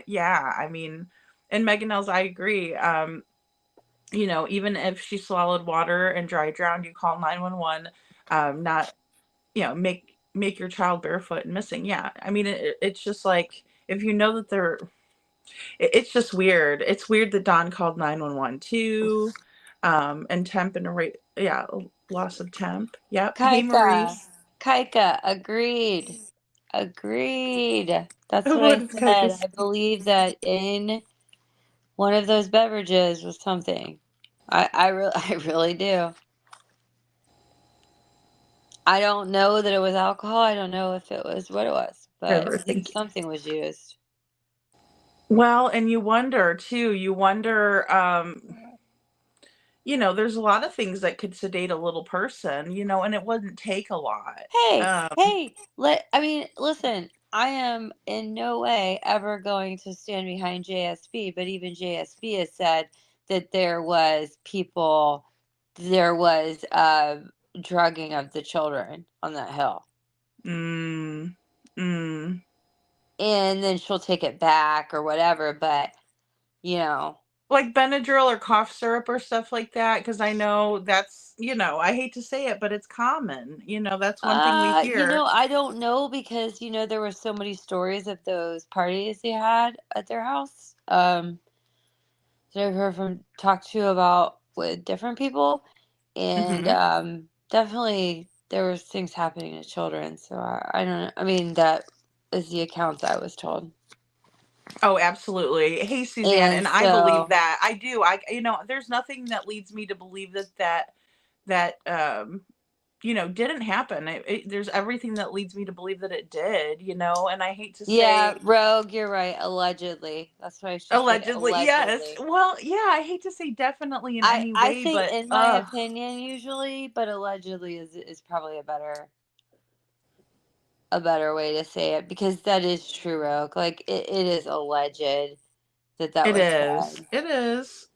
yeah, I mean, and Megan Nels, I agree. Even if she swallowed water and dry drowned, you call 911, not, make your child barefoot and missing. Yeah. I mean, it's just like, if you know that it's just weird. It's weird that Don called 911 too. And temp and yeah, loss of temp. Yep. Hey, Kaika. Maurice. Kaika. Agreed. Agreed. That's what What I is said. Kaika's? I believe that in one of those beverages was something. I really do. I don't know that it was alcohol. I don't know if it was what it was, but I think something was used. Well, and you wonder too, there's a lot of things that could sedate a little person, and it wouldn't take a lot. Hey, Um, hey, listen, I am in no way ever going to stand behind JSB, but even JSB has said that there was drugging of the children on that hill. mm, mm. And then she'll take it back or whatever, but Like Benadryl or cough syrup or stuff like that, because I know that's, I hate to say it, but it's common. That's one thing we hear. I don't know because there were so many stories of those parties they had at their house. That I've heard from talked to about with different people, and Mhm. definitely there was things happening to children. So I don't know. I mean, that is the accounts I was told. Oh, absolutely. Hey, Suzanne, And and I believe so, that. I do. There's nothing that leads me to believe that didn't happen. There's everything that leads me to believe that it did, and I hate to yeah, say Rogue, you're right. Allegedly, that's why I should say allegedly. Yes. allegedly. Well, yeah, I hate to say definitely in any I way, say but in my opinion usually, but allegedly is probably a better way to say it because that is true, Rogue. Like it is alleged that it was is. said. It is.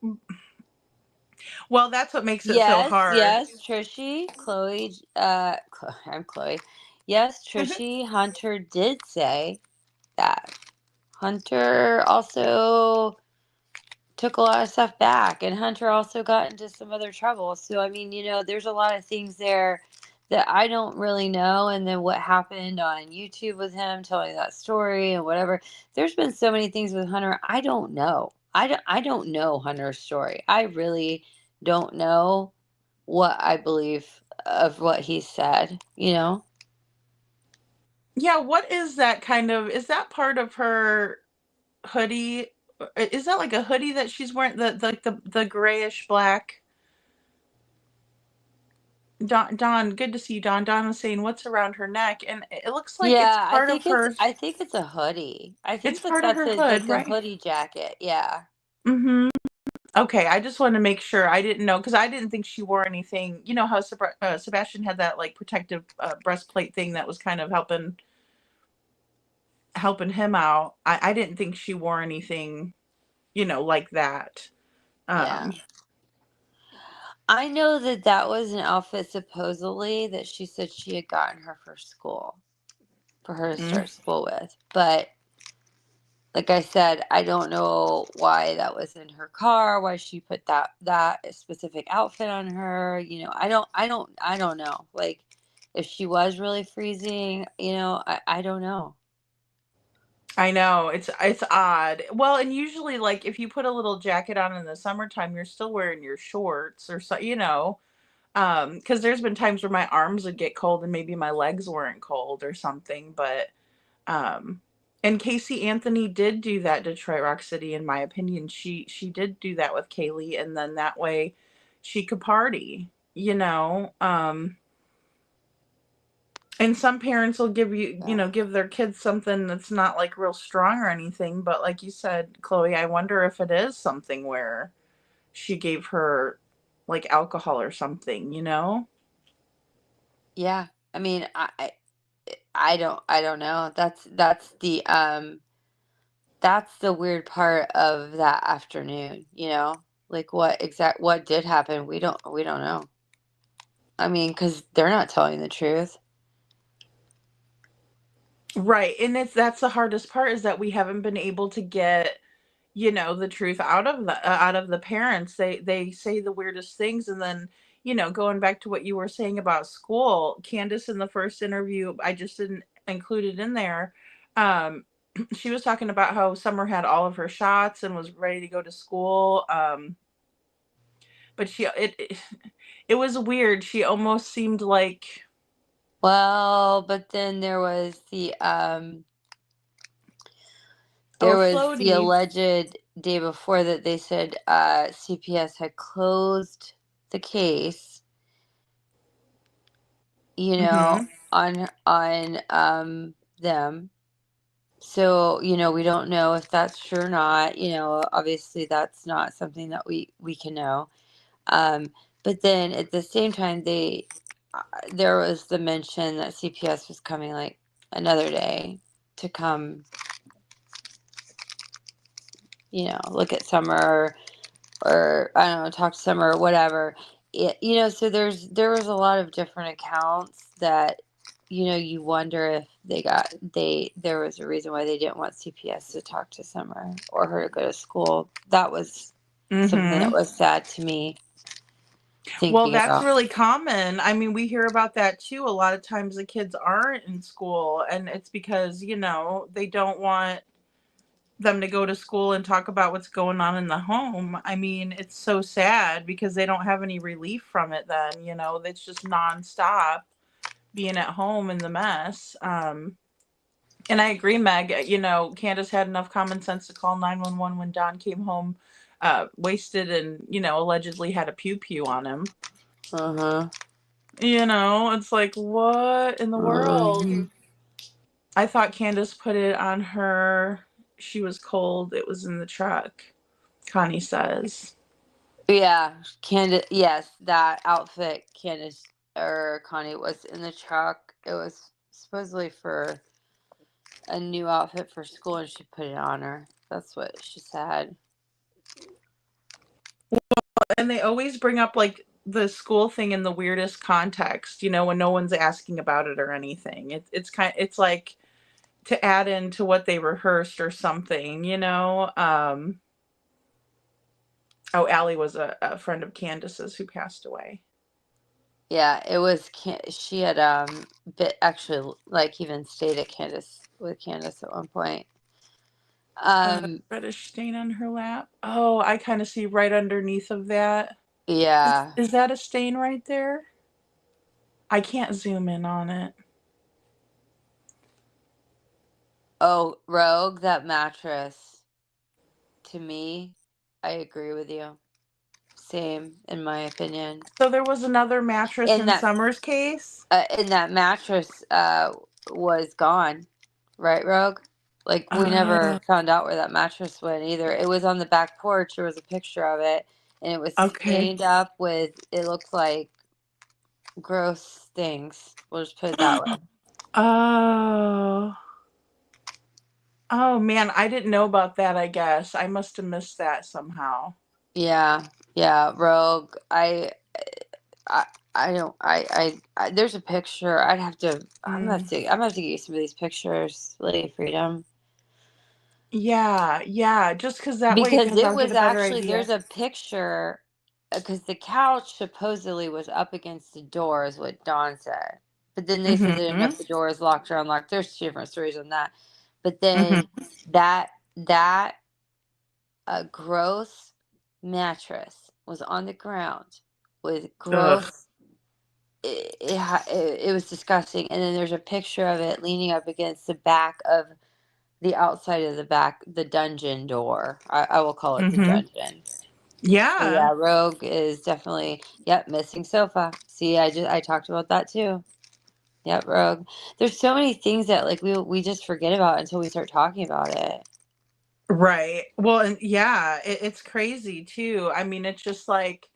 Well, that's what makes it so Yes, hard. yes, Trishy, Chloe, I'm Chloe. Yes, Trishy, Hunter did say that. Hunter also took a lot of stuff back, and Hunter also got into some other trouble. So, I mean, there's a lot of things there that I don't really know. And then what happened on YouTube with him telling that story and whatever. There's been so many things with Hunter. I don't know. I don't know Hunter's story. I really don't know what I believe of what he said, Yeah, what is that is that part of her hoodie? Is that like a hoodie that she's wearing, the grayish black? Don, good to see you, Don. Don was saying what's around her neck, and it looks like it's Yeah, part of her. I think it's a hoodie. I It's think part of that's her a hood, like a right? hoodie jacket. Yeah. Mm-hmm. Okay, I just wanted to make sure. I didn't know because I didn't think she wore anything. You know how Sebastian had that like protective breastplate thing that was kind of helping him out. I didn't think she wore anything, like that. Yeah. Um, I know that that was an outfit supposedly that she said she had gotten her for school, for her to mm. start school with. But like I said, I don't know why that was in her car, why she put that specific outfit on her. I don't know. Like if she was really freezing, I don't know. I know it's odd. Well, and usually like if you put a little jacket on in the summertime, you're still wearing your shorts or so. Because there's been times where my arms would get cold and maybe my legs weren't cold or something, but um and Casey Anthony did do that, Detroit Rock City, in my opinion. She did do that with Kaylee, and then that way she could party. And some parents will give you, Yeah. give their kids something that's not like real strong or anything. But like you said, Chloe, I wonder if it is something where she gave her like alcohol or something, Yeah. I mean, I don't know. That's the weird part of that afternoon, Like what did happen? We don't know. I mean, cuz they're not telling the truth. Right. And that's the hardest part is that we haven't been able to get, the truth out of the parents. They say the weirdest things, and then, going back to what you were saying about school, Candace in the first interview, I just didn't include it in there. Um she was talking about how Summer had all of her shots and was ready to go to school. But it was weird. She almost seemed like Well, but then there was the floaty. alleged day before that they said CPS had closed the case, Mhm. on them. So, we don't know if that's true or not. Obviously that's not something that we can know. But then at the same time, there was the mention that CPS was coming like another day to come, look at Summer or I don't know, talk to Summer or whatever. So there was a lot of different accounts that, you wonder if there was a reason why they didn't want CPS to talk to Summer or her to go to school. That was something that Mhm. was sad to me Well, thinking that's about. really common. I mean, we hear about that too. A lot of times the kids aren't in school, and it's because, they don't want them to go to school and talk about what's going on in the home. I mean, it's so sad because they don't have any relief from it then, it's just nonstop being at home in the mess. And I agree, Meg, Candace had enough common sense to call 911 when Don came home wasted and, allegedly had a pew-pew on him. Uh-huh. It's like, what in the world? I thought Candace put it on her. She was cold. It was in the truck, Connie says. Yeah, Candace. Yes, that outfit, Candace or Connie was in the truck. It was supposedly for a new outfit for school, and she put it on her. That's what she said. And they always bring up like the school thing in the weirdest context, when no one's asking about it or anything. It's like to add into what they rehearsed or something. Oh, Allie was a friend of Candace's who passed away. Yeah, it was. She had bit actually like even stayed at Candace at one point. Reddish stain on her lap. Oh, I kind of see right underneath of that. Yeah. Is that a stain right there? I can't zoom in on it. Oh, Rogue, that mattress. To me, I agree with you. Same, in my opinion. So there was another mattress And in Summer's case? that mattress was gone, right, Rogue? Like we never found out where that mattress went either. It was on the back porch. There was a picture of it, and it was Okay. stained up with. It looked like gross things. We'll just put it that way. Oh. Oh man, I didn't know about that, I guess. I must have missed that somehow. Yeah, Rogue. I don't. I there's a picture. I'd have to. I'm gonna have to. I'm gonna have to get you some of these pictures, Lady Freedom. Yeah, just because that way, Because because it I'll get was a better actually idea. there's a picture because the couch supposedly was up against the door, is what Dawn said. But then they said they didn't know if the door was locked or unlocked. There's two different stories on that. But then that gross mattress was on the ground with Ugh. gross. It was disgusting. And then there's a picture of it leaning up against the back of the outside of the dungeon door. I will call it the dungeon. So Yeah. yeah, Rogue is definitely missing sofa. See, I talked about that too. Yep, rogue. There's so many things that like we just forget about until we start talking about it. Right. Well, and yeah, it's crazy too. I mean, it's just like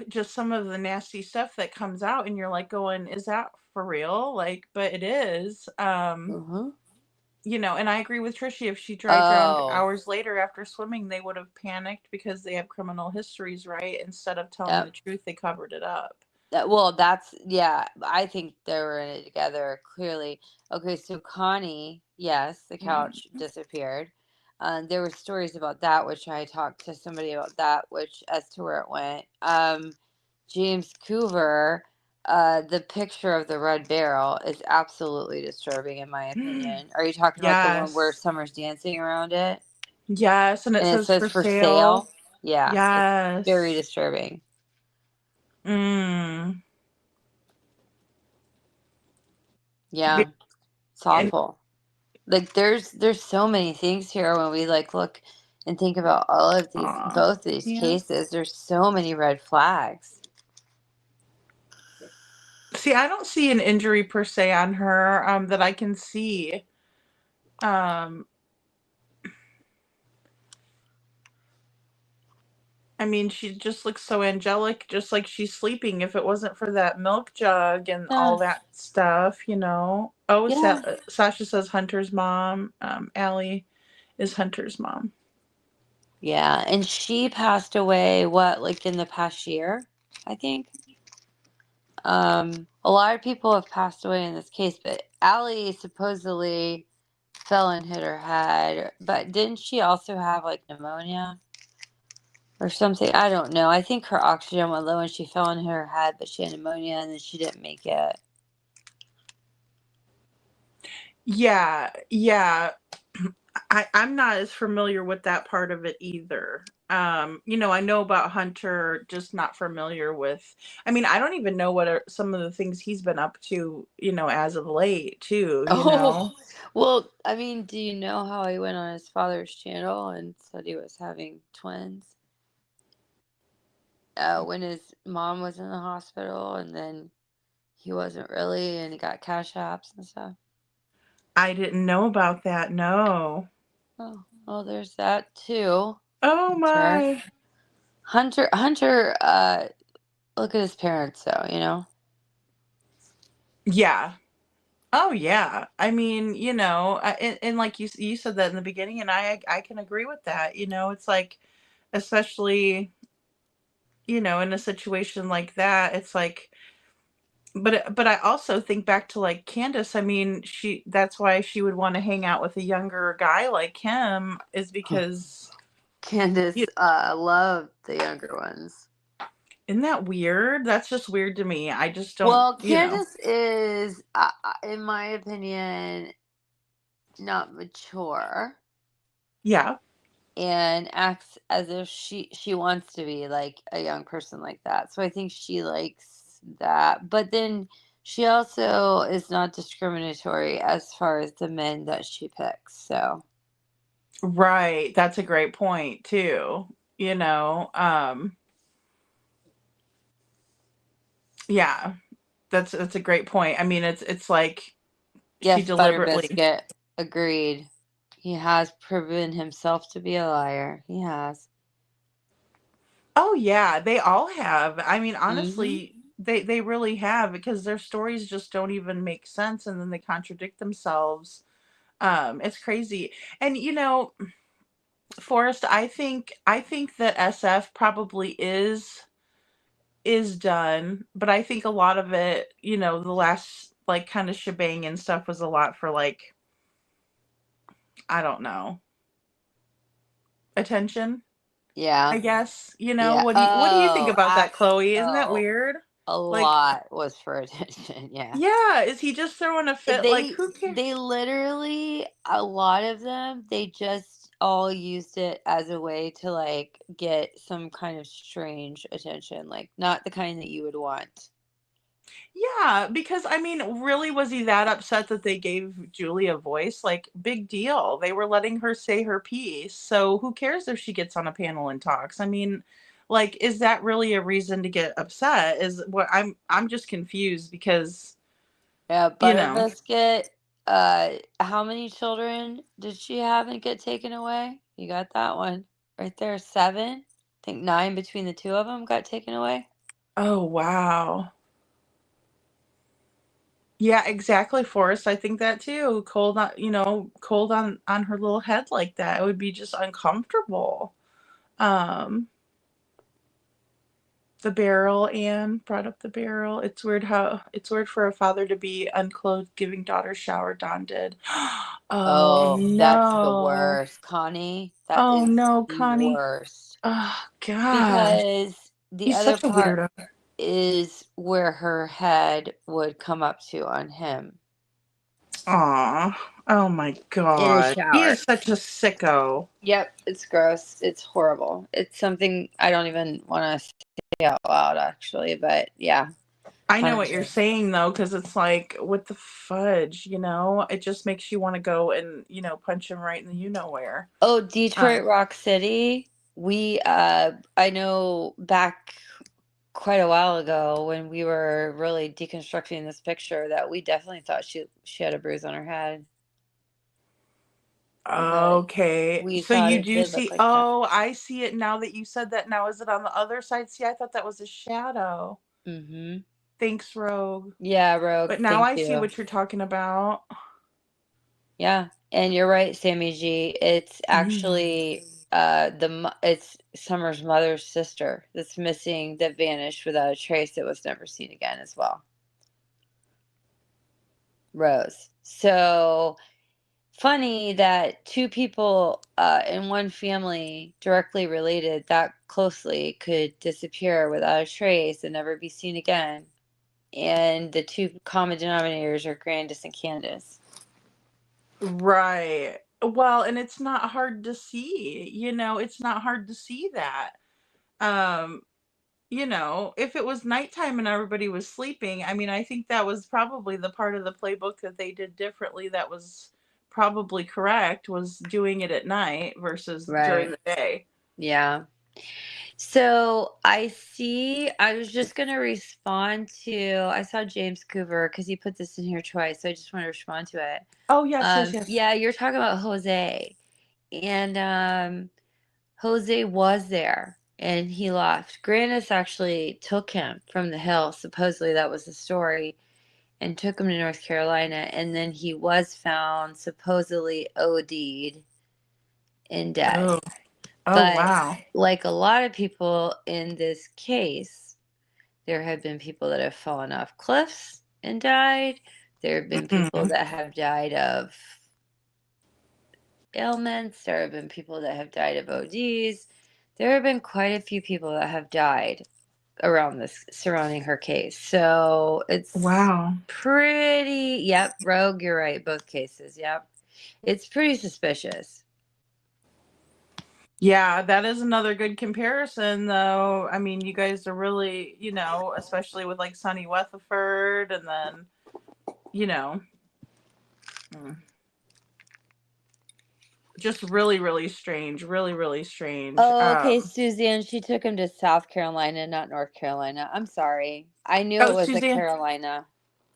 just some of the nasty stuff that comes out, and you're like going, "Is that for real?" Like, but it is. Mm-hmm. And I agree with Trishy. If she drowned Oh, hours later after swimming, they would have panicked because they have criminal histories, right? Instead of telling the yep. truth, they covered it up. Well, that's yeah. I think they were in it together. Clearly, okay. So Connie, yes, the couch Mhm. disappeared. There were stories about that, which I talked to somebody about that, which as to where it went. James Coover, the picture of the red barrel is absolutely disturbing, in my opinion. Are you talking about the one where Yes. Summer's dancing around it Yes, and it and it says says for for sale. sale? Yeah, it's very Yes. disturbing. Mm. Yeah, it's And awful. Like there's so many things here when we like look and think about all of these aw, both these yeah. cases. There's so many red flags. See, I don't see an injury per se on her that I can see. Um, I mean, she just looks so angelic, just like she's sleeping. If it wasn't for that milk jug and all Yes. that stuff. Oh, Yes. Sasha says Hunter's mom. Allie is Hunter's mom. Yeah, and she passed away what like in the past year, I think. A lot of people have passed away in this case, but Allie supposedly fell and hit her head. But didn't she also have like pneumonia or something? I don't know. I think her oxygen went low and she fell and hit her head, but she had pneumonia and then she didn't make it. Yeah, yeah. I'm not as familiar with that part of it either. I know about Hunter, just not familiar with. I mean, I don't even know what are some of the things he's been up to, as of late, too. Oh, well, I mean, do you know how he went on his father's channel and said he was having twins? When his mom was in the hospital and then he wasn't really and he got cash apps and stuff. I didn't know about that. No. Oh, well, there's that too. Oh Hunter. my. Hunter, look at his parents though, you know? Yeah. Oh yeah. I mean, and like you said that in the beginning, and I can agree with that. It's like, especially, in a situation like that, it's like, but I also think back to like Candace. I mean, that's why she would want to hang out with a younger guy like him, is because Candace, you loved the younger ones. isn't that weird? That's just weird to me. I just don't, Well, Candace is, in my opinion, not mature yeah. and acts as if she wants to be like a young person like that. So I think she likes that. But then she also is not discriminatory as far as the men that she picks. So Right. That's a great point too. You know, yeah. That's a great point. I mean, it's like she yes, Butter deliberately. Biscuit, agreed. He has proven himself to be a liar. He has. Oh yeah, they all have. I mean, Hmm. honestly, they really have, because their stories just don't even make sense, and then they contradict themselves. It's crazy. And Forrest, I think that SF probably is done, but I think a lot of it, the last like kind of shebang and stuff was a lot for like, I don't know, attention, Yeah. I guess. Yeah. What do you think Oh, about that, Chloe? Isn't that oh, weird? a Like, lot was for attention. Yeah. yeah, is he just throwing a fit? Like, who cares? They literally, a lot of them, they just all used it as a way to like get some kind of strange attention, like not the kind that you would want. Yeah, because I mean, really, was he that upset that they gave Julie a voice? Like, big deal. They were letting her say her piece. So who cares if she gets on a panel and talks? I mean, like, is that really a reason to get upset? Is what I'm just confused, because Yeah, You Butter know. Biscuit. How many children did she have and get taken away? You got that one right there. 7. I think 9 between the two of them got taken away. Oh, wow. Yeah, exactly, Forrest. I think that too. Cold on, cold on her little head like that. It would be just uncomfortable. Um, the barrel, Anne brought up the barrel. It's weird for a father to be unclothed giving daughter shower, Don did. Oh Oh, that's the no. worst, Connie. That Oh is no, the Connie. worst. Oh gosh. Because the He's other such a part weirdo. is where her head would come up to on him Aw. Oh my in the god. He shower. is such a sicko. Yep, it's gross. It's horrible. It's something I don't even want to say out loud, actually. But yeah, I know what you're 100%. saying though, because it's like with the fudge, it just makes you want to go and, punch him right in the you-know-where. Oh, Detroit Rock City. I know back quite a while ago when we were really deconstructing this picture that we definitely thought she had a bruise on her head. Because Okay. we So thought you it do did look see, like that. oh, I see it now that you said that. Now, is it on the other side? See, I thought that was a shadow. Mm-hmm. Thanks, Rogue. Yeah, Rogue, But now thank I see you. what you're talking about. Yeah, and you're right, Sammy G. It's actually it's Summer's mother's sister that's missing, that vanished without a trace, that was never seen again as well. Rose. So funny that two people in one family directly related that closely could disappear without a trace and never be seen again. And the two common denominators are Grandis and Candace. Right. Well, and it's not hard to see, it's not hard to see that. Um, if it was nighttime and everybody was sleeping, I mean, I think that was probably the part of the playbook that they did differently that was probably correct, was doing it at night versus during Right. the day. Yeah. So I was just going to respond to, I saw James Cooper because he put this in here twice. So I just want to respond to it. Oh, yes. Yeah, you're talking about Jose. And Jose was there and he left. Grandis actually took him from the hill. Supposedly that was the story. And took him to North Carolina. And then he was found supposedly OD'd and dead. Oh, But wow. like a lot of people in this case, there have been people that have fallen off cliffs and died. There have been people that have died of ailments. There have been people that have died of ODs. There have been quite a few people that have died around this, surrounding her case. So it's Wow. pretty, yep, Rogue, you're right, both cases, yep. It's pretty suspicious. Yeah, that is another good comparison, though. I mean, you guys are really, especially with like Sonny Weatherford, and then, just really, really strange. Really, really strange. Oh, okay, Suzanne, she took him to South Carolina, not North Carolina. I'm sorry. I knew it was a Suzanne. Carolina.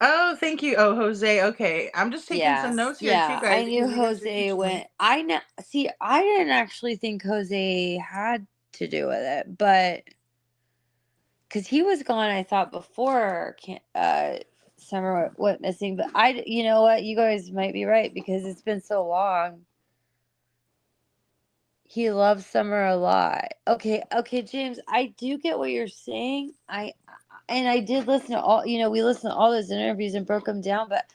Oh, thank you. Oh, Jose. Okay. I'm just taking some notes here too, guys. I knew because you guys are Jose teaching me. went. I know. See, I didn't actually think Jose had to do with it, but because he was gone, I thought before Summer went missing. But you know what? You guys might be right because it's been so long. He loves Summer a lot. Okay, James, I do get what you're saying. I did listen to all, we listened to all those interviews and broke them down, but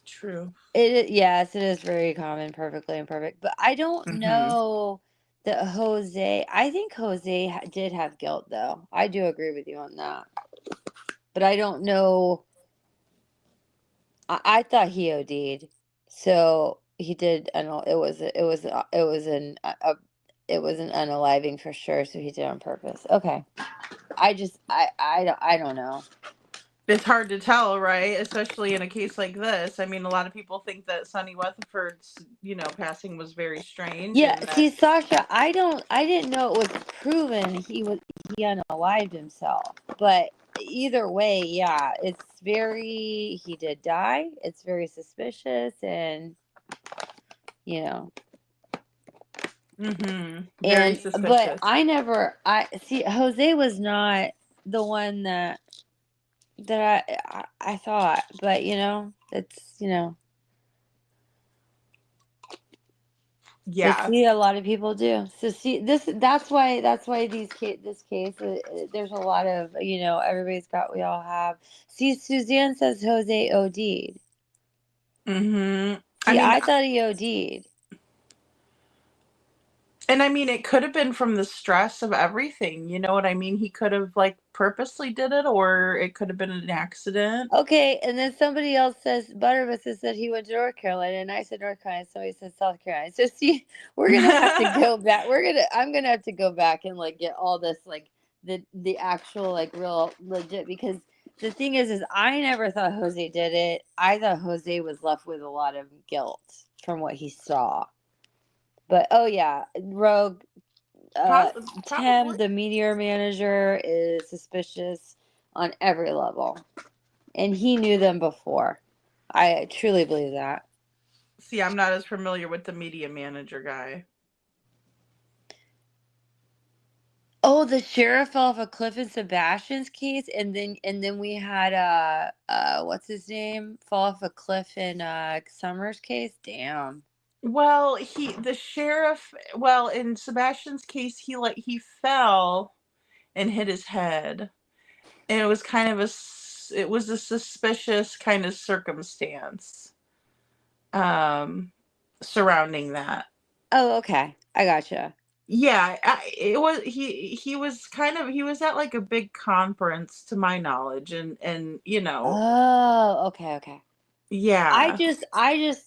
True. Yes, it is very common, perfectly imperfect. But I don't know that Jose, I think Jose did have guilt though. I do agree with you on that. But I don't know. I thought he OD'd. So he did, and it was an unaliving for sure, so he did on purpose. Okay. I don't know. It's hard to tell, right? Especially in a case like this. I mean, a lot of people think that Sonny Weatherford's, passing was very strange. Yeah, and see, Sasha, I didn't know it was proven he unalived himself. But either way, yeah, it's he did die. It's very suspicious, and you know, Very and but suspicious. I see Jose was not the one that I thought, but it's but Yeah. see, a lot of people do. So see, that's why this case, there's a lot of everybody's got, we all have. See, Suzanne says Jose OD'd. I See, mean, I thought he OD'd. and I mean, it could have been from the stress of everything. You know what I mean? He could have like purposely did it, or it could have been an accident. Okay, and then somebody else says Butterbus has said he went to North Carolina, and I said North Carolina. Somebody said South Carolina. So see, we're gonna have to go back. I'm gonna have to go back and like get all this like the actual like real legit, because the thing is I never thought Jose did it. I thought Jose was left with a lot of guilt from what he saw. But oh yeah, Rogue. Tim, the meteor manager, is suspicious on every level. And he knew them before. I truly believe that. See, I'm not as familiar with the media manager guy. Oh, the sheriff fell off a cliff in Sebastian's case, and then we had what's his name, fall off a cliff in Summer's case. Damn. Well, the sheriff, well, in Sebastian's case, he fell and hit his head. And it was kind of it was a suspicious kind of circumstance surrounding that. Oh, okay. I gotcha. Yeah, it was he was at like a big conference to my knowledge, and Oh, okay. I yeah. just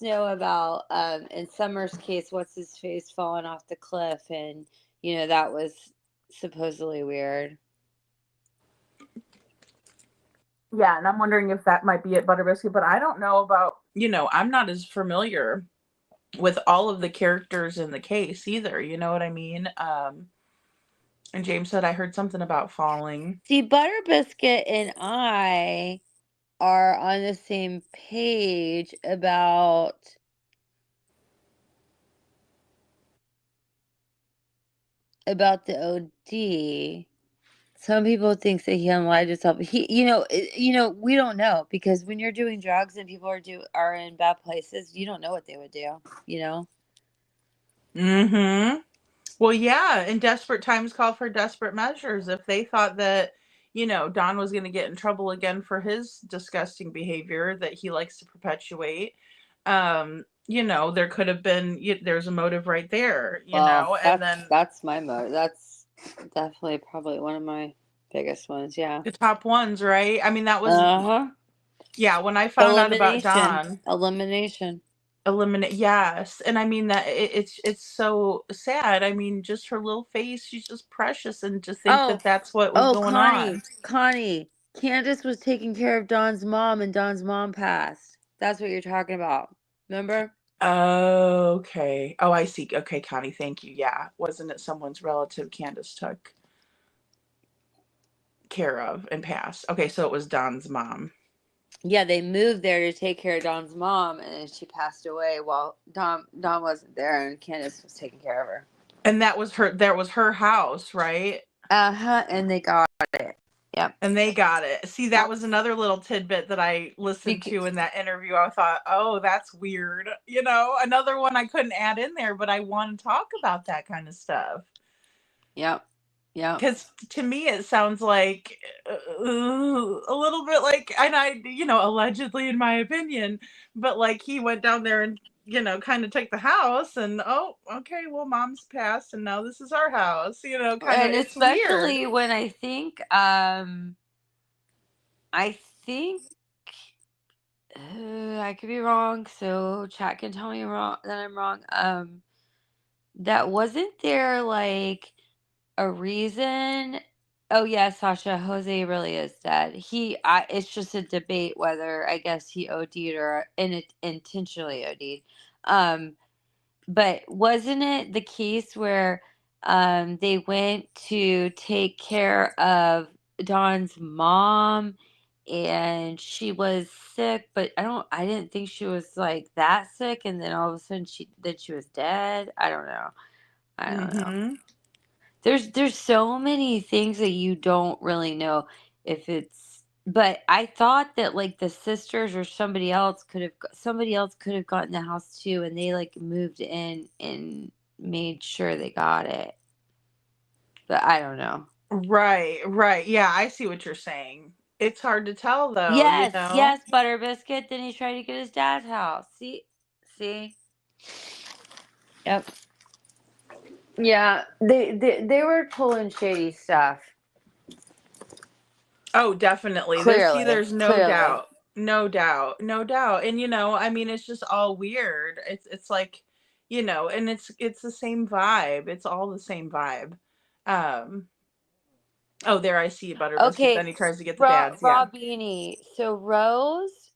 know about in Summer's case, what's his face falling off the cliff, and that was supposedly weird. Yeah, and I'm wondering if that might be at Butterbiscuit, but I don't know about, I'm not as familiar with all of the characters in the case either, you know what I mean? And James said I heard something about falling. See, Butterbiscuit and I are on the same page about the OD. Some people think that he unalived himself. We don't know, because when you're doing drugs and people are in bad places, you don't know what they would do. Well, yeah, and desperate times call for desperate measures. If they thought that, Don was going to get in trouble again for his disgusting behavior that he likes to perpetuate, there could have been, there's a motive right there, and then that's my motive. That's definitely probably one of my biggest ones. Yeah. the top ones, right? I mean, that was, yeah, when I found out about Don. Eliminate, yes. And I mean that it's so sad. I mean, just her little face, she's just precious, and to think that that's what was going on. Connie, Candace was taking care of Don's mom, and Don's mom passed. That's what you're talking about. Remember? Okay. Oh, I see. Okay, Connie, thank you. Yeah. Wasn't it someone's relative Candace took care of and passed? Okay, so it was Don's mom. Yeah, they moved there to take care of Don's mom, and she passed away while Don wasn't there, and Candace was taking care of her. And that was her house, right? And they got it. Yep. And they got it. See, that was another little tidbit that I listened to in that interview. I thought, oh, that's weird. Another one I couldn't add in there, but I want to talk about that kind of stuff. Yep. Yeah. Because to me, it sounds like a little bit like, and I, allegedly in my opinion, but like he went down there and, kind of took the house, and, oh, okay, well, mom's passed and now this is our house, kind of, and it's especially weird. when I think I could be wrong, so chat can tell me that I'm wrong. That wasn't there like a reason. Oh yeah, Sasha, Jose really is dead. It's just a debate whether, I guess, he OD'd or intentionally OD'd. But wasn't it the case where they went to take care of Don's mom, and she was sick, but I didn't think she was like that sick, and then all of a sudden she was dead. I don't know. I don't know. Mm-hmm. There's so many things that you don't really know if it's, but I thought that like the sisters or somebody else could have gotten the house too, and they like moved in and made sure they got it. But I don't know. Right. Yeah, I see what you're saying. It's hard to tell though, Yes, Butter Biscuit. Then he tried to get his dad's house. See. Yep. Yeah, they were pulling shady stuff. Oh, definitely. There's no Clearly. doubt. No doubt. No doubt. And I mean, it's just all weird. It's like, and it's the same vibe. It's all the same vibe. Um oh, there I see Butter Biscuit. Then Okay, he tries to get the Raw dad's. Yeah. Beanie. So Rose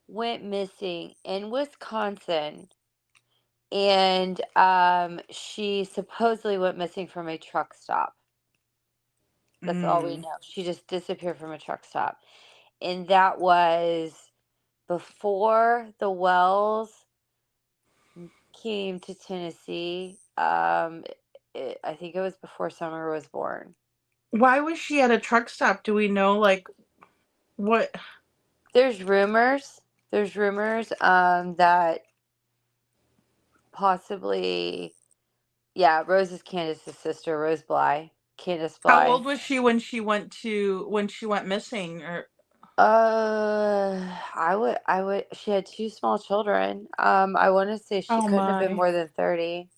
went missing in Wisconsin, and she supposedly went missing from a truck stop. That's all we know. She just disappeared from a truck stop. And that was before the Wells came to Tennessee. I think it was before Summer was born. Why was she at a truck stop? Do we know like what? There's rumors that possibly, yeah, Rose is Candace's sister, Rose Bly, Candace How Bly. old was she when she went missing? Or I would. She had two small children. I want to say she oh couldn't have been my. more than 30.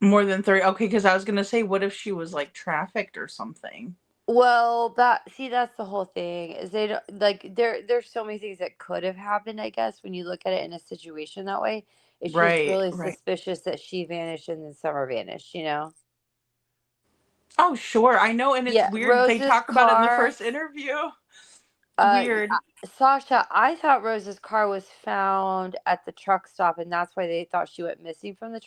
More than 30. Okay, because I was gonna say, what if she was like trafficked or something? Well, that's the whole thing. Is they don't like there's so many things that could have happened, I guess, when you look at it in a situation that way. It's just Right. really Right. suspicious that she vanished and then Summer vanished, you know? Oh, sure. I know, and it's Yeah, weird. They Rose's talk about it in the car. first interview. It's Uh, weird. Sasha, I thought Rose's car was found at the truck stop, and that's why they thought she went missing from the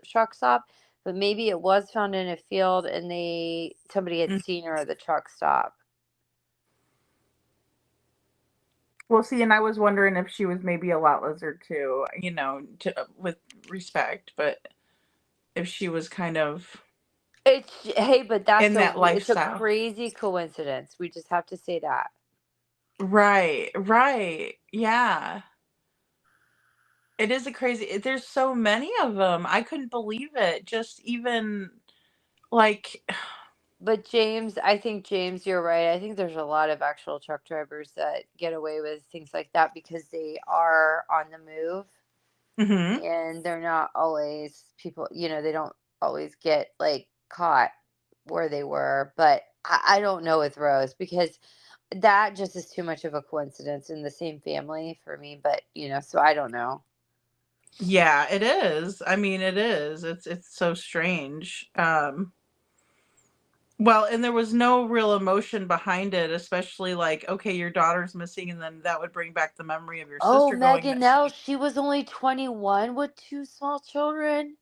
truck stop. But maybe it was found in a field, and somebody had Mm. seen her at the truck stop. Well, see, and I was wondering if she was maybe a lot lizard too, with respect, but if she was kind of Hey, but in that it's a lifestyle. crazy coincidence. We just have to say that. Right. Yeah. It is a crazy. There's so many of them. I couldn't believe it. Just even like, But James, I think James, you're right. I think there's a lot of actual truck drivers that get away with things like that because they are on the move. hmm And they're not always people, they don't always get like caught where they were. But I don't know with Rose because that just is too much of a coincidence in the same family for me. But, so I don't know. yeah, it is. I mean, it is. It's so strange. Well, and there was no real emotion behind it, especially like, okay, your daughter's missing, and then that would bring back the memory of your Oh, sister going Megan missing. Nell, she was only 21 with two small children.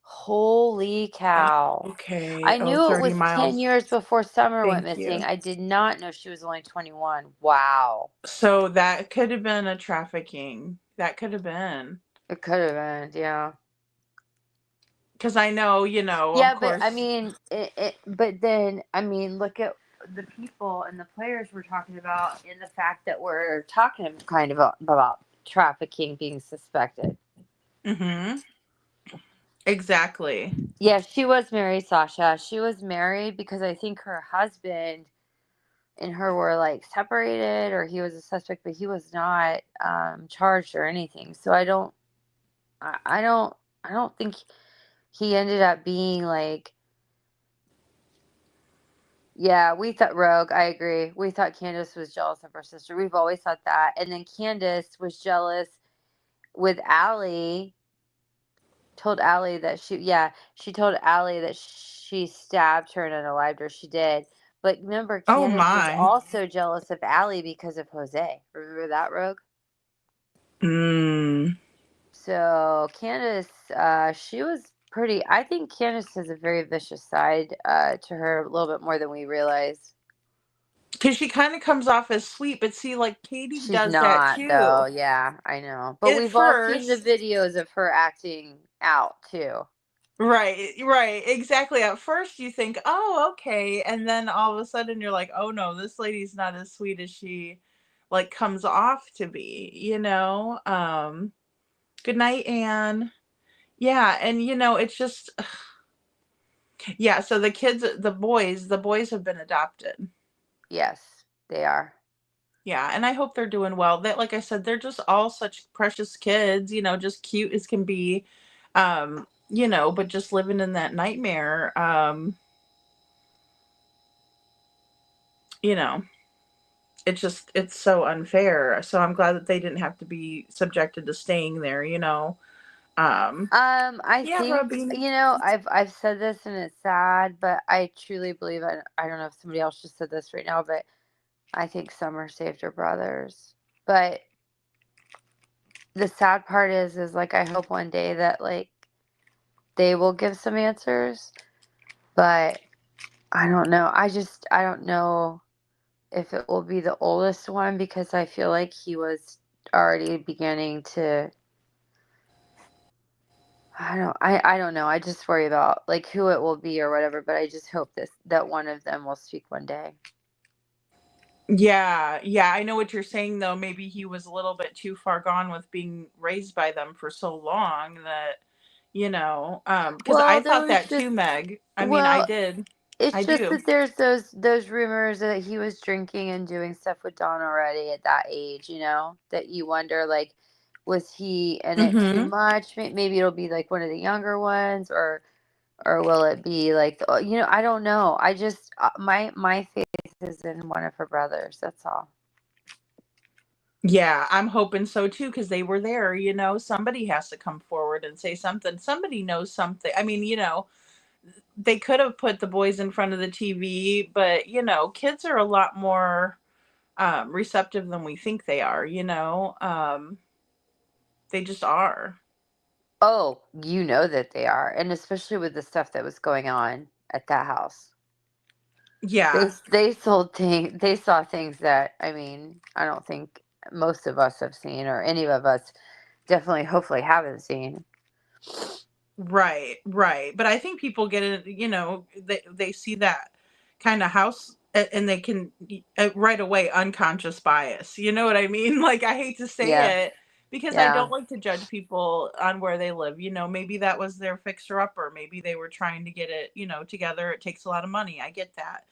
Holy cow. Okay. I Oh, knew it 30 was 10 miles. years before Summer went Thank missing. you. I did not know she was only 21. Wow. So that could have been a trafficking. That could have been. It could have been, yeah. Because I know, of Yeah, but I course. mean, but then, I mean, look at the people and the players we're talking about and the fact that we're talking kind of about trafficking being suspected. Mm-hmm. Exactly. Yeah, she was married, Sasha. She was married because I think her husband and her were like separated, or he was a suspect, but he was not charged or anything. So I don't think he ended up being like. Yeah, we thought Rogue. I agree. We thought Candace was jealous of her sister. We've always thought that, and then Candace was jealous with Allie. Told Allie that she told Allie that she stabbed her and unalived her. She did. But remember, Oh Candace was my. also jealous of Allie because of Jose. Remember that, Rogue? Mm. So Candace, she was pretty. I think Candace has a very vicious side to her, a little bit more than we realize. Because she kind of comes off as sweet, but see, like Katie She's does that not, though. too. Yeah, I know. But At we've all seen the first, videos of her acting out, too. right, exactly. At first, you think, oh, okay, and then all of a sudden, you're like, oh no, this lady's not as sweet as she like comes off to be. Good night, Anne. Yeah, and it's just yeah. So the boys have been adopted. Yes, they are. Yeah, and I hope they're doing well. That, like I said, they're just all such precious kids, just cute as can be. But just living in that nightmare, you know, it's so unfair. So I'm glad that they didn't have to be subjected to staying there. I Yeah, think, Robin. I've said this and it's sad, but I truly believe, I don't know if somebody else just said this right now, but I think Summer saved her brothers. But the sad part is like, I hope one day that, like, they will give some answers, but I don't know. I don't know if it will be the oldest one, because I feel like he was already beginning to, I don't know. I just worry about, like, who it will be or whatever, but I just hope that one of them will speak one day. Yeah, I know what you're saying though. Maybe he was a little bit too far gone with being raised by them for so long that, because Well, I there thought was that just too, Meg. I mean, I well, did. I it's just do. that there's those rumors that he was drinking and doing stuff with Dawn already at that age, that you wonder, like, was he in it too Mm-hmm. much? Maybe it'll be like one of the younger ones, or will it be like, I don't know. I just, my faith is in one of her brothers. That's all. Yeah, I'm hoping so too, because they were there. Somebody has to come forward and say something. Somebody knows something. I mean, they could have put the boys in front of the TV, but kids are a lot more receptive than we think they are. They just are. Oh, you know that they are, and especially with the stuff that was going on at that house. Yeah. They saw things that, I mean, I don't think most of us have seen, or any of us definitely, hopefully, haven't seen. Right. But I think people get it, they see that kind of house and they can right away unconscious bias. You know what I mean? Like, I hate to Yes. say it because I Yeah. don't like to judge people on where they live. Maybe that was their fixer upper. Maybe they were trying to get it, together. It takes a lot of money. I get that.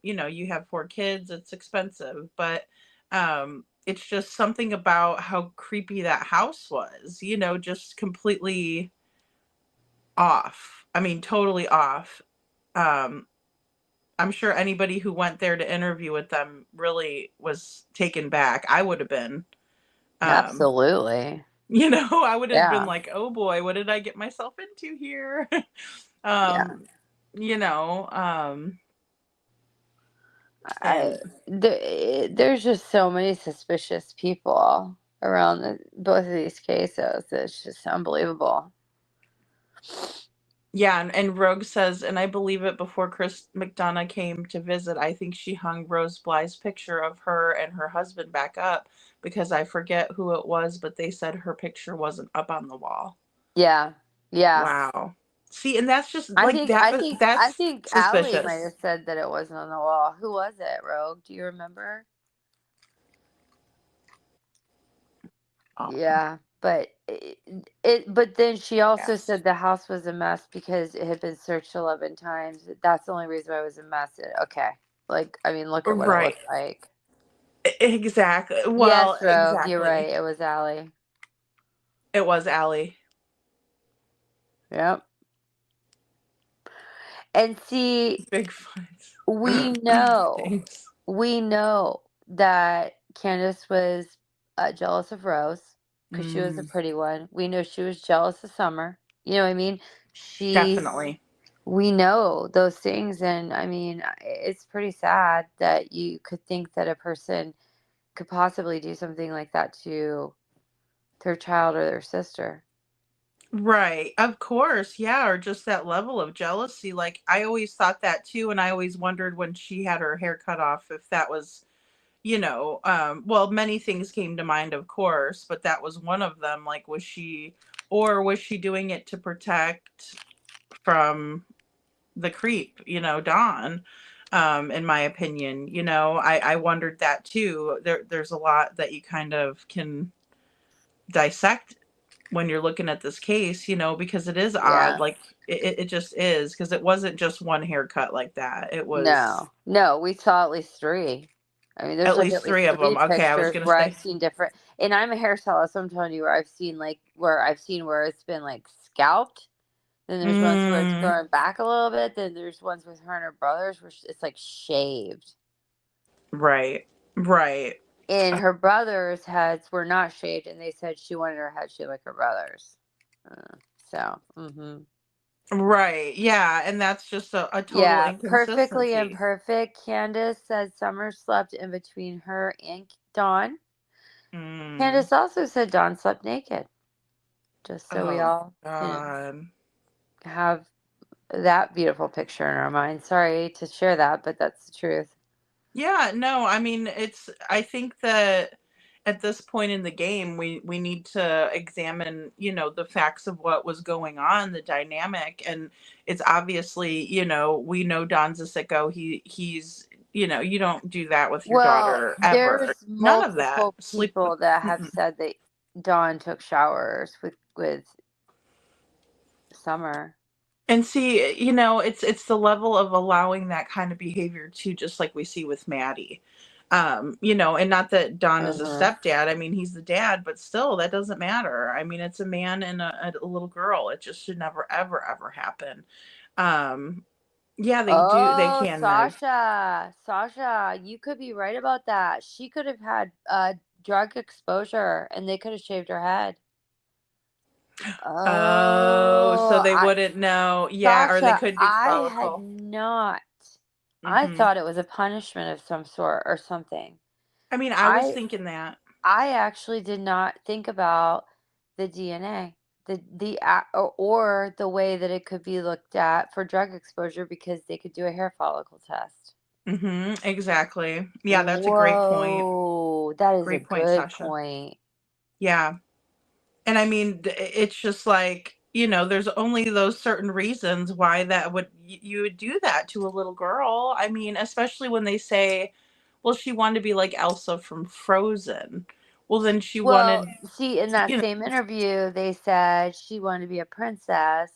You have 4 kids, it's expensive, but it's just something about how creepy that house was, just completely off. I mean, totally off. Um, I'm sure anybody who went there to interview with them really was taken back. I would have been. Um, Absolutely. I would have been Yeah. like, "Oh boy, what did I get myself into here?" Yeah. um, you know, um, I and there's just so many suspicious people around both of these cases. It's just unbelievable. yeah, and Rogue says, and I believe it before Chris McDonough came to visit, I think she hung Rose Bly's picture of her and her husband back up because I forget who it was, but they said her picture wasn't up on the wall. Yeah. Yeah. Wow. See, and that's just I like think that, I but think I that's think Allie might suspicious. have said that it wasn't on the wall. Who was it, Rogue? Do you remember? Yeah, but but then she also Yes. said the house was a mess because it had been searched 11 times. That's the only reason why it was a mess. Okay. Like, I mean, look at what it Right. looked like. Exactly. Well, Yes, Rogue, you're right. exactly. It was Allie. It was Allie. Yep. And see, Big fights. we know, Thanks. we know that Candace was jealous of Rose because she was a Mm, pretty one. We know she was jealous of Summer. You know what I mean? definitely. We know those things, and I mean, it's pretty sad that you could think that a person could possibly do something like that to their child or their sister. Right. Of course. Yeah. Or just that level of jealousy. Like, I always thought that too. And I always wondered when she had her hair cut off if that was, well, many things came to mind, of course, but that was one of them. Like, was she doing it to protect from the creep, Don? In my opinion, I wondered that too. There's a lot that you kind of can dissect when you're looking at this case, because it is odd. Yeah. Like it just is, because it wasn't just one haircut like that. It was No, we saw at least three. I mean, there's at like at least least three of three them. Okay, I was pictures gonna where I've say. seen different, and I'm a hairstylist, so I'm telling you where I've seen where it's been like scalped. Then there's ones where it's Mm, growing back a little bit. Then there's ones with her and her brothers where it's like shaved. right, right. And her brothers' heads were not shaved, and they said she wanted her head shaved like her brothers. So, Right. Yeah. And that's just a total yeah, perfectly inconsistency. imperfect. Candace said Summer slept in between her and Dawn. Mm. Candace also said Dawn slept naked. Just so we Oh, all can God. have that beautiful picture in our mind. Sorry to share that, but that's the truth. Yeah. No, I mean, I think that at this point in the game, we need to examine, the facts of what was going on, the dynamic. And it's obviously, we know Don's a sicko. He's, you don't do that with your Well, daughter ever. there's None of that. multiple Sleep. people that have Mm-mm. said that Dawn took showers with Summer. And see, it's the level of allowing that kind of behavior too, just like we see with Maddie. And not that Don is a Uh-huh. stepdad. I mean, he's the dad, but still, that doesn't matter. I mean, it's a man and a little girl. It just should never, ever, ever happen. Um, yeah, they Oh, can, Nev. Sasha, you could be right about that. She could have had drug exposure, and they could have shaved her head. Oh, so Oh, they wouldn't know. Yeah, or they Sasha, could be I had follicle. not. I Hmm. thought it was a punishment of some sort or something. I mean, I was I thinking that. I actually did not think about the DNA, or the way that it could be looked at for drug exposure because they could do a hair follicle test. Exactly. Yeah, that's a great point. Whoa, that is a Great point, good Sasha. point. Yeah. And I mean, it's just like, there's only those certain reasons why you would do that to a little girl. I mean, especially when they say, well, she wanted to be like Elsa from Frozen. Well, then she wanted, Well, see, in that you same interview, they said she wanted to be a princess,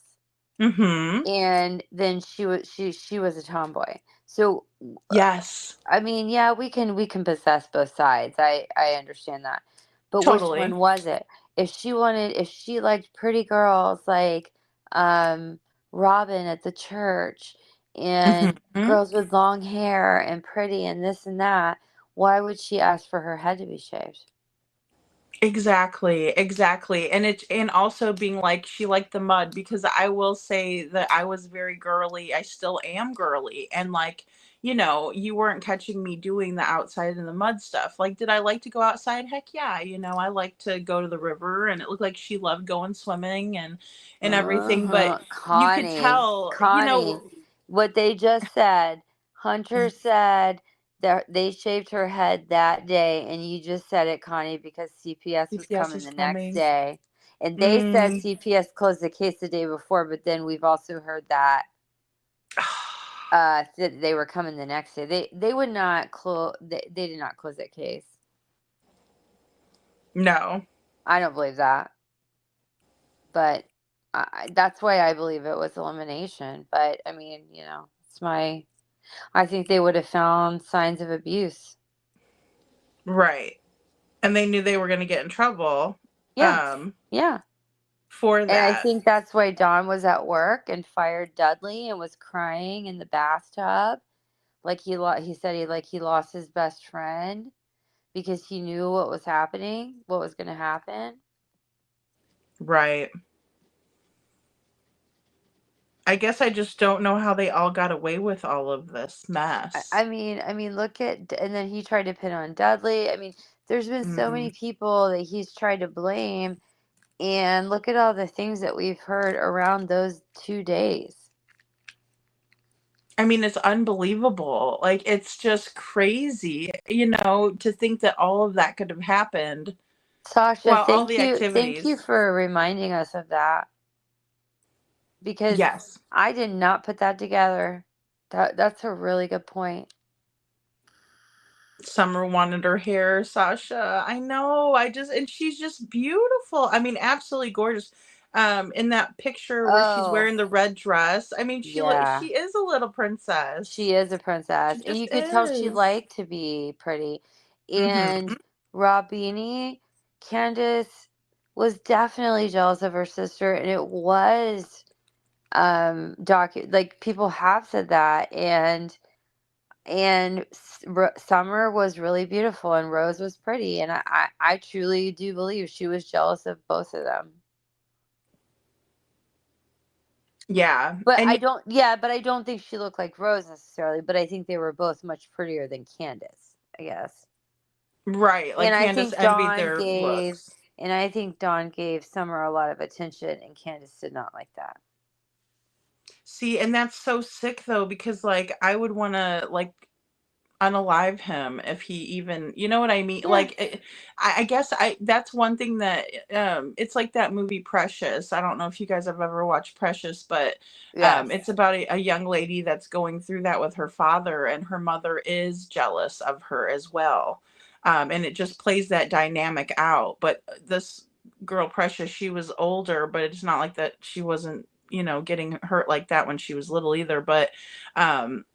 know. and then she was a tomboy. So, Yes, I mean, yeah, we can possess both sides. I understand that. But which totally. one was it? If she liked pretty girls like um Robin at the church and Mhm. girls with long hair and pretty and this and that, why would she ask for her head to be shaved? Exactly, exactly. And also being like she liked the mud, because I will say that I was very girly. I still am girly. And like, you weren't catching me doing the outside in the mud stuff. Like, did I like to go outside? Heck yeah. I like to go to the river, and it looked like she loved going swimming and everything. But you could tell, Connie, what they just said. Hunter said that they shaved her head that day, and you just said it, Connie, because CPS was CPS coming was the next coming. day. And they said Mm. CPS closed the case the day before, but then we've also heard that they were coming the next day. They would not close. They did not close that case. No. I don't believe that, but that's why I believe it was elimination. But I mean, it's my. I think they would have found signs of abuse. Right. And they knew they were going to get in trouble. Yeah, yeah. For And I that. think that's why Don was at work and fired Dudley and was crying in the bathtub, like he said he lost his best friend because he knew what was happening, what was going to happen. Right. I guess I just don't know how they all got away with all of this mess. I mean, look at, and then he tried to pin on Dudley. I mean, there's been so Mm-hmm. many people that he's tried to blame, And look at all the things that we've heard around those 2 days. I mean, it's unbelievable. Like, it's just crazy, you know, to think that all of that could have happened. Sasha, Well, all thank the you. Thank you activities. for reminding us of that, because Yes. I did not put that together. That's a really good point. Summer wanted her hair, Sasha. I know. And she's just beautiful. I mean, absolutely gorgeous. In that picture where she's Oh, wearing the red dress, I mean, yeah. she is a little princess. She is a princess, She and just you could tell she is. liked to be pretty. Mm-hmm. And Robini, Candace was definitely jealous of her sister, and it was like people have said that, and Summer was really beautiful, and Rose was pretty, and I truly do believe she was jealous of both of them. Yeah. But And I don't think she looked like Rose necessarily, but I think they were both much prettier than Candace, I guess. right, like And I Candace think envied their looks. Dawn gave Summer a lot of attention, and Candace did not like that. See, and that's so sick though, because like I would want to like unalive him if he even, you know what I mean? Yeah. Like I guess that's one thing that it's like that movie Precious. I don't know if you guys have ever watched Precious, but Yes. it's about a young lady that's going through that with her father, and her mother is jealous of her as well. And it just plays that dynamic out. But this girl Precious, she was older, but it's not like that she wasn't, you know, getting hurt like that when she was little either. But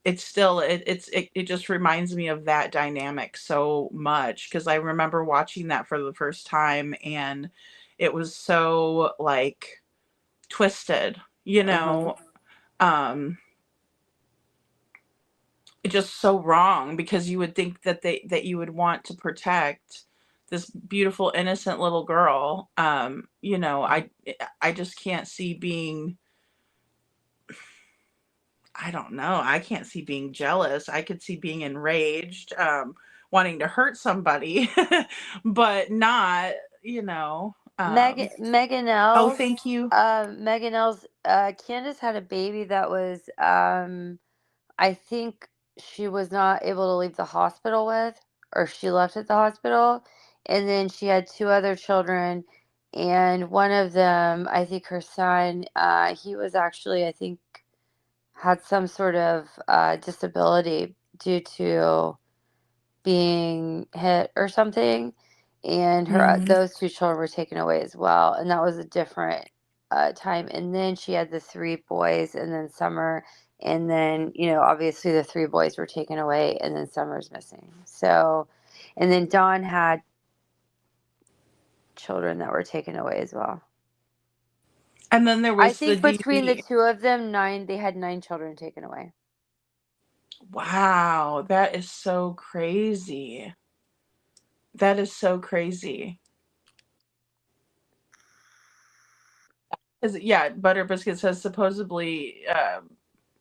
it's still it just reminds me of that dynamic so much, because I remember watching that for the first time, and it was so like twisted, you know. um it's just so wrong, because you would think that you would want to protect this beautiful innocent little girl. You know, I just can't see being, I don't know. I can't see being jealous. I could see being enraged, wanting to hurt somebody, but not, you know. Megan Oh, Els, thank you. Candace had a baby that was, I think she was not able to leave the hospital with, or she left at the hospital. And then she had two other children. And one of them, I think her son, he was actually, I think, had some sort of disability due to being hit or something. And those two children were taken away as well. And that was a different time. And then she had the three boys, and then Summer. And then, obviously the three boys were taken away, and then Summer's missing. So, and then Dawn had children that were taken away as well. And then there I was the think between the DV. two of them, they had 9 children taken away. Wow, that is so crazy. That is so crazy. 'Cause, yeah, Butter Biscuit says supposedly,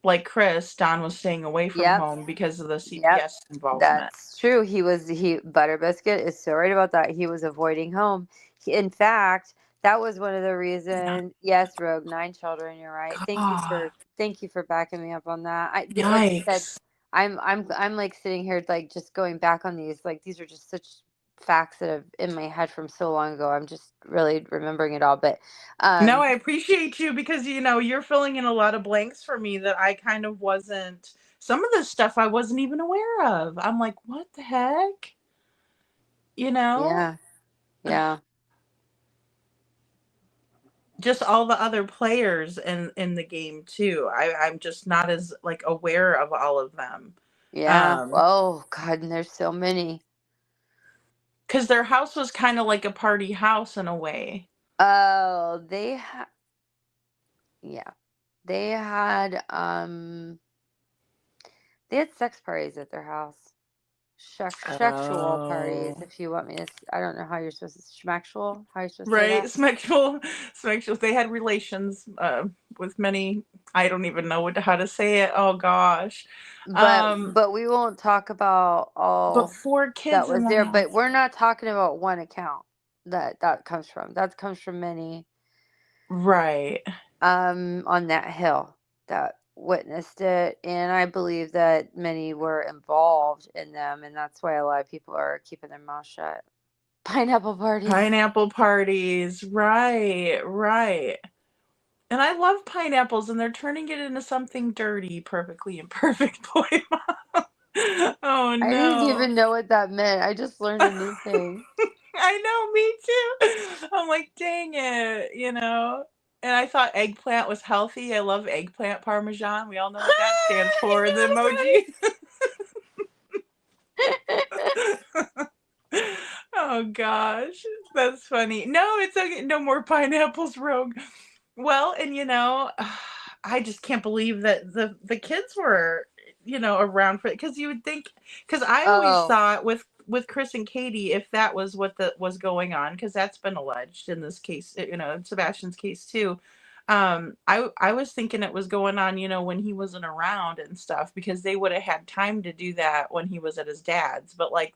like Chris, Don was staying away from Yep. home because of the Yep, CPS involvement. that's true. Butter Biscuit is so right about that. He was avoiding home. In fact, that was one of the reasons. Yes, Rogue, 9 children. You're right. God. Thank you for backing me up on that. Like I said, Yikes. I'm like sitting here like just going back on these. Like these are just such facts that have in my head from so long ago. I'm just really remembering it all. But No, I appreciate you, because, you know, you're filling in a lot of blanks for me that I kind of wasn't. Some of this stuff I wasn't even aware of. I'm like, what the heck? You know? yeah, yeah. Just all the other players in the game too. I'm just not as like aware of all of them. Yeah. Oh God, and there's so many. Because their house was kind of like a party house in a way. Oh, yeah. They had sex parties at their house. Sexual parties, Oh. if you want me to. I don't know how you're supposed to schmexual. How you're supposed to say Right, that? sexual. They had relations with many. I don't even know how to say it. Oh gosh. But we won't talk about But all 4 that kids in was the there. house. But we're not talking about one account. that comes from. That comes from many Right. on that hill that witnessed it, and I believe that many were involved in them, and that's why a lot of people are keeping their mouth shut. Pineapple parties. Pineapple parties. Right, right. And I love pineapples, and they're turning it into something dirty, perfectly imperfect boy mom. Oh I didn't no. even know what that meant. I just learned a new thing. I know, me too. I'm like, dang it, you know? And I thought eggplant was healthy. I love eggplant parmesan. We all know what that stands for in the emoji. Oh gosh, that's funny. No, it's okay. No more pineapples, Rogue. Well, and I just can't believe that the kids were, around for it, because you would think, because I always Oh, thought with Chris and Katie, if that was what was going on, because that's been alleged in this case, in Sebastian's case too. I was thinking it was going on, when he wasn't around and stuff, because they would have had time to do that when he was at his dad's. But like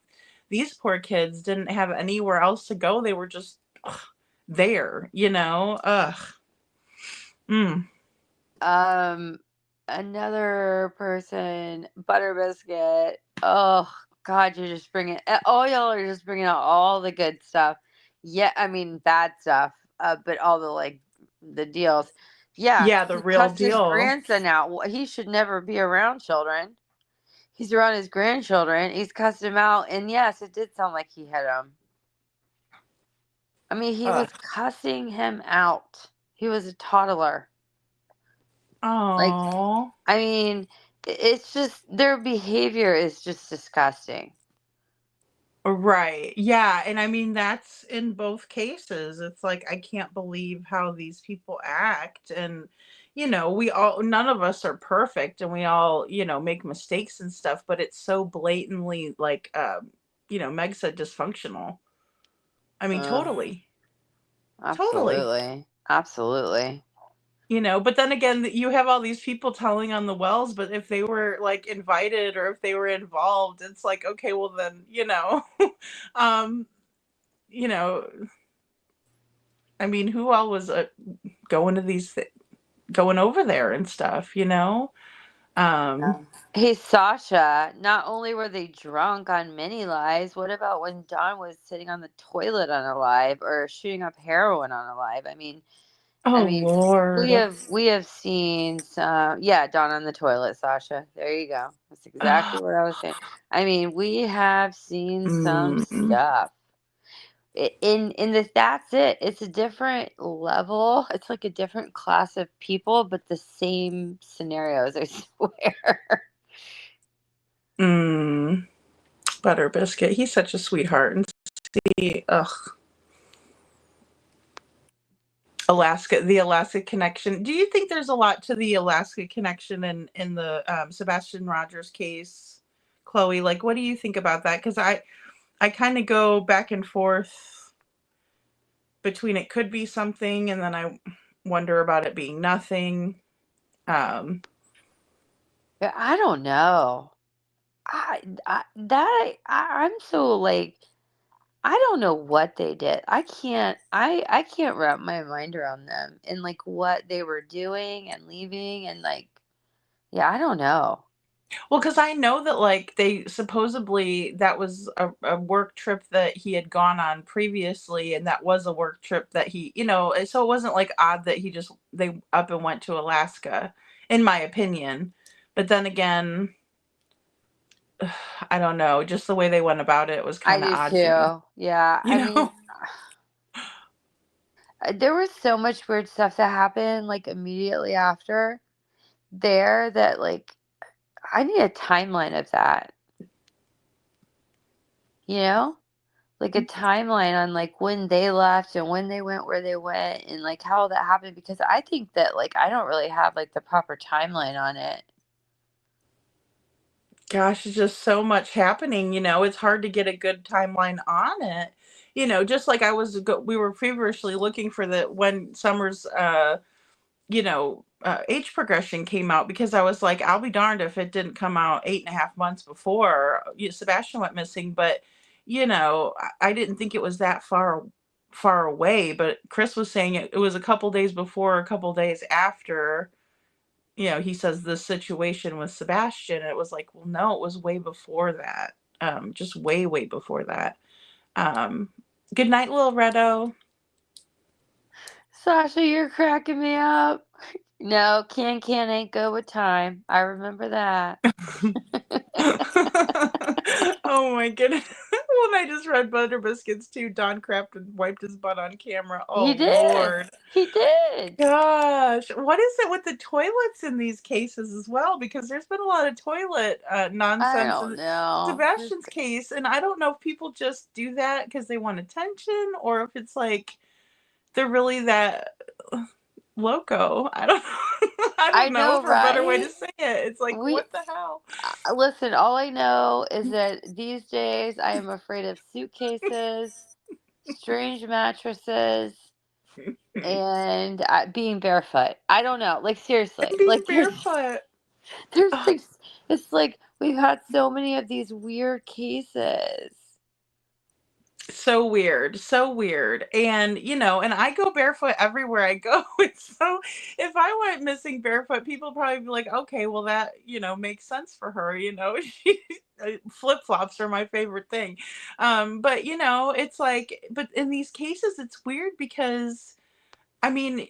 these poor kids didn't have anywhere else to go. They were just there, Ugh. Mm. another person, Butter Biscuit. Oh God, you're just bringing. All y'all are just bringing out all the good stuff. Yeah, I mean bad stuff. But all the deals. Yeah, Yeah, the he real cussed his deal. grandson out. He should never be around children. He's around his grandchildren. He's cussed him out, and yes, it did sound like he hit him. I mean, he was cussing him out. He was a toddler. Like, Oh. I mean, it's just their behavior is just disgusting. Right. Yeah. And I mean, that's in both cases. It's like, I can't believe how these people act. And, none of us are perfect, and we all, make mistakes and stuff, but it's so blatantly, like, Meg said, dysfunctional. I mean, totally. Totally. Absolutely. Absolutely. But then again, you have all these people telling on the Wells, but if they were like invited or if they were involved, it's like, okay, well then, um, you know, I mean, who all was going to going over there and stuff, Um, Hey, Sasha, not only were they drunk on mini lives, what about when Don was sitting on the toilet on a live or shooting up heroin on a live? I oh mean, we Lord. have seen some, yeah, Dawn on the toilet, Sasha. There you go. That's exactly what I was saying. I mean, we have seen some Mm. stuff. That's it. It's a different level. It's like a different class of people, but the same scenarios, I swear. Butter Biscuit. He's such a sweetheart. And see, the Alaska connection. Do you think there's a lot to the Alaska connection in the Sebastian Rogers case, Chloe? Like, what do you think about that? Because I kind of go back and forth between it could be something, and then I wonder about it being nothing. Um, Yeah, I don't know. I'm so like I don't know what they did. I can't wrap my mind around them and like what they were doing and leaving and like yeah, I don't know. Well, because I know that like they supposedly that was a work trip that he had gone on previously, and that was a work trip that so it wasn't like odd that they up and went to Alaska, in my opinion. But then again, I don't know, just the way they went about it was I kind of do odd to me. too. Yeah, I mean, there was so much weird stuff that happened like immediately after there that like I need a timeline of that. You know? Like a timeline on like when they left and when they went where they went and like how that happened because I think that like I don't really have like the proper timeline on it. Gosh, it's just so much happening, it's hard to get a good timeline on it. Just like we were feverishly looking for when Summer's age progression came out, because I was like, I'll be darned if it didn't come out 8.5 months before Sebastian went missing. But I didn't think it was that far far away, but Chris was saying it was a couple days before, a couple days after, he says this situation with Sebastian. It was like, well, no, it was way before that. Just way, way before that. Good night, little Redo. Sasha, you're cracking me up. No, can ain't go with time. I remember that. Oh my goodness. When I just read Butter Biscuits too, Don crapped and wiped his butt on camera. Oh He did. Lord. He did. Gosh. What is it with the toilets in these cases as well? Because there's been a lot of toilet I nonsense don't in know. Sebastian's case, and I don't know if people just do that because they want attention or if it's like they're really that loco. I don't I know know, for a better way to right? say it. It's like, what the hell? Listen, all I know is that these days I am afraid of suitcases, strange mattresses, and being barefoot. I don't know. Like, seriously. Being Like, barefoot. there's like, it's like we've had so many of these weird cases. So weird, so weird. And, and I go barefoot everywhere I go. So if I went missing barefoot, people probably be like, okay, well that, makes sense for her, she flip-flops are my favorite thing. But it's like, but in these cases, it's weird because, I mean,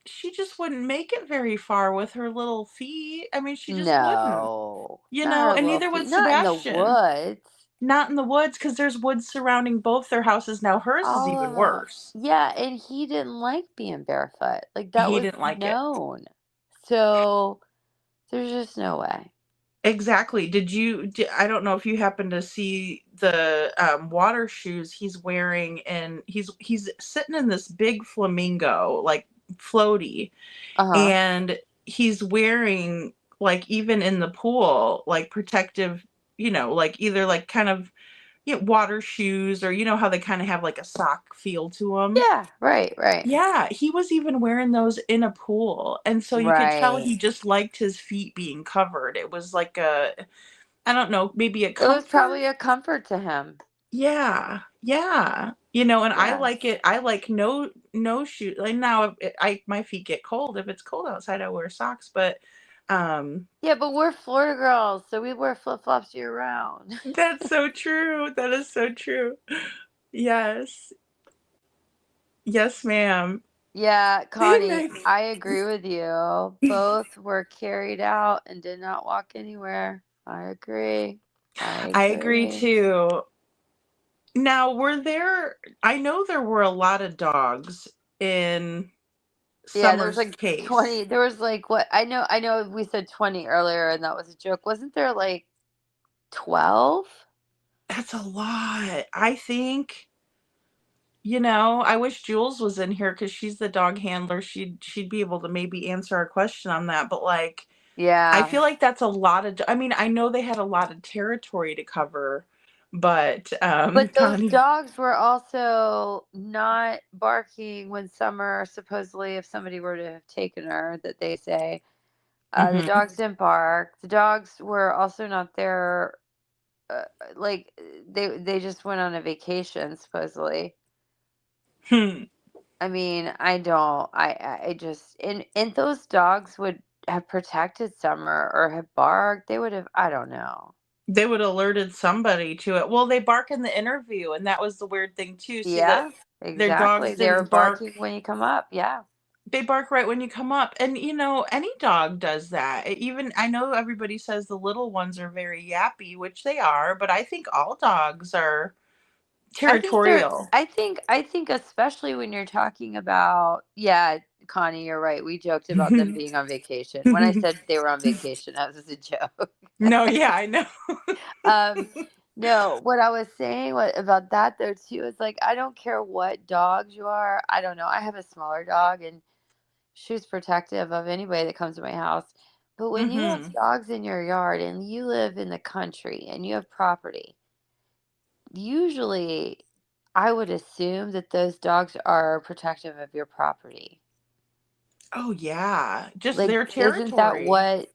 she just wouldn't make it very far with her little feet. I mean, she just wouldn't, No. Not her and little neither feet. would Not in the Sebastian. woods. Not in the woods, because there's woods surrounding both their houses. Now hers is All even of them. worse. Yeah, and he didn't like being barefoot. Like, that He was didn't like it. known. So there's just no way. Exactly. I don't know if you happen to see the water shoes he's wearing, and he's sitting in this big flamingo, like floaty, Uh-huh. and he's wearing, like, even in the pool, like protective, like either like kind of water shoes, or how they kind of have like a sock feel to them. Yeah, right. Yeah, he was even wearing those in a pool, and so you could tell Right. he just liked his feet being covered. It was like I don't know, maybe a It was comfort? probably a comfort to him. Yeah, yeah. And I Yeah. like it. I like no shoe. Like now, my feet get cold. If it's cold outside, I wear socks. But Yeah, but we're Florida girls, so we wear flip-flops year-round. that's so true. That is so true. Yes. Yes, ma'am. Yeah, Good Connie, night. I agree with you. Both were carried out and did not walk anywhere. I agree. I agree too. Now, I know there were a lot of dogs in Yeah, there was Summer's like case. 20. There was like what? I know we said 20 earlier and that was a joke. Wasn't there like 12? That's a lot. I think, I wish Jules was in here because she's the dog handler. She'd be able to maybe answer our question on that. But like, I Yeah. feel like that's a lot of. I mean, I know they had a lot of territory to cover, but But those Connie. dogs were also not barking when Summer, supposedly, if somebody were to have taken her, that they say, the Mhm. dogs didn't bark. The dogs were also not there. Like they just went on a vacation, supposedly. I mean, I just, and those dogs would have protected Summer or have barked. They would have, I don't know. They would have alerted somebody to it. Well, they bark in the interview, and that was the weird thing too. See that Yeah, their dogs exactly. They were didn't bark. barking when you come up. Yeah. They bark right when you come up, and any dog does that. Even I know everybody says the little ones are very yappy, which they are, but I think all dogs are territorial. I think especially when you're talking about, yeah, Connie, you're right. We joked about them being on vacation. When I said they were on vacation, that was a joke. No, yeah, I know. No, what I was saying about that though too is like I don't care what dogs you are. I don't know. I have a smaller dog and she's protective of anybody that comes to my house. But when you have Mhm. dogs in your yard and you live in the country and you have property, usually I would assume that those dogs are protective of your property. Oh yeah, just Like, their isn't that territory. what?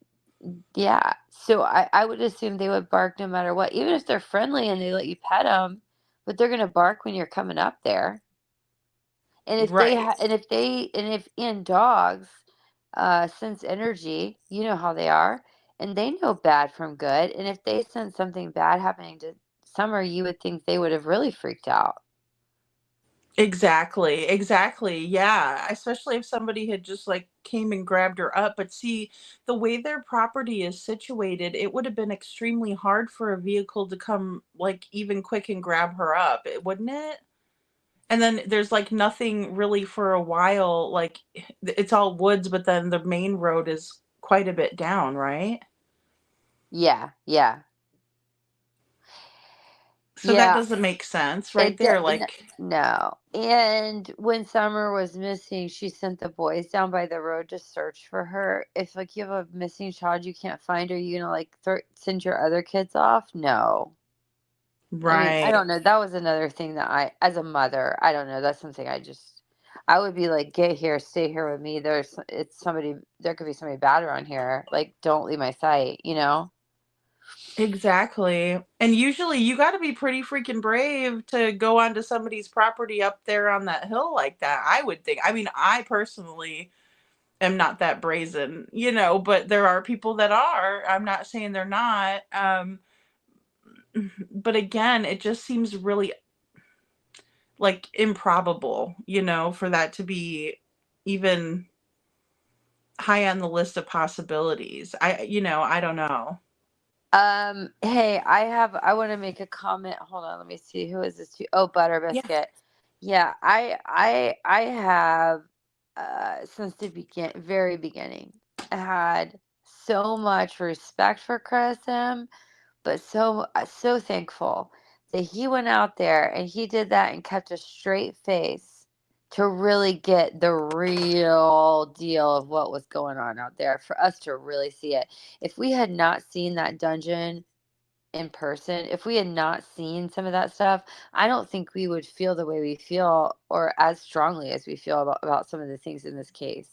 Yeah. So I would assume they would bark no matter what, even if they're friendly and they let you pet them, but they're going to bark when you're coming up there. And if they Right. and dogs sense energy, you know how they are, and they know bad from good. And if they sense something bad happening to Summer, you would think they would have really freaked out. Exactly, exactly. Yeah, especially if somebody had just like came and grabbed her up. But see, the way their property is situated, it would have been extremely hard for a vehicle to come like even quick and grab her up, wouldn't it? And then there's like nothing really for a while, like it's all woods, but then the main road is quite a bit down, right? Yeah, yeah, So that yeah. doesn't make sense right It d- there. n- Like, no. And when Summer was missing, she sent the boys down by the road to search for her. If like you have a missing child, you can't find her. You gonna like send your other kids off? No. I mean, I right. don't know. That was another thing that as a mother, I don't know. That's something I would be like, get here, stay here with me. There could be somebody bad around here. Like, don't leave my sight, you know? Exactly. And usually you got to be pretty freaking brave to go onto somebody's property up there on that hill like that. I would think. I mean, I personally am not that brazen, but there are people that are. I'm not saying they're not. But again, it just seems really like improbable, for that to be even high on the list of possibilities. I don't know. Hey, I want to make a comment. Hold on, let me see. Who is this to? Oh, Butter Yeah. Biscuit. Yeah, I have since the very beginning had so much respect for Chris M, but so thankful that he went out there and he did that and kept a straight face to really get the real deal of what was going on out there for us to really see it. If we had not seen that dungeon in person, if we had not seen some of that stuff, I don't think we would feel the way we feel or as strongly as we feel about some of the things in this case.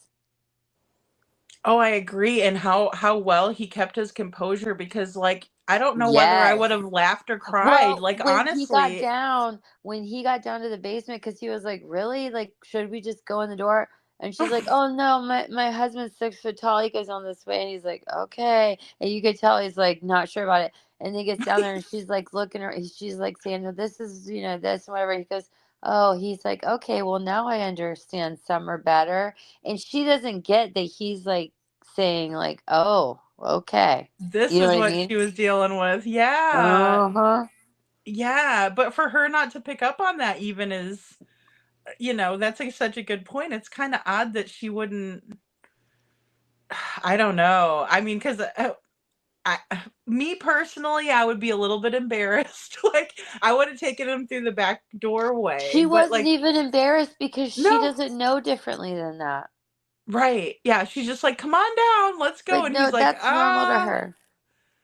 Oh, I agree, and how well he kept his composure because, like, I don't know whether I Yes. would have laughed or cried, Well, like, honestly. when he got down to the basement, because he was like, "Really? Like, should we just go in the door?" And she's like, "Oh no, my husband's 6 foot tall. He goes on this way." And he's like, "Okay." And you could tell he's like not sure about it. And he gets down there, and she's like looking at her. She's like saying, "No, this is this and whatever." He goes, "Oh," he's like, "Okay, well now I understand Summer better." And she doesn't get that he's like saying like, "Oh, okay." This You know is what I what mean? she was dealing with, yeah. Uh-huh. Yeah, but for her not to pick up on that even is, that's, like, such a good point. It's kinda odd that she wouldn't. I don't know. I mean, 'cause, I me personally, I would be a little bit embarrassed, like, I would've taken him through the back doorway, She but, wasn't like. even embarrassed because she No. doesn't know differently than that. Right, yeah, she's just like, "Come on down, let's go," Like, and no, he's like, that's normal to her.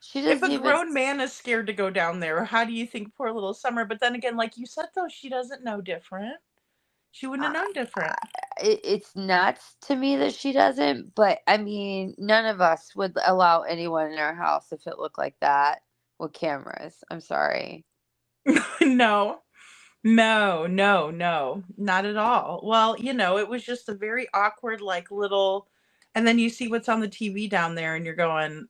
She if doesn't a even. grown man is scared to go down there, how do you think poor little Summer?" But then again, like you said, though, she doesn't know different. She wouldn't have known different. It's nuts to me that she doesn't, but I mean, none of us would allow anyone in our house if it looked like that with cameras. I'm sorry. No. No, no, no, not at all. Well, it was just a very awkward, like, little and then you see what's on the TV down there, and you're going,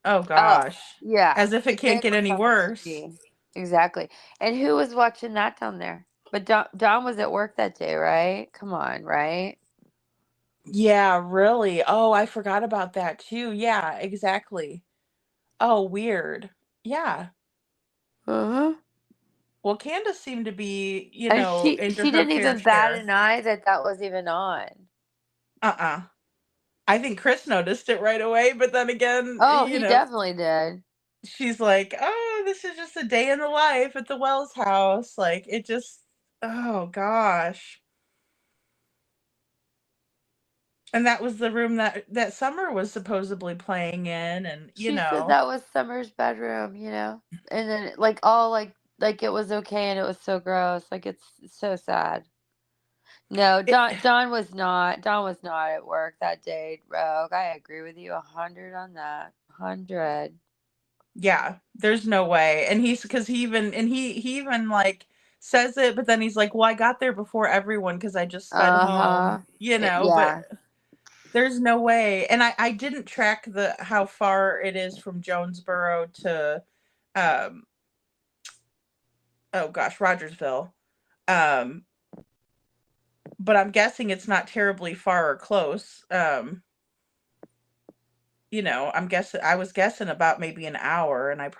"Oh Oh, gosh," yeah. as if it can't Forget get what's any on the worse. TV. Exactly. And who was watching that down there? But Don was at work that day, right? Come on, right? Yeah, really. Oh, I forgot about that too. Yeah, exactly. Oh, weird. Yeah. Uh-huh. Well, Candace seemed to be, And into she her didn't fair even bat share. an eye that was even on. Uh-uh. I think Chris noticed it right away, but then again, Oh, he definitely did. she's like, "Oh, this is just a day in the life at the Wells house." Like, it just, oh gosh. And that was the room that Summer was supposedly playing in, and She said that was Summer's bedroom, and then like all like it was okay and it was so gross. Like it's so sad. No, it, Don was not at work that day, Rogue. I agree with you 100 on that. 100. yeah, there's no way. And he's because he even like says it, but then he's like, well, I got there before everyone because I just sped home, but Yeah. there's no way. And I didn't track how far it is from Jonesboro to, um, oh gosh, Rogersville. But I'm guessing it's not terribly far or close. I was guessing about maybe an hour, and I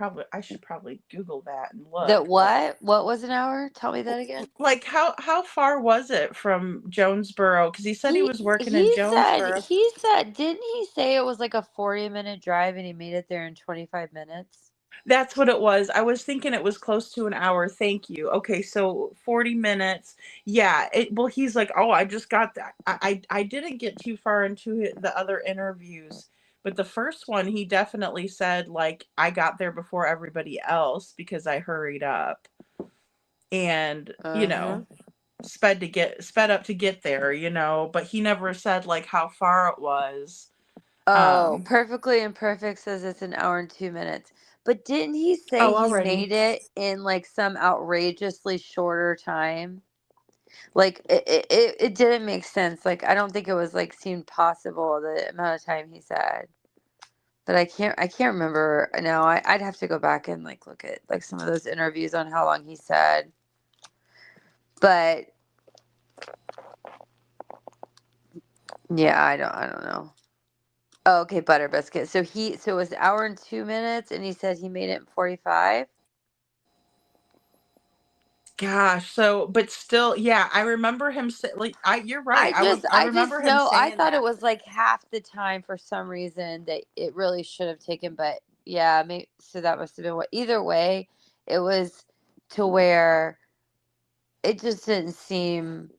should probably Google that and That look. what? What was an hour? Tell me that again. Like how far was it from Jonesboro? Because he said he was working in He Jonesboro. said didn't he say it was like a 40-minute drive and he made it there in 25 minutes? That's what it was. I was thinking it was close to an hour. Thank you. Okay, so 40 minutes. Yeah. Well, he's like, oh, I just got that. I didn't get too far into the other interviews, but the first one, he definitely said, like, I got there before everybody else because I hurried up and, sped up to get there, but he never said like how far it was. Oh, Perfectly Imperfect says it's an hour and 2 minutes. But didn't he say he already. made it in like some outrageously shorter time? Like it didn't make sense. Like I don't think it was like seemed possible the amount of time he said. But I can't remember now. I'd have to go back and like look at like some of those interviews on how long he said. But yeah, I don't know. Oh, okay, Butter Biscuit. So it was an hour and 2 minutes, and he said he made it in 45. Gosh, but still, yeah, I remember him like you're right. I remember him saying I thought that. it was like half the time for some reason that it really should have taken, but yeah, maybe so that must have been what. Either way, it was to where it just didn't seem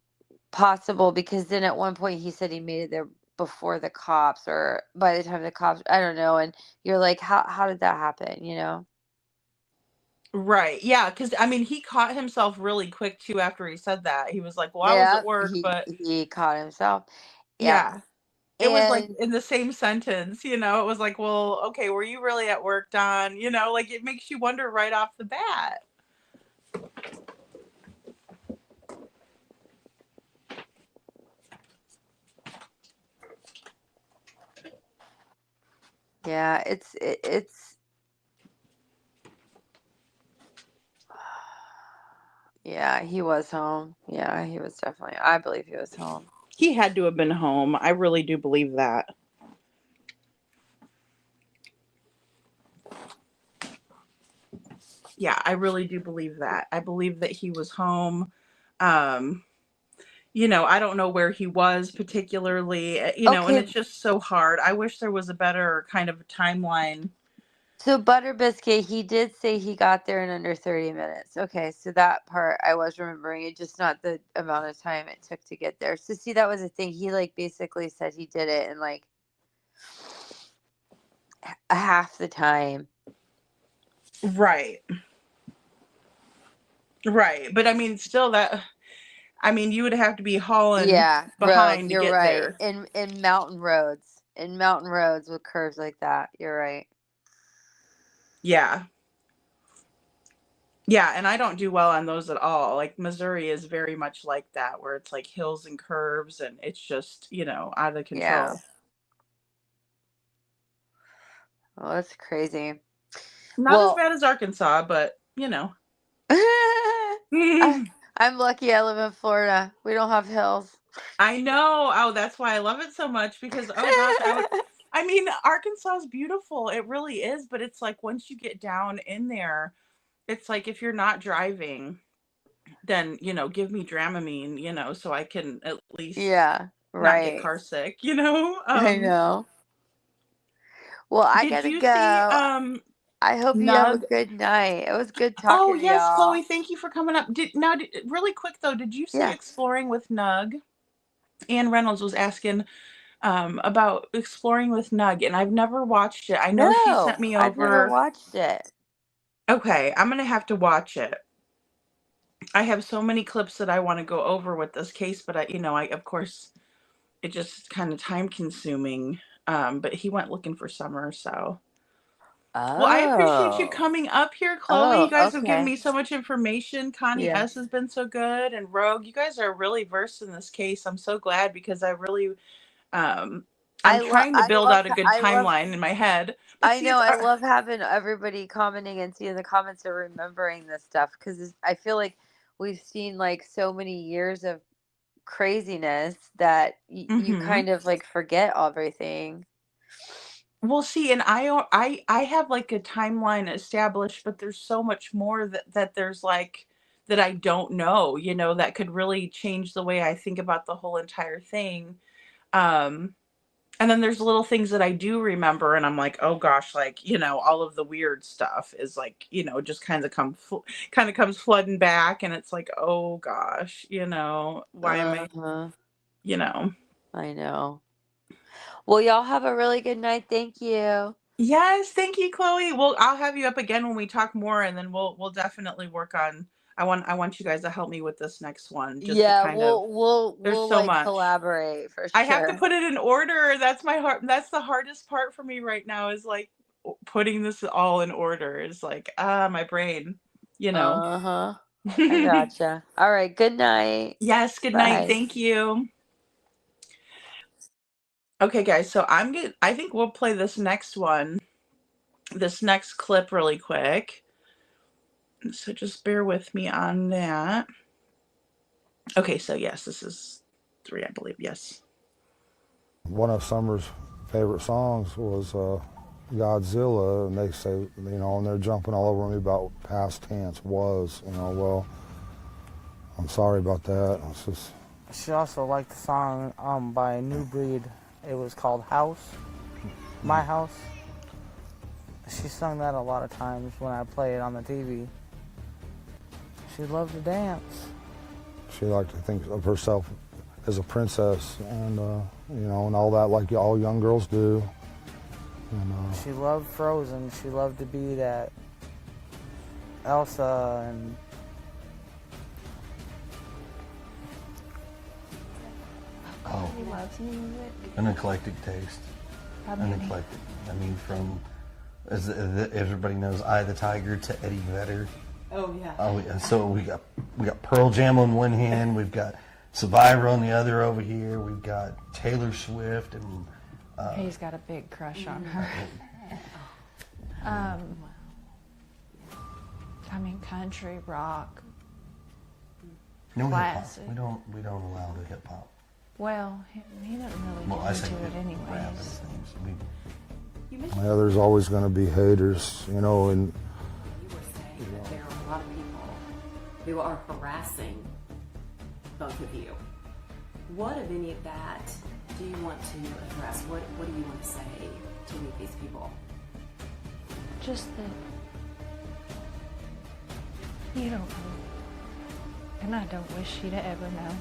possible because then at one point he said he made it there before the cops or by the time the cops, I don't know, and you're like, how did that happen? Right. Yeah, because I mean, he caught himself really quick too after he said that. He was like, "Well, I was at Yeah, work, but he caught himself. Yep. yeah." It was like And in the same sentence, it was like, "Well, okay, were you really at work, Don?" Like it makes you wonder right off the bat. yeah, it's yeah, he was home. Yeah, he was definitely. I believe he was home. He had to have been home. I really do believe that. Yeah, I really do believe that. I believe that he was home. I don't know where he was particularly, and Okay, it's just so hard. I wish there was a better kind of timeline. so Butter Biscuit, he did say he got there in under 30 minutes. Okay, so that part I was remembering. It just not the amount of time it took to get there. So see, that was the thing. He like basically said he did it in like half the time. Right. Right. But I mean, still you would have to be hauling Yeah, roads. behind to You're get right. there. In mountain roads. In mountain roads with curves like that. You're right. Yeah. Yeah, and I don't do well on those at all. Like Missouri is very much like that, where it's like hills and curves and it's just, out of Yeah. control. Oh, that's crazy. Not as bad as Arkansas, but I'm lucky I live in Florida. We don't have hills. I know. Oh, that's why I love it so much because gosh, Arkansas is beautiful. It really is, but it's like once you get down in there, it's like if you're not driving, then give me Dramamine, so I can at least not get car sick. I know. Well, I Did gotta you go. see I hope you have a Nug? good night. It was good Oh talking to yes, y'all. Chloe, thank you for coming up. Really quick though, did you see Yeah. Exploring with Nug? Ann Reynolds was asking about Exploring with Nug, and I've never watched it. I know she sent me over. I've never watched it. Okay, I'm gonna have to watch it. I have so many clips that I want to go over with this case, but I of course it just kind of time consuming. But he went looking for Summer, so Well, I appreciate you Oh. coming up here, Chloe. You Oh, guys have given okay. me so much information. Connie Yeah. S has been so good, and Rogue. You guys are really versed in this case. I'm so glad because I really, um, I'm trying to build out a good timeline in my head. But I see, know, it's I love having everybody commenting and seeing the comments are remembering this stuff because I feel like we've seen like so many years of craziness that you Mhm. kind of like forget everything. Well, see, and I have like a timeline established, but there's so much more that there's like that I don't know, that could really change the way I think about the whole entire thing. Um, and then there's little things that I do remember, and I'm like, oh gosh, like all of the weird stuff is like, just kind of comes flooding back, and it's like, oh gosh, why am I, Uh-huh. you know. I know. Well, y'all have a really good night. Thank you. Yes, thank you, Chloe. Well, I'll have you up again when we talk more, and then we'll definitely work on. I want you guys to help me with this next one, just to Yeah, kind of. There's we'll so like much. collaborate for I have to sure. put it in order. That's my heart. That's the hardest part for me right now is like putting this all in order. Is like my brain, you know. Uh-huh. I gotcha. All right, good night. Yes. Good night. Bye. Thank you. Okay, guys. So I'm good. I think we'll play this next one, this next clip, really quick. So just bear with me on that. Okay, so yes, this is 3, I believe. Yes. One of Summer's favorite songs was Godzilla, and they say, and they're jumping all over me about past tense was, well, I'm sorry about that. It's just. She also liked the song by New Breed. It was called House, My House. She sung that a lot of times when I play it on the TV. She loved to dance. She liked to think of herself as a princess, and and all that, like all young girls do. And, she loved Frozen. She loved to be that Elsa and. Oh, He loves music. an eclectic taste. An eclectic. I mean, from as everybody knows, Eye of the Tiger to Eddie Vedder. Oh yeah. Oh yeah. So we got Pearl Jam on one hand, we've got Survivor on the other over here, we've got Taylor Swift, and He's got a big crush on her. I mean, country, rock, no hip hop. classic. We don't allow the hip hop. Well, he doesn't really Well, I get say into it rap and anyways. things. yeah, there's always going to be haters, and You were saying that there are a lot of people who are harassing both of you. What of any of that do you want to address? What do you want to say to any of these people? Just that you don't know. And I don't wish you to ever know.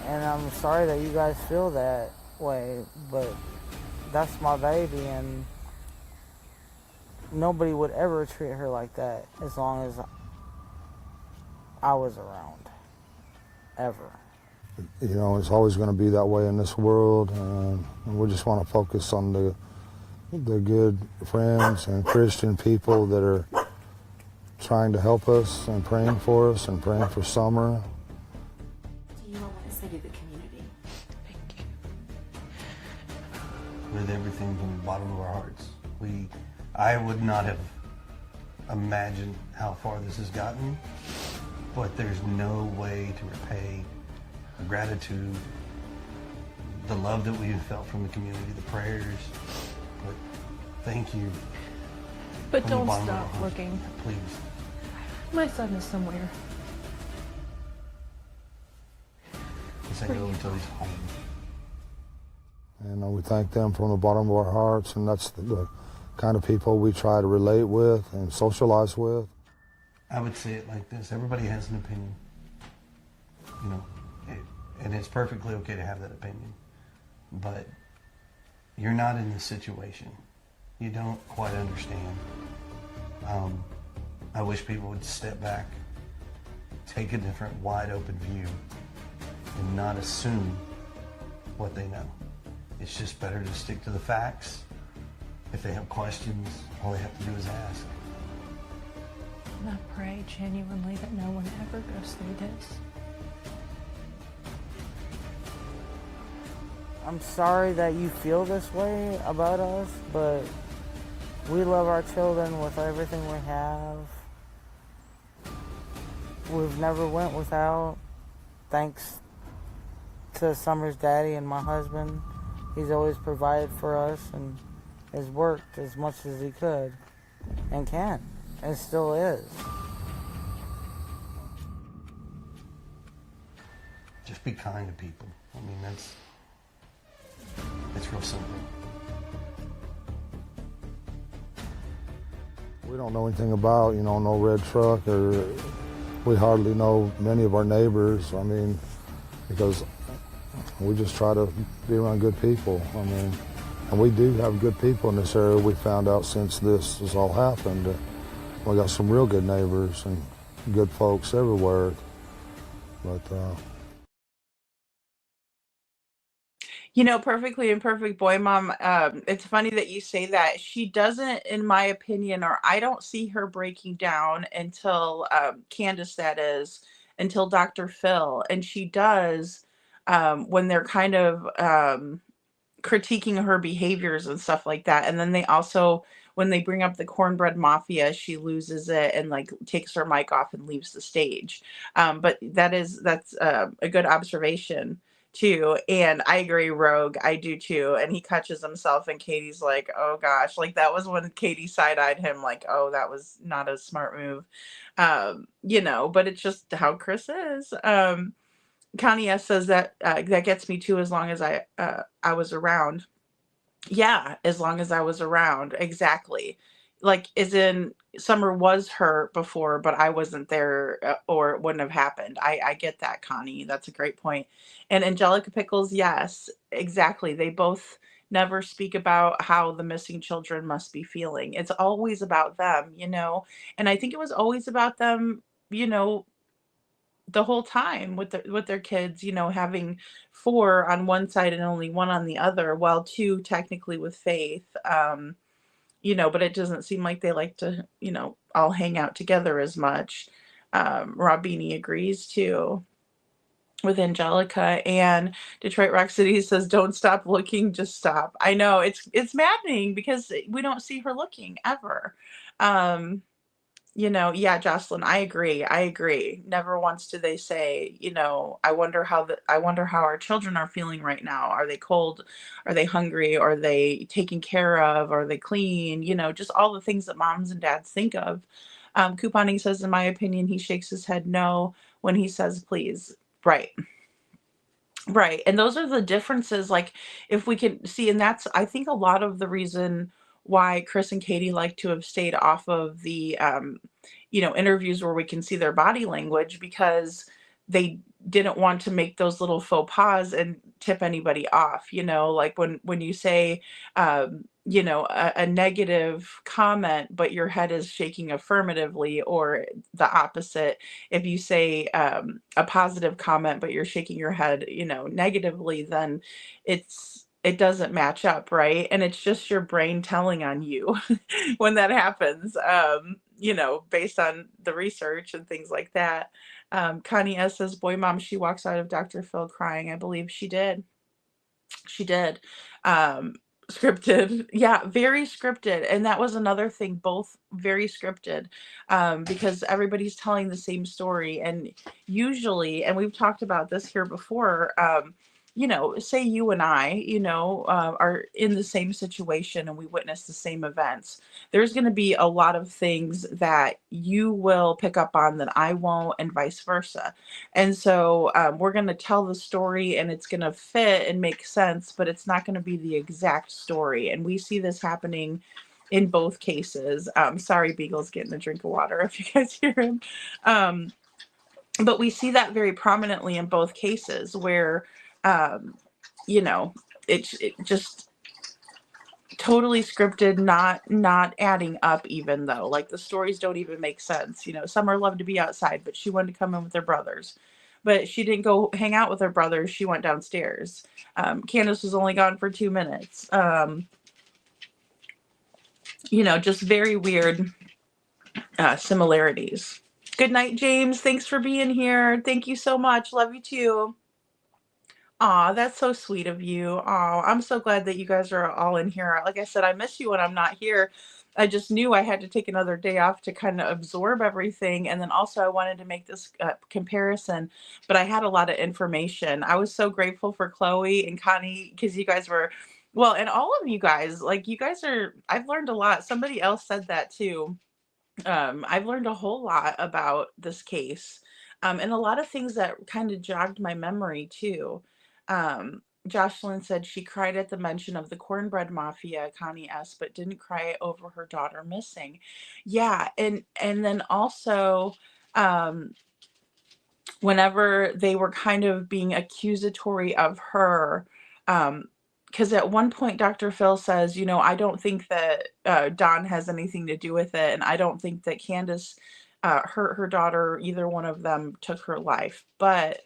And I'm sorry that you guys feel that way, but that's my baby, and nobody would ever treat her like that as long as I was around. Ever. It's always going to be that way in this world, and we just want to focus on the good friends and Christian people that are trying to help us and praying for us and praying for Summer. Do you want to say to the community? With everything from the bottom of our hearts. I would not have imagined how far this has gotten, but there's no way to repay the gratitude, the love that we've felt from the community, the prayers. But thank you. But from the don't bottom of our stop hearts. looking. Please. My son is somewhere. This ain't over until he's home. And we thank them from the bottom of our hearts, and that's the kind of people we try to relate with and socialize with. I would say it like this. Everybody has an opinion. And it's perfectly okay to have that opinion. But you're not in this situation. You don't quite understand. I wish people would step back, take a different wide open view, and not assume what they know. it's just better to stick to the facts. If they have questions, all they have to do is ask. And I pray genuinely that no one ever goes through this. I'm sorry that you feel this way about us, but we love our children with everything we have. We've never went without, thanks to Summer's daddy and my husband. He's always provided for us and has worked as much as he could and can and still is. Just be kind to people. I mean, it's real simple. We don't know anything about, no red truck, or we hardly know many of our neighbors. I mean, because we just try to be around good people. I mean, and we do have good people in this area. We found out since this has all happened. We got some real good neighbors and good folks everywhere. But Perfectly Imperfect Boy Mom, it's funny that you say that. She doesn't, in my opinion, or I don't see her breaking down until Candace, that is, until Dr. Phil. And she does when they're kind of critiquing her behaviors and stuff like that. And then they also, when they bring up the cornbread mafia, she loses it and takes her mic off and leaves the stage. But that's a good observation too. And I agree, Rogue. I do too. And he catches himself and Katie's like, oh gosh, that was when Katie side-eyed him, oh, that was not a smart move. But it's just how Chris is. Connie S says that that gets me too, as long as I was around. Yeah, as long as I was around. Exactly. As in, Summer was hurt before, but I wasn't there, or it wouldn't have happened. I get that, Connie. That's a great point. And Angelica Pickles, yes, exactly. They both never speak about how the missing children must be feeling. It's always about them, And I think it was always about them, the whole time with their kids, having 4 on one side and only 1 on the other, while 2 technically with Faith. But it doesn't seem like they like to, all hang out together as much. Robini agrees too with Angelica. And Detroit Rock City says, don't stop looking, just stop. I know it's maddening because we don't see her looking ever. Yeah, Jocelyn, I agree. Never once do they say, I wonder how our children are feeling right now. Are they cold? Are they hungry? Are they taken care of? Are they clean? Just all the things that moms and dads think of. Couponing says, in my opinion, he shakes his head no when he says please. Right. Right. And those are the differences. If we can see, and that's, I think, a lot of the reason why Chris and Katie like to have stayed off of the, interviews where we can see their body language, because they didn't want to make those little faux pas and tip anybody off, when you say, a negative comment, but your head is shaking affirmatively, or the opposite. If you say a positive comment, but you're shaking your head, negatively, then it doesn't match up, right? And it's just your brain telling on you when that happens, based on the research and things like that. Connie S says, boy mom, she walks out of Dr. Phil crying. I believe she did. She did. Scripted. Yeah, very scripted. And that was another thing, both very scripted, because everybody's telling the same story. And usually, and we've talked about this here before, say you and I, are in the same situation and we witness the same events. There's going to be a lot of things that you will pick up on that I won't, and vice versa. And so we're going to tell the story and it's going to fit and make sense, but it's not going to be the exact story. And we see this happening in both cases. Sorry, Beagle's getting a drink of water if you guys hear him. But we see that very prominently in both cases where, it just totally scripted, not adding up, even though the stories don't even make sense. Summer loved to be outside, but she wanted to come in with her brothers. but she didn't go hang out with her brothers. She went downstairs. Candace was only gone for 2 minutes. Just very weird similarities. Good night, James. Thanks for being here. Thank you so much. Love you too. Aw, that's so sweet of you. Aw, I'm so glad that you guys are all in here. Like I said, I miss you when I'm not here. I just knew I had to take another day off to kind of absorb everything. And then also I wanted to make this comparison, but I had a lot of information. I was so grateful for Chloe and Connie because you guys were, well, and all of you guys, like you guys are, I've learned a lot. Somebody else said that too. I've learned a whole lot about this case, and a lot of things that kind of jogged my memory too. Jocelyn said she cried at the mention of the cornbread mafia, Connie S., but didn't cry over her daughter missing. Yeah, and then also, whenever they were kind of being accusatory of her, because at one point Dr. Phil says, I don't think that Don has anything to do with it, and I don't think that Candace hurt her daughter, either one of them took her life, but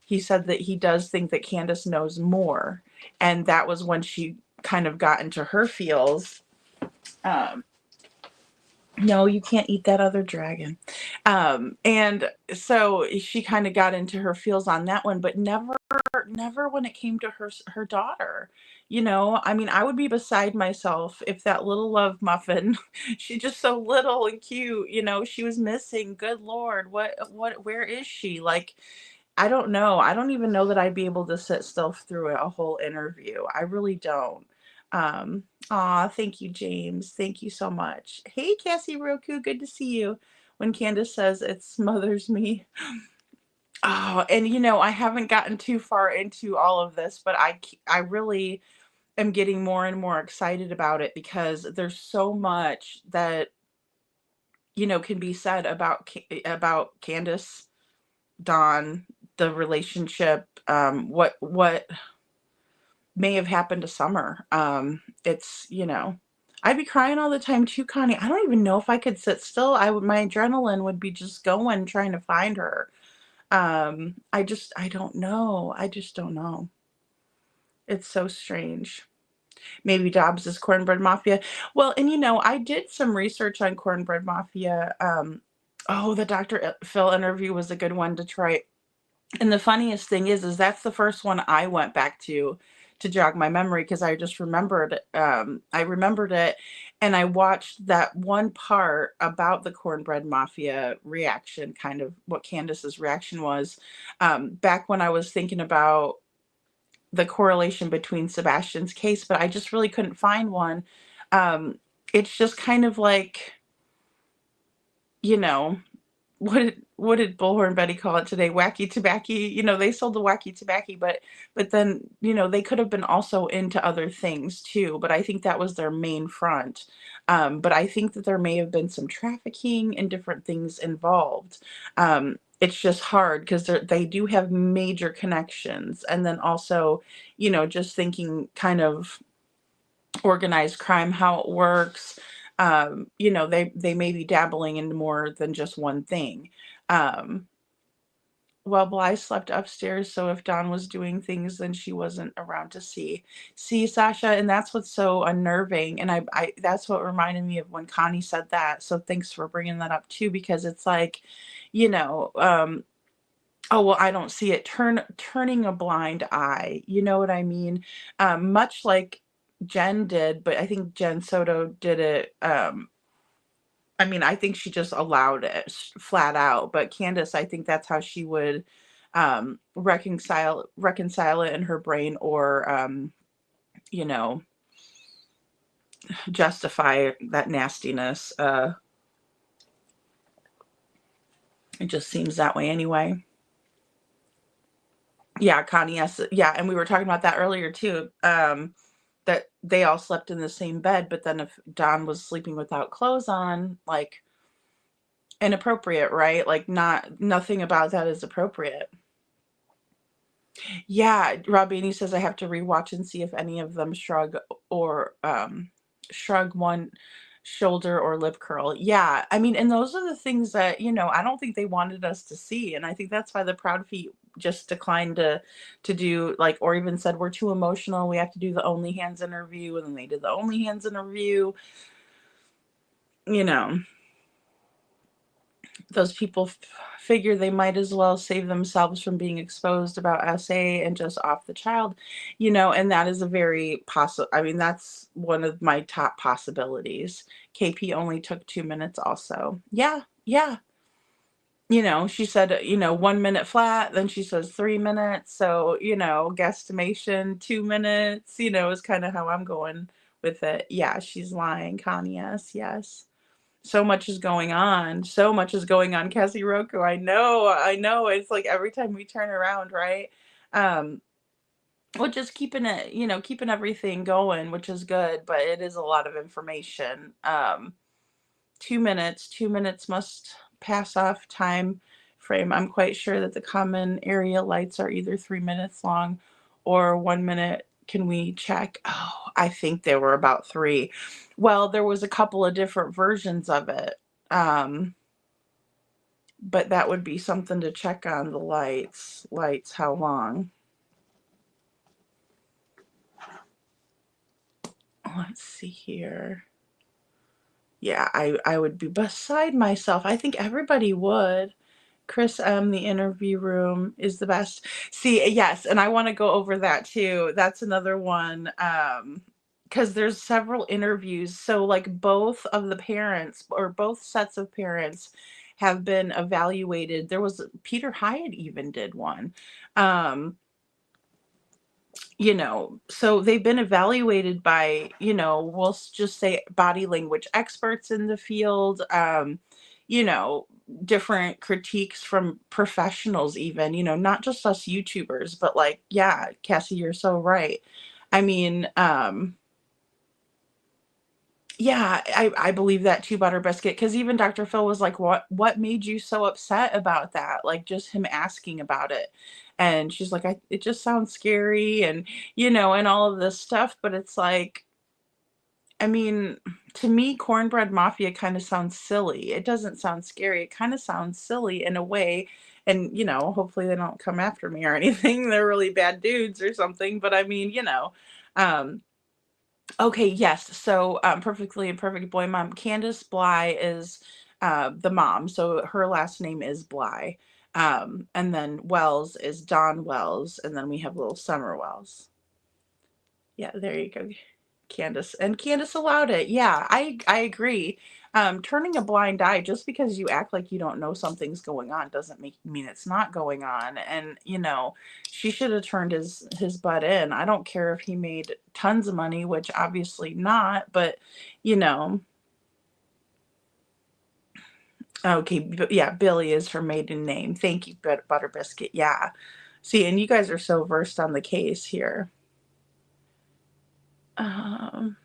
he said that he does think that Candace knows more, and that was when she kind of got into her feels. No, you can't eat that other dragon. And so she kind of got into her feels on that one, but never when it came to her daughter. I mean, I would be beside myself if that little love muffin, she's just so little and cute, she was missing. Good Lord, where is she? Like, I don't know. I don't even know that I'd be able to sit still through a whole interview. I really don't. Thank you, James. Thank you so much. Hey, Cassie Roku, good to see you. When Candace says it smothers me. Oh, and I haven't gotten too far into all of this, but I really am getting more and more excited about it because there's so much that, can be said about Candace, Don, the relationship, what may have happened to Summer. It's, I'd be crying all the time too, Connie. I don't even know if I could sit still. My adrenaline would be just going trying to find her. I don't know. I just don't know. It's so strange. Maybe Dobbs is Cornbread Mafia. Well, and I did some research on Cornbread Mafia. The Dr. Phil interview was a good one to try. And the funniest thing is that's the first one I went back to jog my memory because I just remembered I remembered it, and I watched that one part about the Cornbread Mafia reaction, kind of what Candace's reaction was, back when I was thinking about the correlation between Sebastian's case, but I just really couldn't find one. It's just kind of like, what did Bullhorn Betty call it today? Wacky tobacco. They sold the wacky tobacco, but then, they could have been also into other things too. But I think that was their main front. But I think that there may have been some trafficking and different things involved. It's just hard because they do have major connections. And then also, just thinking kind of organized crime, how it works. They may be dabbling into more than just one thing. Well, Bly slept upstairs, so if Dawn was doing things, then she wasn't around to see. See, Sasha, and that's what's so unnerving. And I that's what reminded me of when Connie said that. So thanks for bringing that up too, because it's like, oh, well, I don't see it. Turning a blind eye. You know what I mean? Much like Jen did, but I think Jen Soto did it. I mean, I think she just allowed it flat out. But Candace, I think that's how she would reconcile it in her brain, or justify that nastiness. It just seems that way anyway. Yeah, Connie, yes. Yeah, and we were talking about that earlier too. That they all slept in the same bed, but then if Don was sleeping without clothes on, like, inappropriate, right? Like, nothing about that is appropriate. Yeah, Rob Bainey says I have to rewatch and see if any of them shrug one shoulder or lip curl. Yeah, I mean, and those are the things that, I don't think they wanted us to see, and I think that's why the Proudfeet just declined to do, like, or even said, we're too emotional, we have to do the only hands interview, and then they did the only hands interview. Those people figure they might as well save themselves from being exposed about SA and just off the child, and that is a very possible, I mean, that's one of my top possibilities. KP only took 2 minutes also. Yeah, yeah. She said, 1 minute flat, then she says 3 minutes. So, guesstimation 2 minutes, is kind of how I'm going with it. Yeah, she's lying, Connie. Yes. So much is going on. So much is going on, Cassie Roku. I know. It's like every time we turn around, right? Well, just keeping it, keeping everything going, which is good, but it is a lot of information. 2 minutes. 2 minutes must pass off time frame. I'm quite sure that the common area lights are either 3 minutes long or 1 minute. Can we check? Oh, I think they were about 3. Well, there was a couple of different versions of it. But that would be something to check on, the lights. Lights, how long? Let's see here. Yeah, I would be beside myself. I think everybody would. Chris M, the interview room is the best. See, yes, and I want to go over that too. That's another one. Because there's several interviews. So, like, both of the parents, or both sets of parents, have been evaluated. There was Peter Hyatt even did one. So they've been evaluated by, we'll just say body language experts in the field, different critiques from professionals even, not just us YouTubers, but like, yeah, Cassie, you're so right. I mean, yeah, I believe that too, Butter Biscuit, because even Dr. Phil was like, what made you so upset about that? Like, just him asking about it. And she's like, it just sounds scary, and, and all of this stuff. But it's like, I mean, to me, Cornbread Mafia kind of sounds silly. It doesn't sound scary. It kind of sounds silly in a way. And, hopefully they don't come after me or anything. They're really bad dudes or something. But I mean, okay, yes. So, Perfectly Imperfect Boy Mom, Candace Bly is the mom. So her last name is Bly. And then Wells is Dawn Wells. And then we have little Summer Wells. Yeah, there you go, Candace. And Candace allowed it. Yeah, I agree. Turning a blind eye, just because you act like you don't know something's going on doesn't mean it's not going on. And, she should have turned his butt in. I don't care if he made tons of money, which obviously not, but, okay, yeah, Billy is her maiden name. Thank you, Butter Biscuit. Yeah. See, and you guys are so versed on the case here. I'm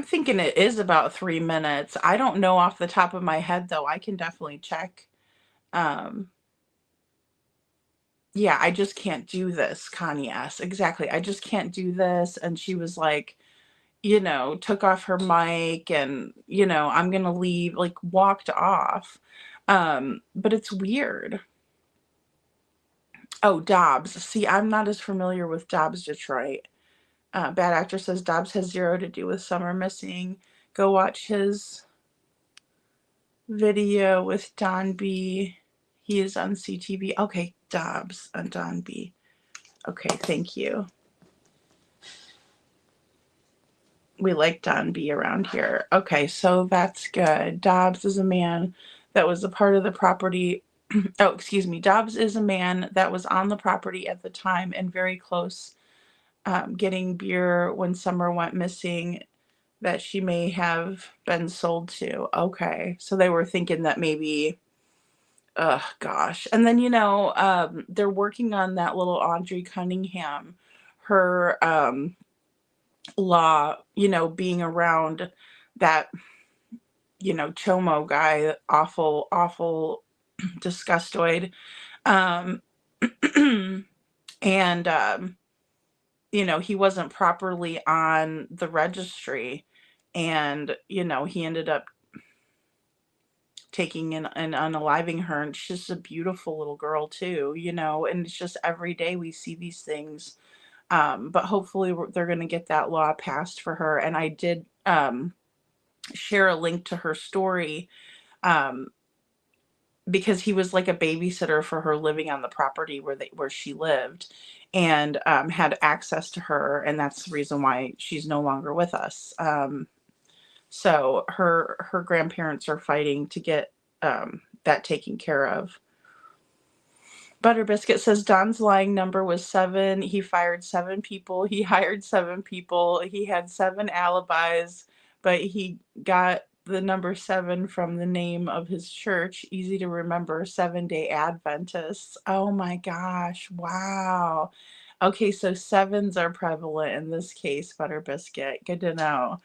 thinking it is about 3 minutes. I don't know off the top of my head, though. I can definitely check. Yeah, I just can't do this, Connie S. Exactly. I just can't do this. And she was like, took off her mic and, I'm going to leave, like, walked off. But it's weird. Oh, Dobbs. See, I'm not as familiar with Dobbs Detroit. Bad Actor says Dobbs has 0 to do with Summer missing. Go watch his video with Don B. He is on CTV. Okay, Dobbs and Don B. Okay, thank you. We like Don B around here. Okay, so that's good. Dobbs is a man that was a part of the property. Oh, excuse me. Dobbs is a man that was on the property at the time and very close, getting beer when Summer went missing, that she may have been sold to. Okay, so they were thinking that maybe, oh gosh. And then, they're working on that little Audrey Cunningham, her law, being around that, Chomo guy, awful disgustoid. And he wasn't properly on the registry, and he ended up taking and unaliving her, and she's just a beautiful little girl too, and it's just every day we see these things. But hopefully they're going to get that law passed for her. And I did share a link to her story, because he was like a babysitter for her living on the property where she lived, and had access to her, and that's the reason why she's no longer with us. So her grandparents are fighting to get that taken care of. Butter Biscuit says Don's lying number was 7. He fired 7 people. He hired 7 people. He had 7 alibis, but he got the number 7 from the name of his church. Easy to remember, Seventh-day Adventists. Oh my gosh. Wow. Okay, so 7s are prevalent in this case, Butter Biscuit. Good to know.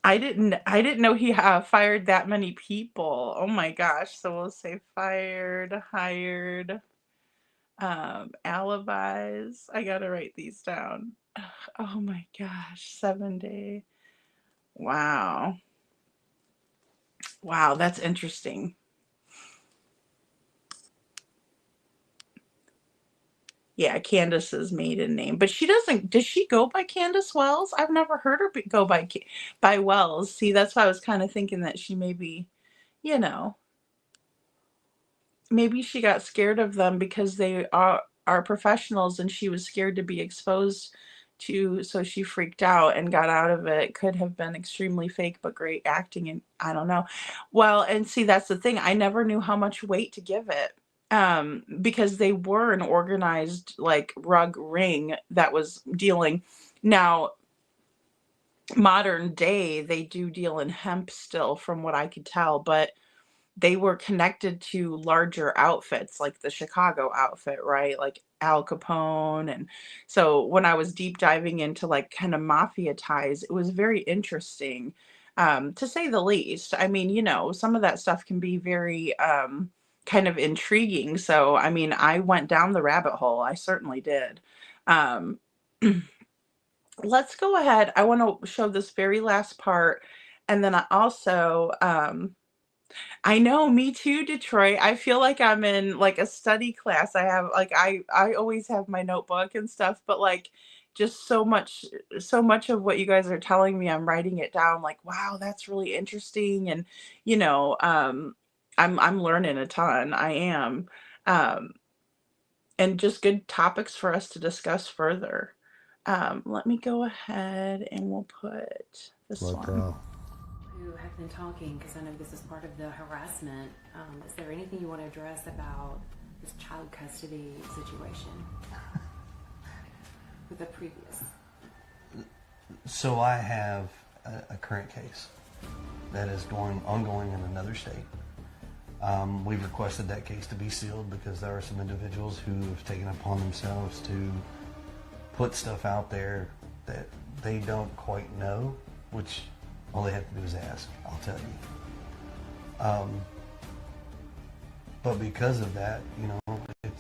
I didn't know he fired that many people. Oh my gosh. So we'll say fired, hired, alibis. I gotta write these down. Oh my gosh. 7-day. Wow. Wow, that's interesting. Yeah, Candace's maiden name, but does she go by Candace Wells? I've never heard her go by Wells. See, that's why I was kind of thinking that she maybe, maybe she got scared of them because they are professionals, and she was scared to be exposed to, so she freaked out and got out of it. Could have been extremely fake, but great acting, and I don't know. Well, and see, that's the thing. I never knew how much weight to give it. Because they were an organized like rug ring that was dealing. Now, modern day, they do deal in hemp still, from what I could tell, but they were connected to larger outfits like the Chicago outfit, right? Like Al Capone. And so when I was deep diving into like kind of mafia ties, it was very interesting, to say the least. I mean, some of that stuff can be very, kind of intriguing. So, I mean, I went down the rabbit hole. I certainly did. Let's go ahead. I want to show this very last part. And then I also, I know, me too, Detroit. I feel like I'm in like a study class. I have like, I always have my notebook and stuff, but like just so much of what you guys are telling me, I'm writing it down like, wow, that's really interesting. And, I'm learning a ton. I am. And just good topics for us to discuss further. Let me go ahead and we'll put this one. Who have been talking, because I know this is part of the harassment. Is there anything you want to address about this child custody situation with the previous? So I have a current case that is ongoing in another state. We've requested that case to be sealed because there are some individuals who have taken upon themselves to put stuff out there that they don't quite know, which all they have to do is ask, I'll tell you. But because of that, it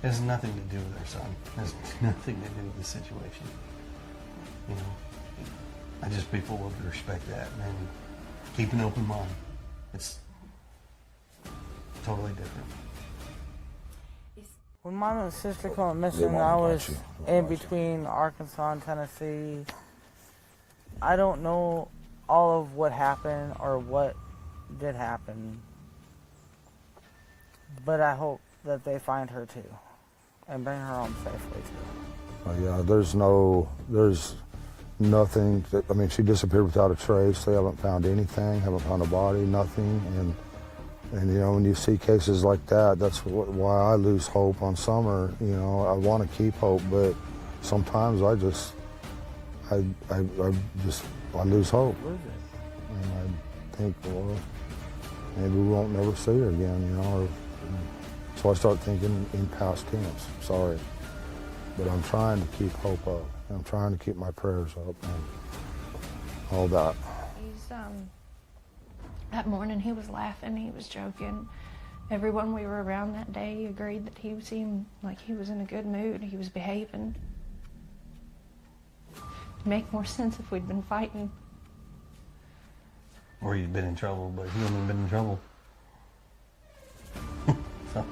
has nothing to do with their son. It has nothing to do with the situation. I just people will respect that and keep an open mind. It's totally different. When my little sister came missing, I was in between Arkansas and Tennessee. I don't know all of what happened or what did happen, but I hope that they find her too and bring her home safely too. Yeah, there's nothing. She disappeared without a trace. They haven't found anything, haven't found a body, nothing. And when you see cases like that, that's why I lose hope on Summer. I want to keep hope, but sometimes I lose hope. And I think, well, maybe we won't never see her again, so I start thinking in past tense. Sorry. But I'm trying to keep hope up. I'm trying to keep my prayers up and all that. That morning he was laughing, he was joking, Everyone we were around that day agreed that he seemed like he was in a good mood. He was behaving. It'd make more sense if we'd been fighting. Or he'd been in trouble, but he wouldn't have been in trouble. So,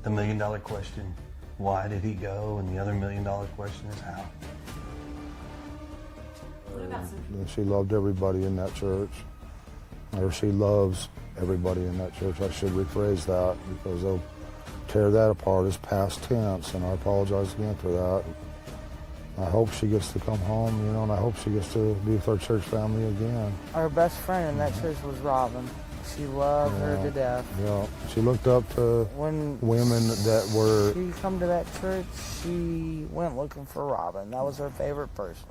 the $1 million question, why did he go? And the other $1 million question is how. She loved everybody in that church, or she loves everybody in that church. I should rephrase that, because they'll tear that apart as past tense, and I apologize again for that. I hope she gets to come home, you know, and I hope she gets to be with our church family again. Our best friend in that church was Robin. She loved her to death. Yeah, she looked up to women that were... She come to that church, she went looking for Robin. That was her favorite person.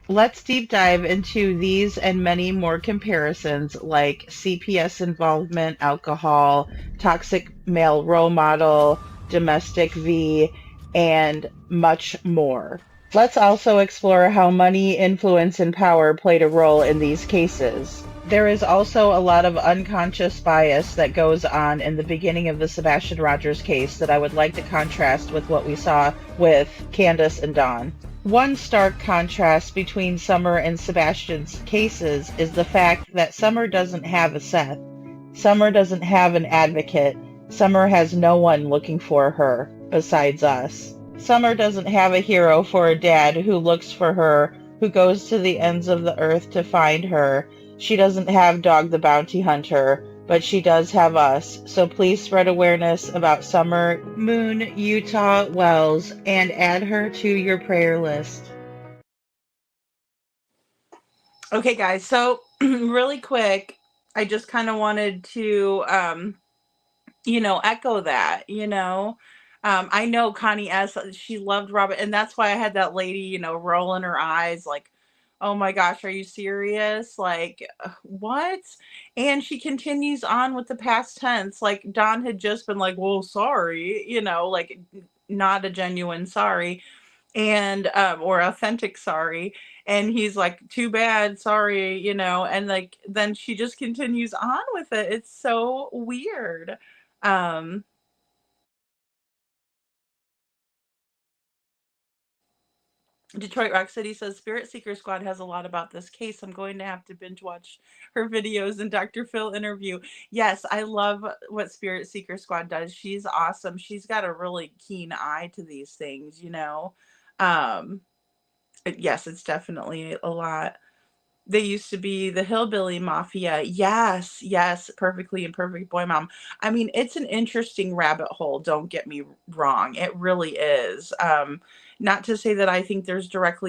Let's deep dive into these and many more comparisons, like CPS involvement, alcohol, toxic male role model, domestic V, and much more. Let's also explore how money, influence, and power played a role in these cases. There is also a lot of unconscious bias that goes on in the beginning of the Sebastian Rogers case that I would like to contrast with what we saw with Candace and Dawn. One stark contrast between Summer and Sebastian's cases is the fact that Summer doesn't have a Seth. Summer doesn't have an advocate. Summer has no one looking for her besides us. Summer doesn't have a hero for a dad who looks for her, who goes to the ends of the earth to find her. She doesn't have Dog the Bounty Hunter, but she does have us. So please spread awareness about Summer Moon Utah Wells and add her to your prayer list. Okay, guys. So really quick, I just kind of wanted to, echo that, I know Connie S., she loved Robin, and that's why I had that lady, rolling her eyes like, oh my gosh, are you serious? Like, what? And she continues on with the past tense. Like, Don had just been like, well, sorry, like not a genuine sorry, and or authentic sorry. And he's like, too bad, sorry, and like then she just continues on with it. It's so weird. Detroit Rock City says Spirit Seeker Squad has a lot about this case. I'm going to have to binge watch her videos and Dr. Phil interview. Yes, I love what Spirit Seeker Squad does. She's awesome. She's got a really keen eye to these things, Yes, it's definitely a lot. They used to be the Hillbilly Mafia. Yes, yes, Perfectly Imperfect Boy Mom. I mean, it's an interesting rabbit hole, don't get me wrong. It really is. Not to say that I think there's direct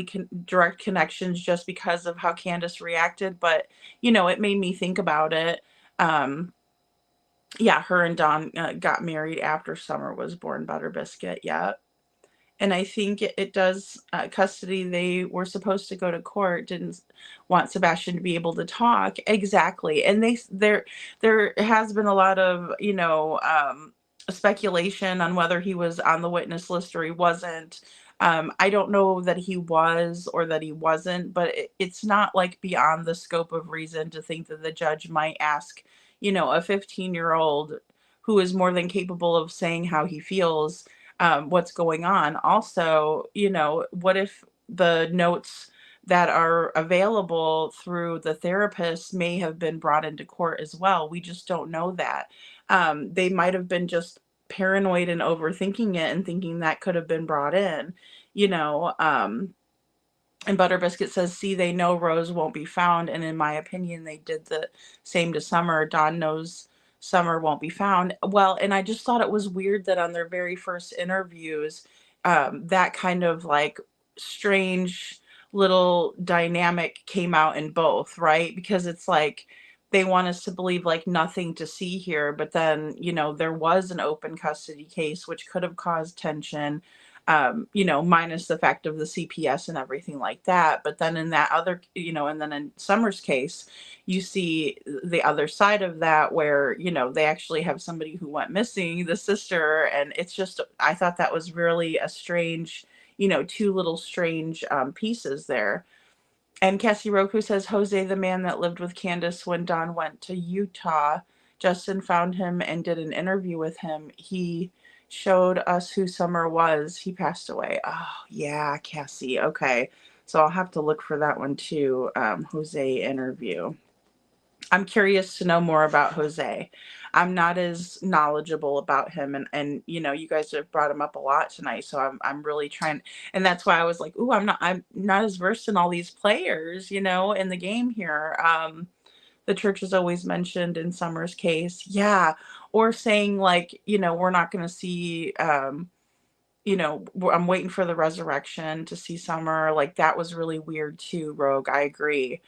connections just because of how Candace reacted, but, it made me think about it. Yeah, her and Don got married after Summer was born, Butter Biscuit, yeah. And I think it does custody. They were supposed to go to court, didn't want Sebastian to be able to talk. Exactly. And there has been a lot of, speculation on whether he was on the witness list or he wasn't. I don't know that he was or that he wasn't, but it's not like beyond the scope of reason to think that the judge might ask, a 15-year-old who is more than capable of saying how he feels, what's going on. Also, what if the notes that are available through the therapist may have been brought into court as well? We just don't know that. They might have been just paranoid and overthinking it and thinking that could have been brought in, and Butter Biscuit says, see, they know Rose won't be found. And in my opinion, they did the same to Summer. Don knows Summer won't be found. Well, and I just thought it was weird that on their very first interviews, that kind of like strange little dynamic came out in both, right? Because it's like they want us to believe like nothing to see here. But then, there was an open custody case, which could have caused tension. Minus the fact of the CPS and everything like that. But then in that other, and then in Summer's case, you see the other side of that where, they actually have somebody who went missing, the sister. And it's just, I thought that was really a strange, two little strange pieces there. And Cassie Roku says, Jose, the man that lived with Candace when Don went to Utah Justin found him and did an interview with him, he showed us who Summer was. He passed away. Oh, yeah, Cassie. Okay. So I'll have to look for that one too. Jose interview. I'm curious to know more about Jose. I'm not as knowledgeable about him, and you know, you guys have brought him up a lot tonight, so I'm really trying, and that's why I was like, ooh, I'm not as versed in all these players, you know, in the game here. The church is always mentioned in Summer's case, yeah, or saying like, you know, we're not going to see, you know, I'm waiting for the resurrection to see Summer. Like that was really weird too, Rogue. I agree.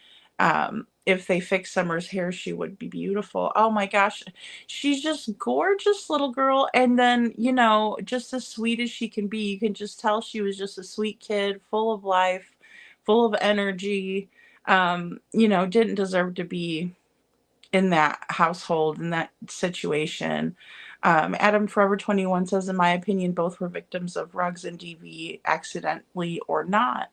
If they fix Summer's hair, she would be beautiful. Oh my gosh, she's just gorgeous little girl. And then, you know, just as sweet as she can be, you can just tell she was just a sweet kid, full of life, full of energy. You know, didn't deserve to be in that household, in that situation. Adam Forever 21 says, in my opinion, both were victims of Ruggs and DV, accidentally or not.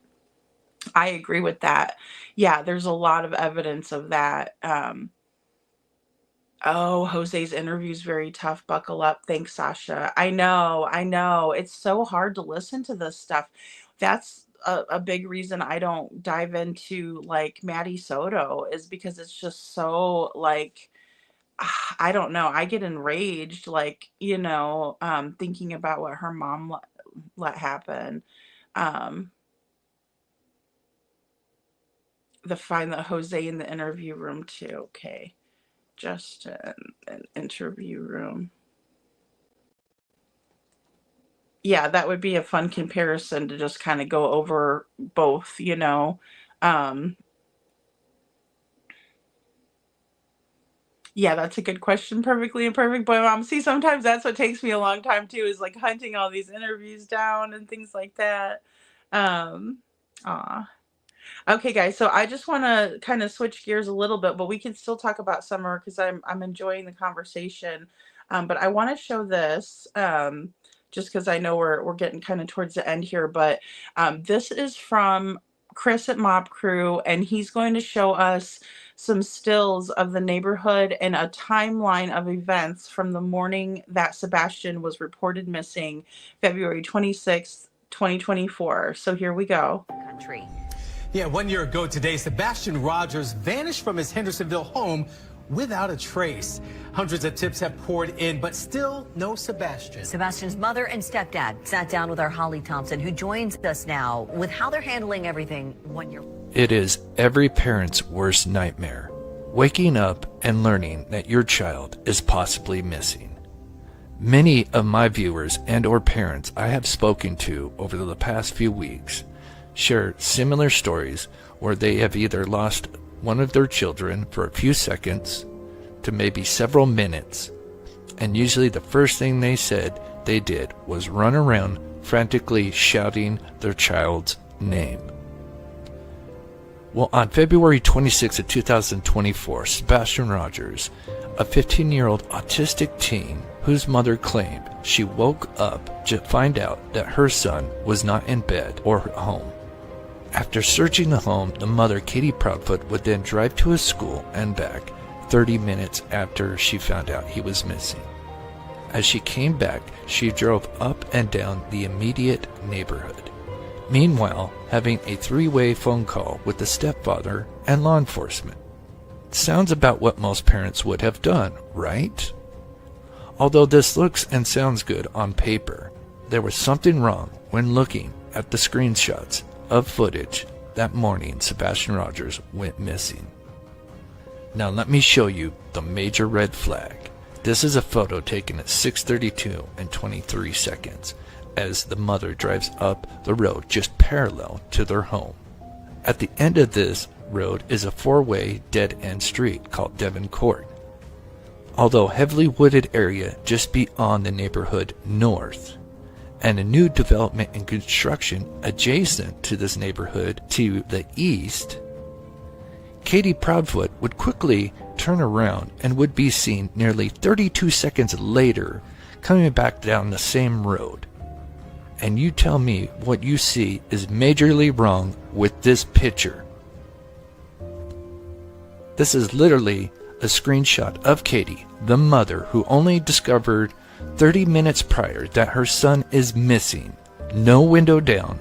I agree with that. Yeah, there's a lot of evidence of that. Oh, Jose's interview is very tough. Buckle up. Thanks, Sasha. I know. It's so hard to listen to this stuff. That's a big reason I don't dive into like Maddie Soto, is because it's just so like, I don't know. I get enraged, like, you know, thinking about what her mom let happen. Find the Jose in the interview room too. Okay. Justin, an interview room. Yeah, that would be a fun comparison to just kind of go over both, you know. Yeah, that's a good question. Perfectly Imperfect Boy Mom. See, sometimes that's what takes me a long time too, is like hunting all these interviews down and things like that. Aw. Okay, guys, so I just want to kind of switch gears a little bit, but we can still talk about Summer because I'm enjoying the conversation. But I want to show this just because I know we're getting kind of towards the end here. But this is from Chris at Mob Crew, and he's going to show us some stills of the neighborhood and a timeline of events from the morning that Sebastian was reported missing, February 26th, 2024. So here we go. Country. Yeah, 1 year ago today, Sebastian Rogers vanished from his Hendersonville home without a trace. Hundreds of tips have poured in, but still no Sebastian. Sebastian's mother and stepdad sat down with our Holly Thompson, who joins us now with how they're handling everything 1 year. It is every parent's worst nightmare, waking up and learning that your child is possibly missing. Many of my viewers and or parents I have spoken to over the past few weeks share similar stories where they have either lost one of their children for a few seconds to maybe several minutes, and usually the first thing they said they did was run around frantically shouting their child's name. Well, on February 26 of 2024, Sebastian Rogers, a 15-year-old autistic teen whose mother claimed she woke up to find out that her son was not in bed or home. After searching the home, the mother, Katie Proudfoot, would then drive to his school and back 30 minutes after she found out he was missing. As she came back, she drove up and down the immediate neighborhood, meanwhile having a three-way phone call with the stepfather and law enforcement. Sounds about what most parents would have done, right? Although this looks and sounds good on paper, there was something wrong when looking at the screenshots of footage that morning Sebastian Rogers went missing. Now let me show you the major red flag. This is a photo taken at 6:32 and 23 seconds as the mother drives up the road just parallel to their home. At the end of this road is a four-way dead-end street called Devon Court. Although heavily wooded area just beyond the neighborhood north, and a new development and construction adjacent to this neighborhood to the east, Katie Proudfoot would quickly turn around and would be seen nearly 32 seconds later coming back down the same road. And you tell me what you see is majorly wrong with this picture. This is literally a screenshot of Katie, the mother who only discovered 30 minutes prior that her son is missing. No window down.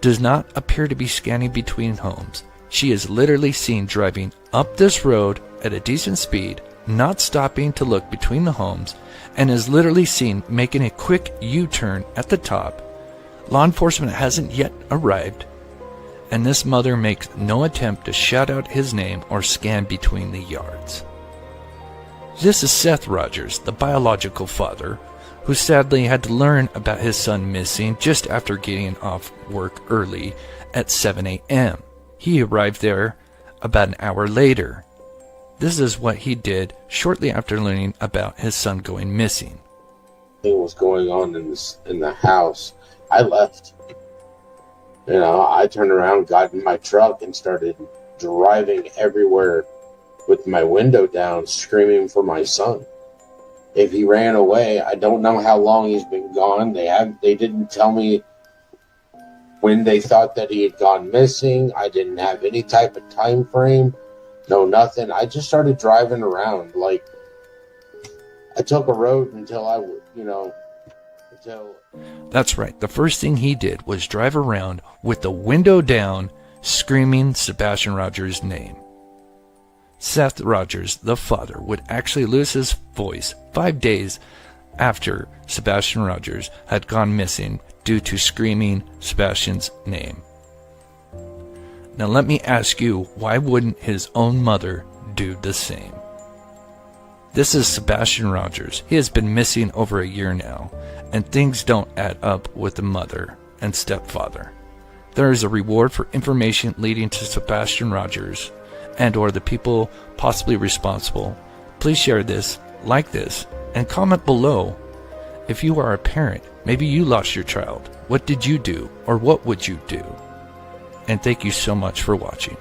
Does not appear to be scanning between homes. She is literally seen driving up this road at a decent speed, not stopping to look between the homes, and is literally seen making a quick U-turn at the top. Law enforcement hasn't yet arrived, and this mother makes no attempt to shout out his name or scan between the yards. This is Seth Rogers, the biological father, who sadly had to learn about his son missing just after getting off work early at 7 a.m. He arrived there about an hour later. This is what he did shortly after learning about his son going missing. Thing was going on in the house. I left. I turned around, got in my truck, and started driving everywhere with my window down, screaming for my son. If he ran away, I don't know how long he's been gone. They didn't tell me when they thought that he had gone missing. I didn't have any type of time frame. No, nothing. I just started driving around. Like, I took a road until That's right. The first thing he did was drive around with the window down, screaming Sebastian Rogers' name. Seth Rogers, the father, would actually lose his voice 5 days after Sebastian Rogers had gone missing due to screaming Sebastian's name. Now let me ask you, why wouldn't his own mother do the same? This is Sebastian Rogers. He has been missing over a year now, and things don't add up with the mother and stepfather. There is a reward for information leading to Sebastian Rogers and or the people possibly responsible. Please share this, like this, and comment below. If you are a parent, maybe you lost your child. What did you do, or what would you do? And thank you so much for watching.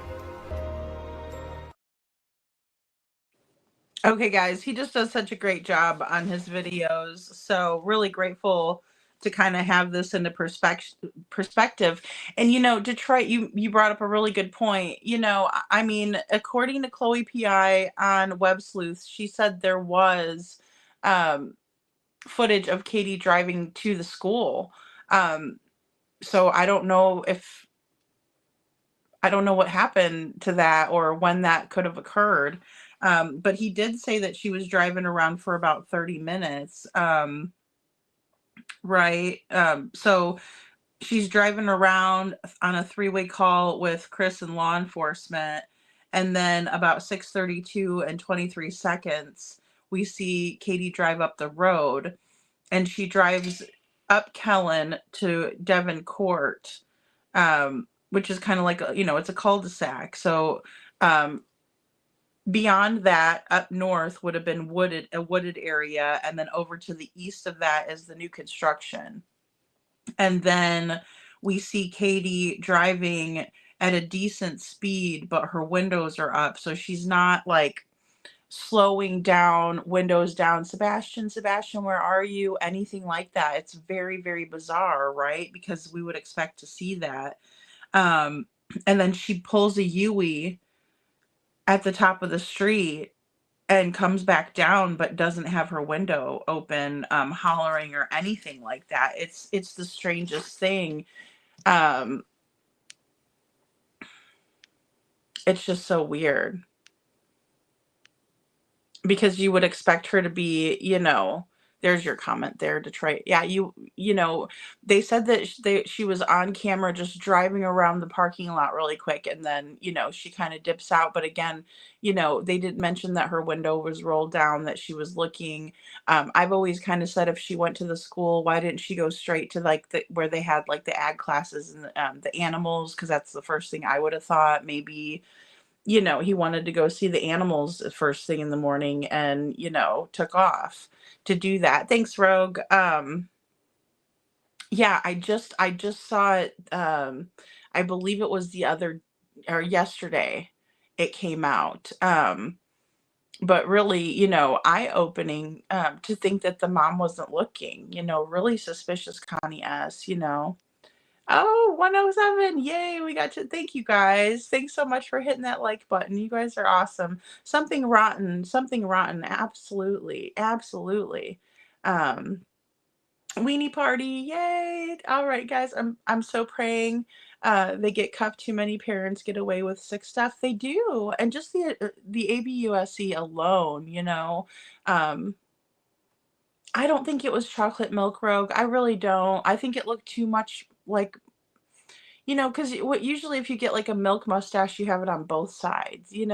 Okay, guys, he just does such a great job on his videos. So really grateful to kind of have this into perspective. And, Detroit, you brought up a really good point. I mean, according to Chloe P.I. on Web Sleuth, she said there was footage of Katie driving to the school. So I don't know what happened to that or when that could have occurred. But he did say that she was driving around for about 30 minutes. Right. So she's driving around on a three-way call with Chris and law enforcement. And then about 6:32 and 23 seconds, we see Katie drive up the road, and she drives up Kellen to Devon Court, which is kind of like, it's a cul-de-sac. So, beyond that, up north would have been a wooded area, and then over to the east of that is the new construction. And then we see Katie driving at a decent speed, but her windows are up, so she's not like slowing down, windows down, Sebastian, where are you? Anything like that. It's very, very bizarre, right? Because we would expect to see that. And then she pulls a Yui at the top of the street and comes back down, but doesn't have her window open, hollering or anything like that. It's the strangest thing. It's just so weird, because you would expect her to be, there's your comment there, Detroit. Yeah, they said that she was on camera just driving around the parking lot really quick, and then, she kind of dips out. But again, they didn't mention that her window was rolled down, that she was looking. I've always kind of said, if she went to the school, why didn't she go straight to like where they had like the ag classes and the animals? Because that's the first thing I would have thought. Maybe he wanted to go see the animals first thing in the morning and, took off to do that. Thanks, Rogue. Yeah, I just saw it. I believe it was yesterday it came out. But really, eye-opening, to think that the mom wasn't looking, really suspicious, Connie S., Oh, 107. Yay, we got you. Thank you guys. Thanks so much for hitting that like button. You guys are awesome. Something rotten. Something rotten. Absolutely. Absolutely. Um, Weenie party. Yay. All right, guys. I'm so praying they get cuffed. Too many parents get away with sick stuff. They do. And just the ABUSC alone, um, I don't think it was chocolate milk rogue. I really don't. I think it looked too much like, because what usually if you get like a milk mustache, you have it on both sides. He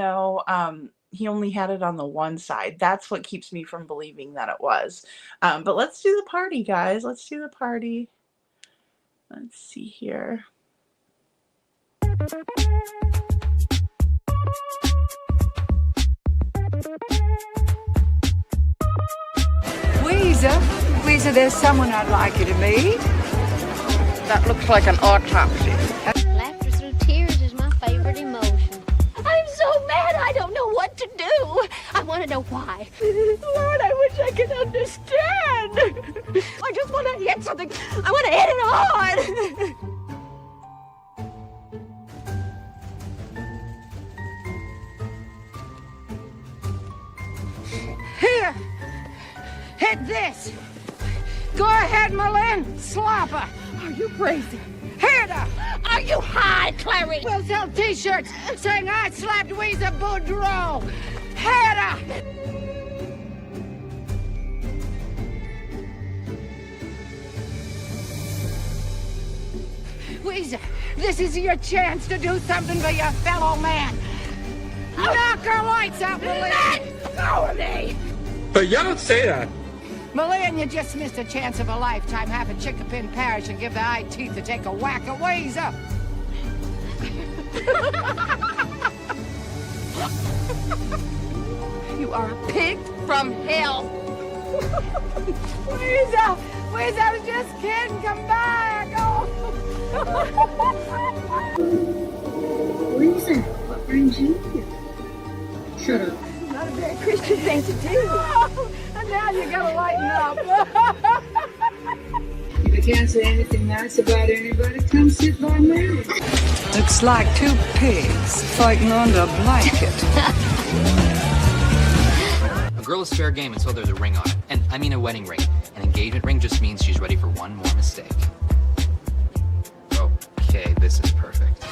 only had it on the one side. That's what keeps me from believing that it was. But let's do the party, guys. Let's do the party. Let's see here. Weezer, there's someone I'd like you to meet. That looks like an autopsy. Laughter through tears is my favorite emotion. I'm so mad I don't know what to do. I want to know why. Lord, I wish I could understand. I just want to hit something. I want to hit it hard. Here, hit this. Go ahead, Malin. Slapper. Are you crazy? Hit her. Are you high, Clary? We'll sell T-shirts saying I slapped Weezer Boudreaux. Hit her. Weezer, this is your chance to do something for your fellow man. Knock her lights out, Malin. Let go of me. But you don't say that. Malin, you just missed a chance of a lifetime. Have a chickapin parish and give the eye teeth to take a whack of Weezer. You are a pig from hell. Weezer, I was just kidding. Come back. Oh. Weezer, what brings you here? Shut up. Not a very Christian thing to do. And now you gotta lighten up. If you can't say anything nice about anybody, come sit by me. Looks like two pigs fighting under a blanket. A girl is fair game until there's a ring on it. And I mean a wedding ring. An engagement ring just means she's ready for one more mistake. Okay, this is perfect.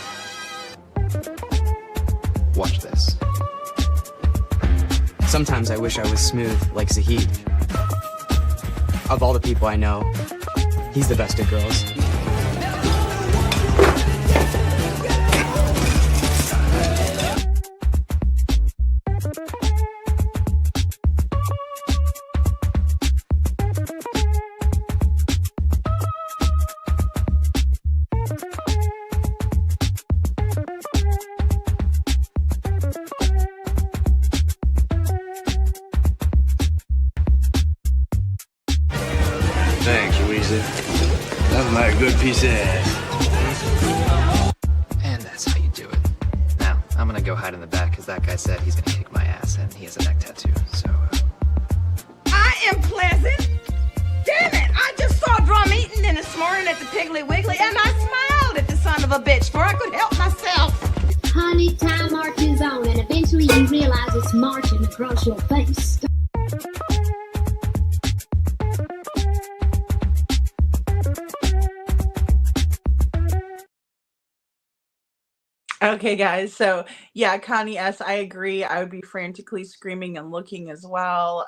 Watch this. Sometimes I wish I was smooth like Zahid. Of all the people I know, he's the best at girls. Thanks, Weezer. Nothing like a good piece of ass. And that's how you do it. Now, I'm gonna go hide in the back because that guy said he's gonna kick my ass and he has a neck tattoo, so... I am pleasant. Damn it! I just saw Drum eating in this morning at the Piggly Wiggly, and I smiled at the son of a bitch, for I could help myself. Honey, time marches on, and eventually you realize it's marching across your face. Okay, guys. So, yeah, Connie S., I agree. I would be frantically screaming and looking as well.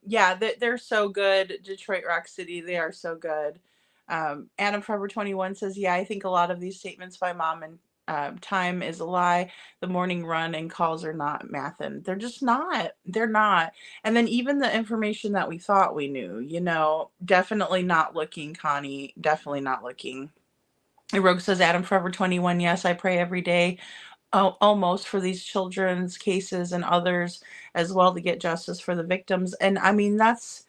Yeah, they're so good. Detroit Rock City, they are so good. Adam Forever 21 says, yeah, I think a lot of these statements by mom and time is a lie. The morning run and calls are not mathin'. They're just not. They're not. And then even the information that we thought we knew, definitely not looking, Connie. Definitely not looking. Rogue says, Adam Forever 21, yes, I pray every day, almost, for these children's cases and others as well, to get justice for the victims. And I mean, that's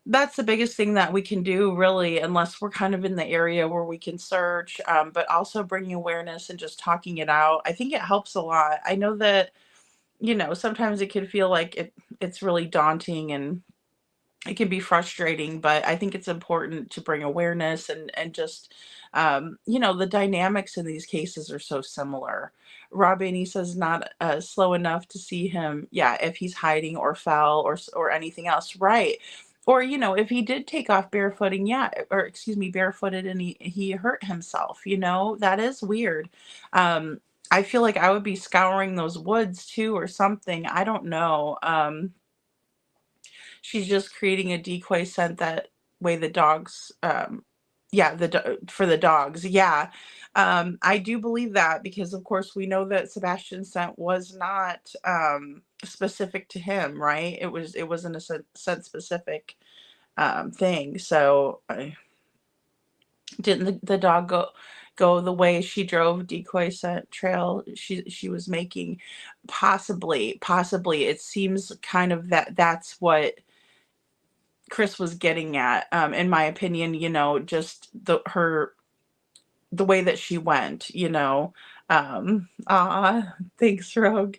the biggest thing that we can do, really, unless we're kind of in the area where we can search, but also bringing awareness and just talking it out. I think it helps a lot. I know that, sometimes it can feel like it's really daunting and it can be frustrating, but I think it's important to bring awareness and just, the dynamics in these cases are so similar. Rob Aney says not slow enough to see him. Yeah, if he's hiding or fell or anything else, right? Or if he did take off barefooting, yeah, or excuse me, barefooted, and he hurt himself. That is weird. I feel like I would be scouring those woods too, or something. I don't know. She's just creating a decoy scent that way the dogs, yeah, for the dogs. Yeah. I do believe that because of course we know that Sebastian's scent was not specific to him, right? It wasn't a scent specific thing. So didn't the dog go the way she drove decoy scent trail she was making? Possibly it seems kind of that's what Chris was getting at, in my opinion, just the way that she went, thanks, Rogue.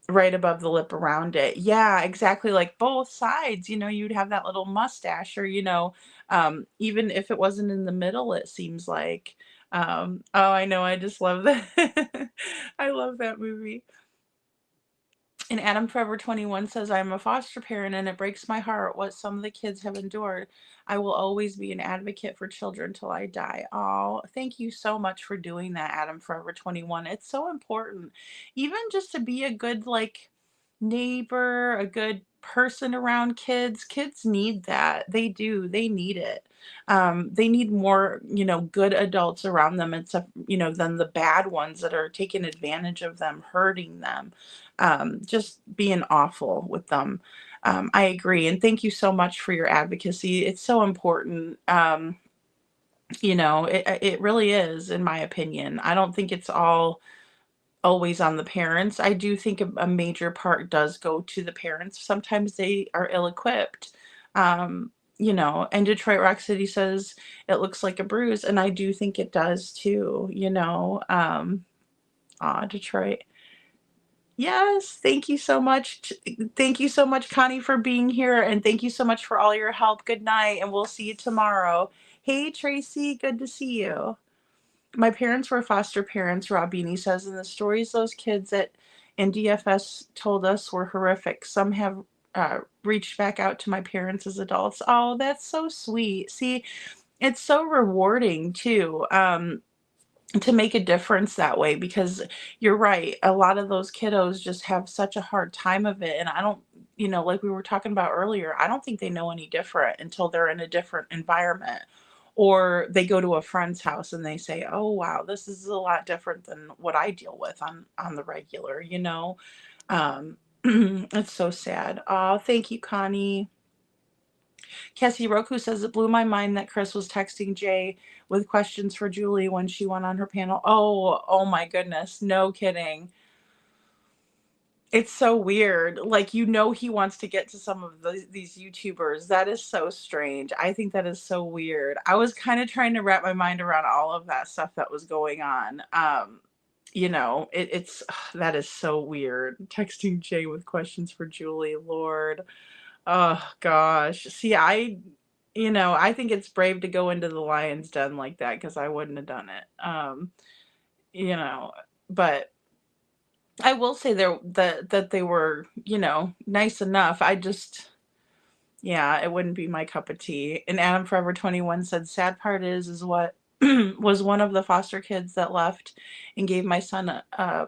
Right above the lip around it. Yeah, exactly. Like both sides, you'd have that little mustache, or, even if it wasn't in the middle, it seems like. Oh, I know. I just love that. I love that movie. And Adam Forever 21 says, I'm a foster parent and it breaks my heart what some of the kids have endured. I will always be an advocate for children till I die. Oh, thank you so much for doing that, Adam Forever 21. It's so important. Even just to be a good, neighbor, a good person around kids. Kids need that. They do. They need it. They need more, good adults around them, except, than the bad ones that are taking advantage of them, hurting them, just being awful with them. I agree. And thank you so much for your advocacy. It's so important. It really is, in my opinion. I don't think it's all always on the parents. I do think a major part does go to the parents. Sometimes they are ill-equipped. And Detroit Rock City says it looks like a bruise, and I do think it does too, Detroit. Yes, thank you so much. Thank you so much, Connie, for being here, and thank you so much for all your help. Good night, and we'll see you tomorrow. Hey, Tracy, good to see you. My parents were foster parents, Rob Beanie says, and the stories those kids at NDFS told us were horrific. Some have reached back out to my parents as adults. Oh, that's so sweet. See, it's so rewarding too. To make a difference that way, because you're right, a lot of those kiddos just have such a hard time of it, and I don't, like we were talking about earlier, I don't think they know any different until they're in a different environment, or they go to a friend's house and they say, oh wow, this is a lot different than what I deal with on the regular. It's so sad. Oh, thank you, Connie. Cassie Roku says it blew my mind that Chris was texting Jay with questions for Julie when she went on her panel. Oh my goodness. No kidding. It's so weird. Like, he wants to get to some of these YouTubers. That is so strange. I think that is so weird. I was kind of trying to wrap my mind around all of that stuff that was going on. It's that is so weird. Texting Jay with questions for Julie, Lord. Oh gosh. See, I think it's brave to go into the lion's den like that, because I wouldn't have done it. But I will say that they were, nice enough. Yeah, it wouldn't be my cup of tea. And Adam Forever 21 said, sad part is what was one of the foster kids that left and gave my son a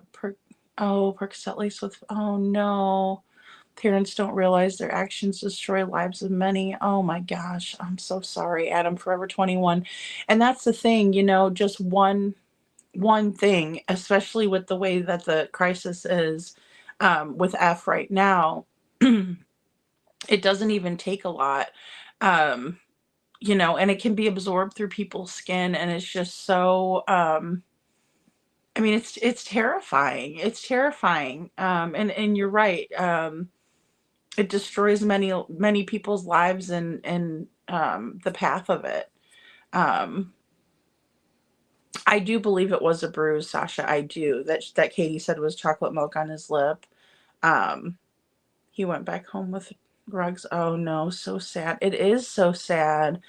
Percocet lace with, oh no. Parents don't realize their actions destroy lives of many. Oh my gosh. I'm so sorry, Adam Forever 21. And that's the thing, just one thing, especially with the way that the crisis is, with F right now, it doesn't even take a lot. And it can be absorbed through people's skin, and it's just so it's terrifying. It's terrifying. And you're right. It destroys many people's lives and the path of it. I do believe it was a bruise, Sasha. I do. That Katie said was chocolate milk on his lip. He went back home with Rugs. Oh no, so sad. It is so sad.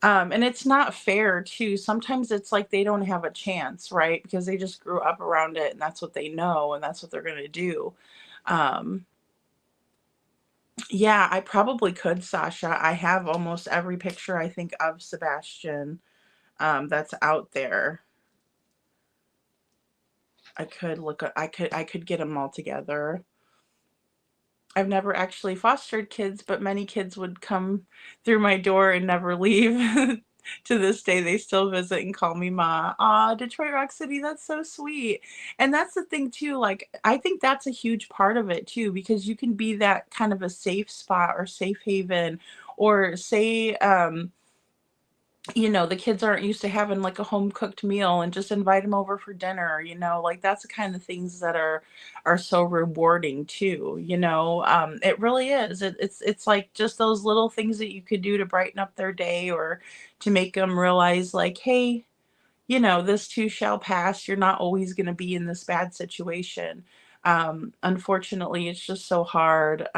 And it's not fair too. Sometimes it's like they don't have a chance, right? Because they just grew up around it and that's what they know and that's what they're gonna do. Um, yeah, I probably could, Sasha. I have almost every picture I think of Sebastian that's out there. I could get them all together. I've never actually fostered kids, but many kids would come through my door and never leave. To this day, they still visit and call me Ma. Aw, Detroit Rock City, that's so sweet. And that's the thing too, like, I think that's a huge part of it too, because you can be that kind of a safe spot or safe haven, or say, the kids aren't used to having like a home cooked meal and just invite them over for dinner, like that's the kind of things that are so rewarding too, it really is. It's like just those little things that you could do to brighten up their day or to make them realize like, hey, this too shall pass. You're not always going to be in this bad situation. Unfortunately, it's just so hard,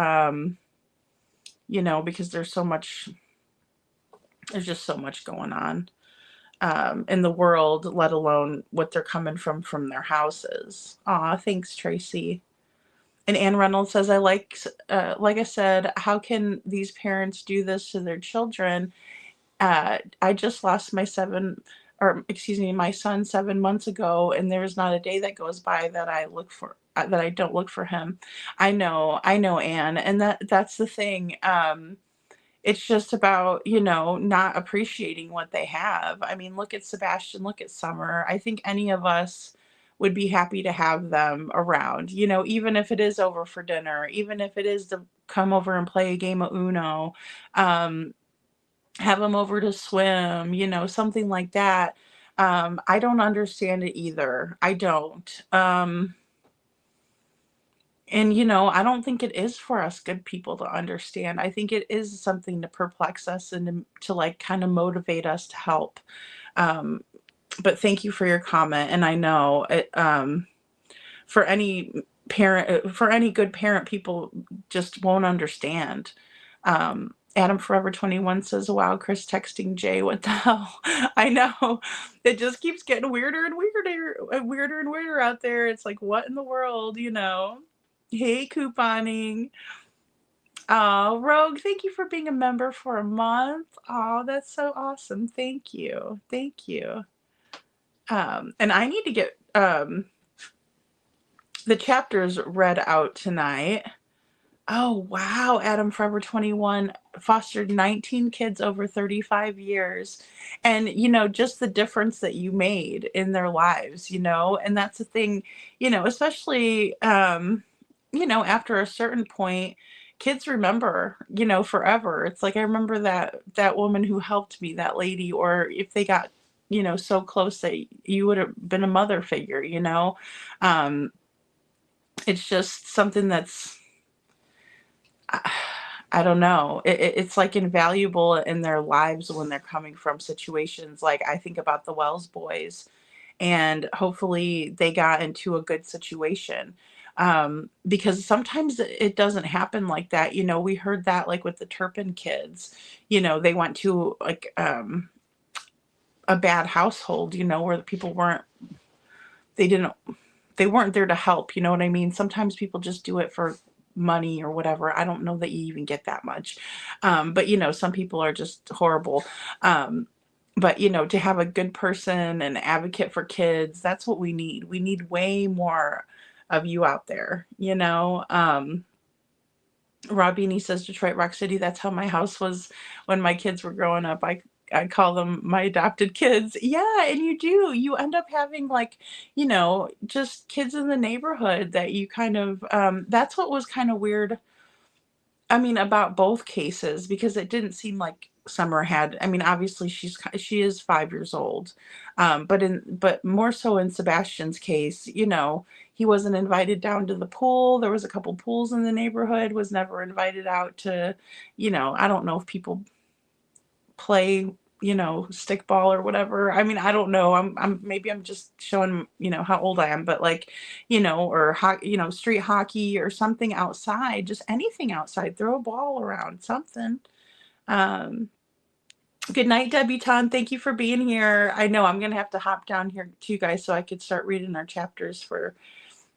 because there's just so much going on in the world, let alone what they're coming from their houses. Aw, thanks, Tracy. And Ann Reynolds says, like I said, how can these parents do this to their children? I just lost my son 7 months ago, and there's not a day that goes by that I don't look for him. I know, Ann, and that's the thing. It's just about, not appreciating what they have. I mean, look at Sebastian, look at Summer. I think any of us would be happy to have them around, even if it is over for dinner, even if it is to come over and play a game of Uno, um, have them over to swim, something like that. I don't understand it either. I don't. And, I don't think it is for us good people to understand. I think it is something to perplex us and to like kind of motivate us to help. Um, but thank you for your comment. And I know it, for any for any good parent, people just won't understand. Adam Forever 21 says, wow, Chris texting Jay, what the hell? I know. It just keeps getting weirder and weirder out there. It's like, what in the world, Hey, couponing. Oh, Rogue, thank you for being a member for a month. Oh, that's so awesome. Thank you. Thank you. And I need to get the chapters read out tonight. Oh, wow. Adam Forever 21 fostered 19 kids over 35 years. And, just the difference that you made in their lives, and that's the thing, especially, after a certain point, kids remember, forever. It's like, I remember that woman who helped me, that lady, or if they got, so close that you would have been a mother figure, um, it's just something that's, I don't know. It's like invaluable in their lives when they're coming from situations like I think about the Wells boys, and hopefully they got into a good situation. Because sometimes it doesn't happen like that. We heard that like with the Turpin kids, they went to like a bad household, where the people they didn't, they weren't there to help. You know what I mean? Sometimes people just do it for money or whatever. I don't know that you even get that much. But some people are just horrible. But to have a good person and advocate for kids, that's what we need. We need way more of you out there, Rob Beanie says Detroit Rock City, that's how my house was when my kids were growing up. I call them my adopted kids. Yeah, and you do. You end up having like, just kids in the neighborhood that you kind of that's what was kind of weird. I mean, about both cases, because it didn't seem like Summer had. I mean, obviously she is 5 years old, but more so in Sebastian's case, he wasn't invited down to the pool. There was a couple pools in the neighborhood. Was never invited out to, I don't know if people play, stickball or whatever. I mean, I don't know. Maybe I'm just showing, how old I am, but like, or street hockey or something outside, just anything outside, throw a ball around, something. Um, Good night, Debutante. Thank you for being here. I know I'm gonna have to hop down here too, guys, so I could start reading our chapters for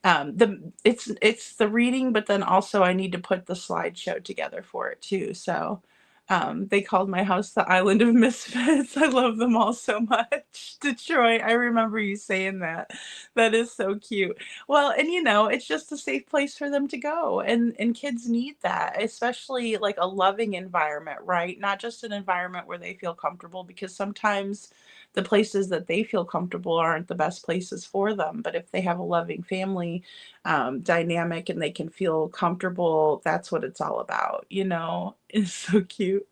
it's the reading, but then also I need to put the slideshow together for it too. So they called my house the Island of Misfits. I love them all so much. Detroit, I remember you saying that. That is so cute. Well, and it's just a safe place for them to go. And kids need that, especially like a loving environment, right? Not just an environment where they feel comfortable, because sometimes the places that they feel comfortable aren't the best places for them. But if they have a loving family dynamic and they can feel comfortable, that's what it's all about, It's so cute.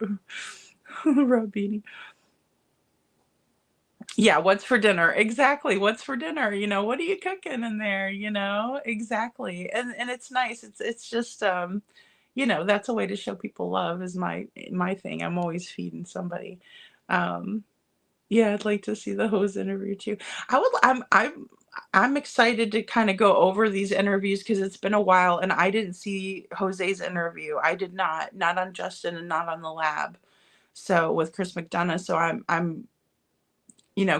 Robini. Yeah, what's for dinner? Exactly. What's for dinner? What are you cooking in there? Exactly. And it's nice. It's just that's a way to show people love is my thing. I'm always feeding somebody. Um Yeah, I'd like to see the hose interview too. I'm excited to kind of go over these interviews because it's been a while and I didn't see Jose's interview. I did not on Justin and not on the lab. So with Chris McDonough, so I'm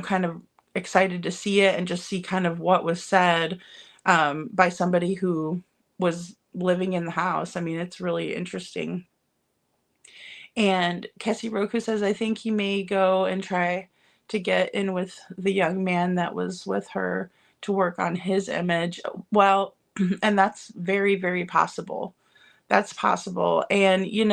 kind of excited to see it and just see kind of what was said by somebody who was living in the house. I mean, it's really interesting. And Cassie Roku says, I think he may go and try to get in with the young man that was with her to work on his image. Well, and that's very, very possible. That's possible. And, you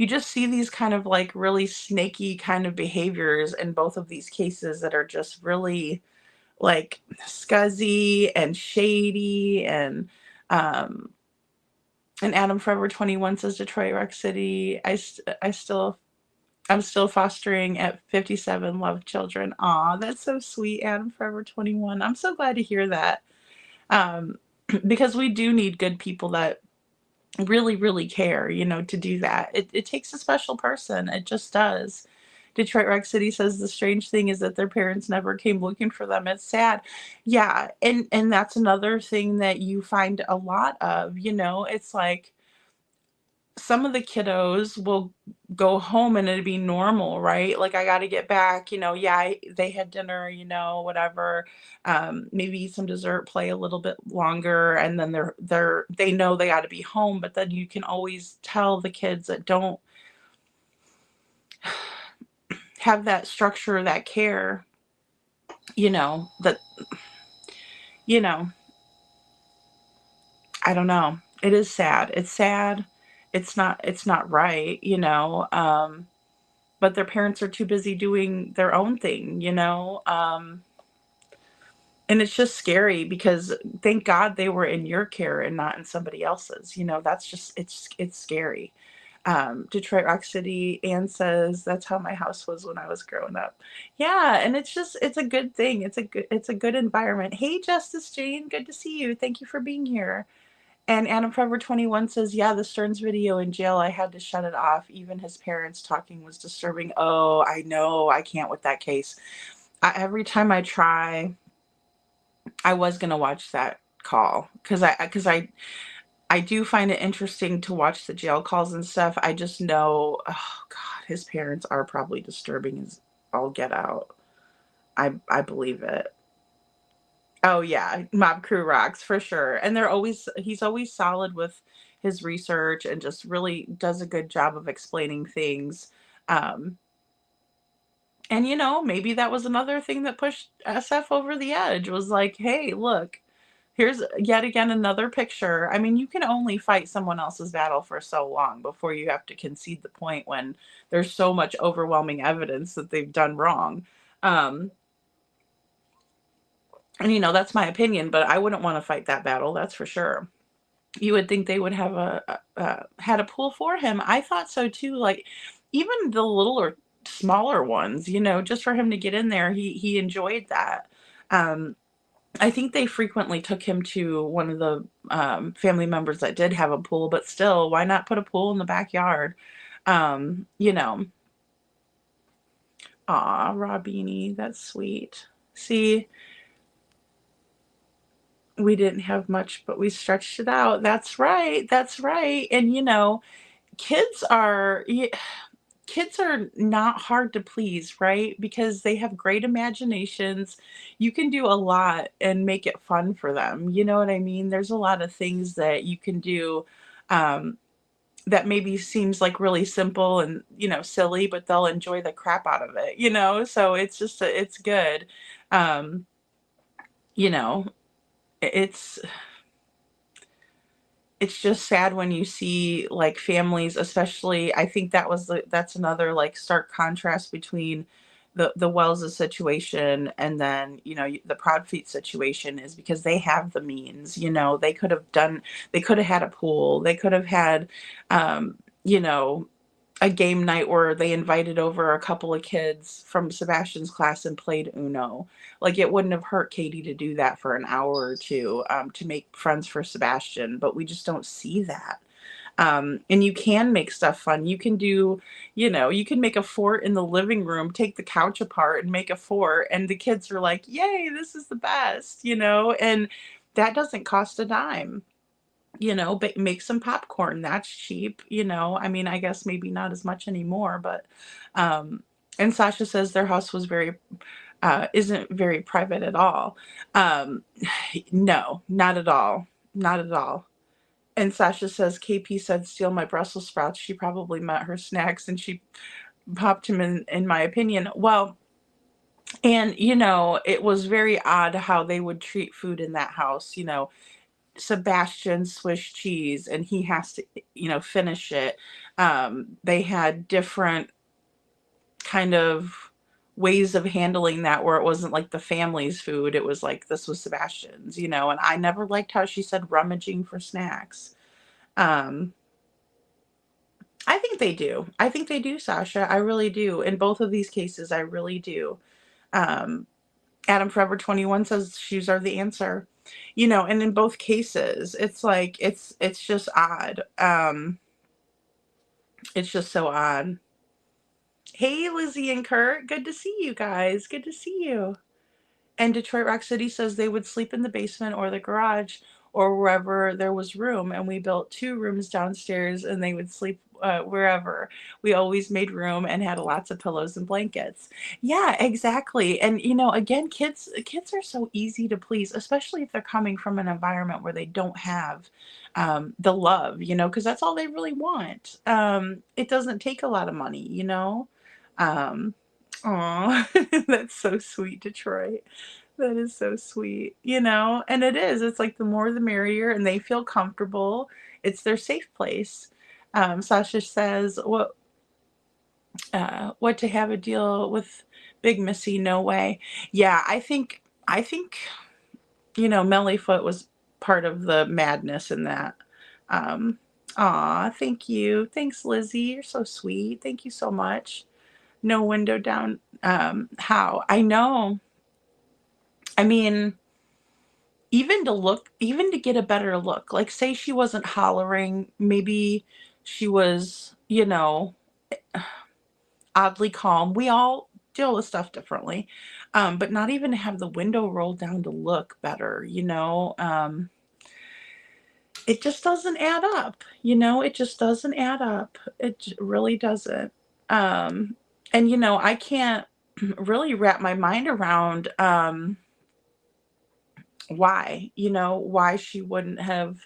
just see these kind of like really snaky kind of behaviors in both of these cases that are just really like scuzzy and shady um, and Adam Forever 21 says Detroit Rock City. I'm still fostering at 57 love children. Aw, that's so sweet, Adam Forever 21. I'm so glad to hear that. Um, because we do need good people that really, really care, to do that. It takes a special person. It just does. Detroit Rock City says the strange thing is that their parents never came looking for them. It's sad. Yeah, and that's another thing that you find a lot of, it's like some of the kiddos will go home and it'd be normal, right? Like, I got to get back, yeah, they had dinner, whatever. Maybe eat some dessert, play a little bit longer, and then they know they got to be home. But then you can always tell the kids that don't have that structure, that care, that, you know, I don't know. It is sad. It's sad. It's not right, but their parents are too busy doing their own thing, and it's just scary because thank God they were in your care and not in somebody else's, that's just it's scary. Detroit Rock City, Ann says that's how my house was when I was growing up. Yeah, and it's a good thing. It's a good environment. Hey Justice Jane, good to see you. Thank you for being here. And Adam Forever 21 says, yeah, the Stearns video in jail, I had to shut it off. Even his parents talking was disturbing. Oh, I know. I can't with that case. Every time I try, I was going to watch that call because I do find it interesting to watch the jail calls and stuff. I just know, oh God, his parents are probably disturbing as all get out. I believe it. Oh yeah, Mob Crew rocks for sure. And he's always solid with his research and just really does a good job of explaining things. Um, and maybe that was another thing that pushed SF over the edge was like, hey, look, here's yet again another picture. I mean, you can only fight someone else's battle for so long before you have to concede the point when there's so much overwhelming evidence that they've done wrong. Um, and that's my opinion, but I wouldn't want to fight that battle, that's for sure. You would think they would have had a pool for him. I thought so too. Like even the littler, smaller ones, just for him to get in there, he enjoyed that. I think they frequently took him to one of the family members that did have a pool, but still, why not put a pool in the backyard? Um, you know, Aw, Raw Beanie, that's sweet. See, we didn't have much, but we stretched it out. That's right. That's right. And kids are kids are not hard to please, right? Because they have great imaginations. You can do a lot and make it fun for them. You know what I mean? There's a lot of things that you can do um, that maybe seems like really simple and, silly, but they'll enjoy the crap out of it. So it's just, it's good. Um, you know, it's just sad when you see, like, families, especially. I think that's another, like, stark contrast between the Wells' situation and then, the Proudfeet situation, is because they have the means. They could have had a pool. They could have had, um, you know, a game night where they invited over a couple of kids from Sebastian's class and played Uno. Like, it wouldn't have hurt Katie to do that for an hour or two, to make friends for Sebastian, but we just don't see that. And you can make stuff fun. You can you can make a fort in the living room, take the couch apart and make a fort, and the kids are like, yay, this is the best. And that doesn't cost a dime. But make some popcorn. That's cheap. I mean, I guess maybe not as much anymore, but and Sasha says their house was isn't very private at all. Um, no, not at all. Not at all. And Sasha says KP said steal my Brussels sprouts. She probably meant her snacks and she popped him in my opinion. Well, and it was very odd how they would treat food in that house. Sebastian Swiss cheese and he has to, finish it. They had different kind of ways of handling that where it wasn't like the family's food. It was like, this was Sebastian's, and I never liked how she said rummaging for snacks. Um, I think they do. I think they do, Sasha. I really do. In both of these cases, I really do. Um, Adam Forever 21 says shoes are the answer. And in both cases, it's like it's just odd. It's just so odd. Hey, Lizzie and Kurt, good to see you guys. Good to see you. And Detroit Rock City says they would sleep in the basement or the garage or wherever there was room. And we built 2 rooms downstairs and they would sleep wherever. We always made room and had lots of pillows and blankets. Yeah, exactly. And, again, kids are so easy to please, especially if they're coming from an environment where they don't have the love, because that's all they really want. It doesn't take a lot of money. Um, Aw, that's so sweet, Detroit. That is so sweet. And it is. It's like the more the merrier, and they feel comfortable. It's their safe place. Sasha says, what to have a deal with Big Missy? No way. Yeah, I think, Mellyfoot was part of the madness in that. Thank you. Thanks, Lizzie. You're so sweet. Thank you so much. No window down. How? I know. I mean, even to get a better look, like, say she wasn't hollering, maybe she was, oddly calm. We all deal with stuff differently. But not even to have the window rolled down to look better. It just doesn't add up. It just doesn't add up. Really doesn't. And I can't really wrap my mind around why she wouldn't have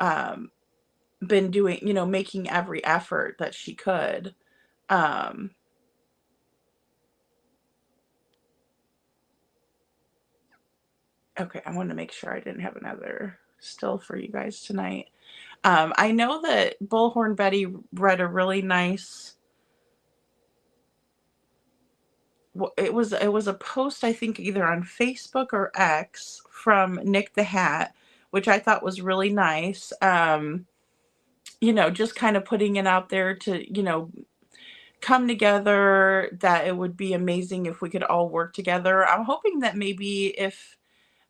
um, been doing, making every effort that she could. Um, okay, I want to make sure I didn't have another still for you guys tonight. I know that Bullhorn Betty read a really nice. It was a post, I think, either on Facebook or X from Nick the Hat, which I thought was really nice. Just kind of putting it out there to, come together, that it would be amazing if we could all work together. I'm hoping that maybe if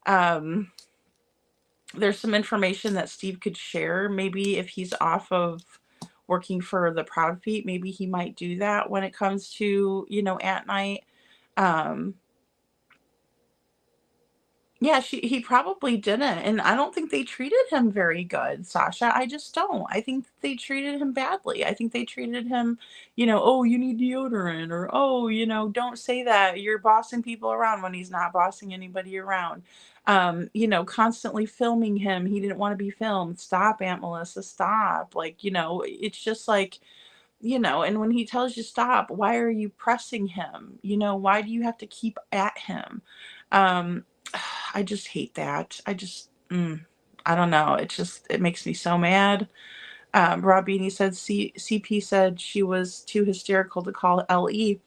um, there's some information that Steve could share, maybe if he's off of working for the Proudfeet. Maybe he might do that when it comes to, at night. Um, Yeah, he probably didn't, and I don't think they treated him very good, Sasha. I just don't. I think they treated him badly. I think they treated him, "Oh, you need deodorant," or, "Oh, don't say that. You're bossing people around," when he's not bossing anybody around. Constantly filming him. He didn't want to be filmed. "Stop, Aunt Melissa, stop." Like, it's just like, and when he tells you stop, why are you pressing him? Why do you have to keep at him? Um, I just hate that. I don't know. It makes me so mad. Rob Beanie said CP said she was too hysterical to call LE.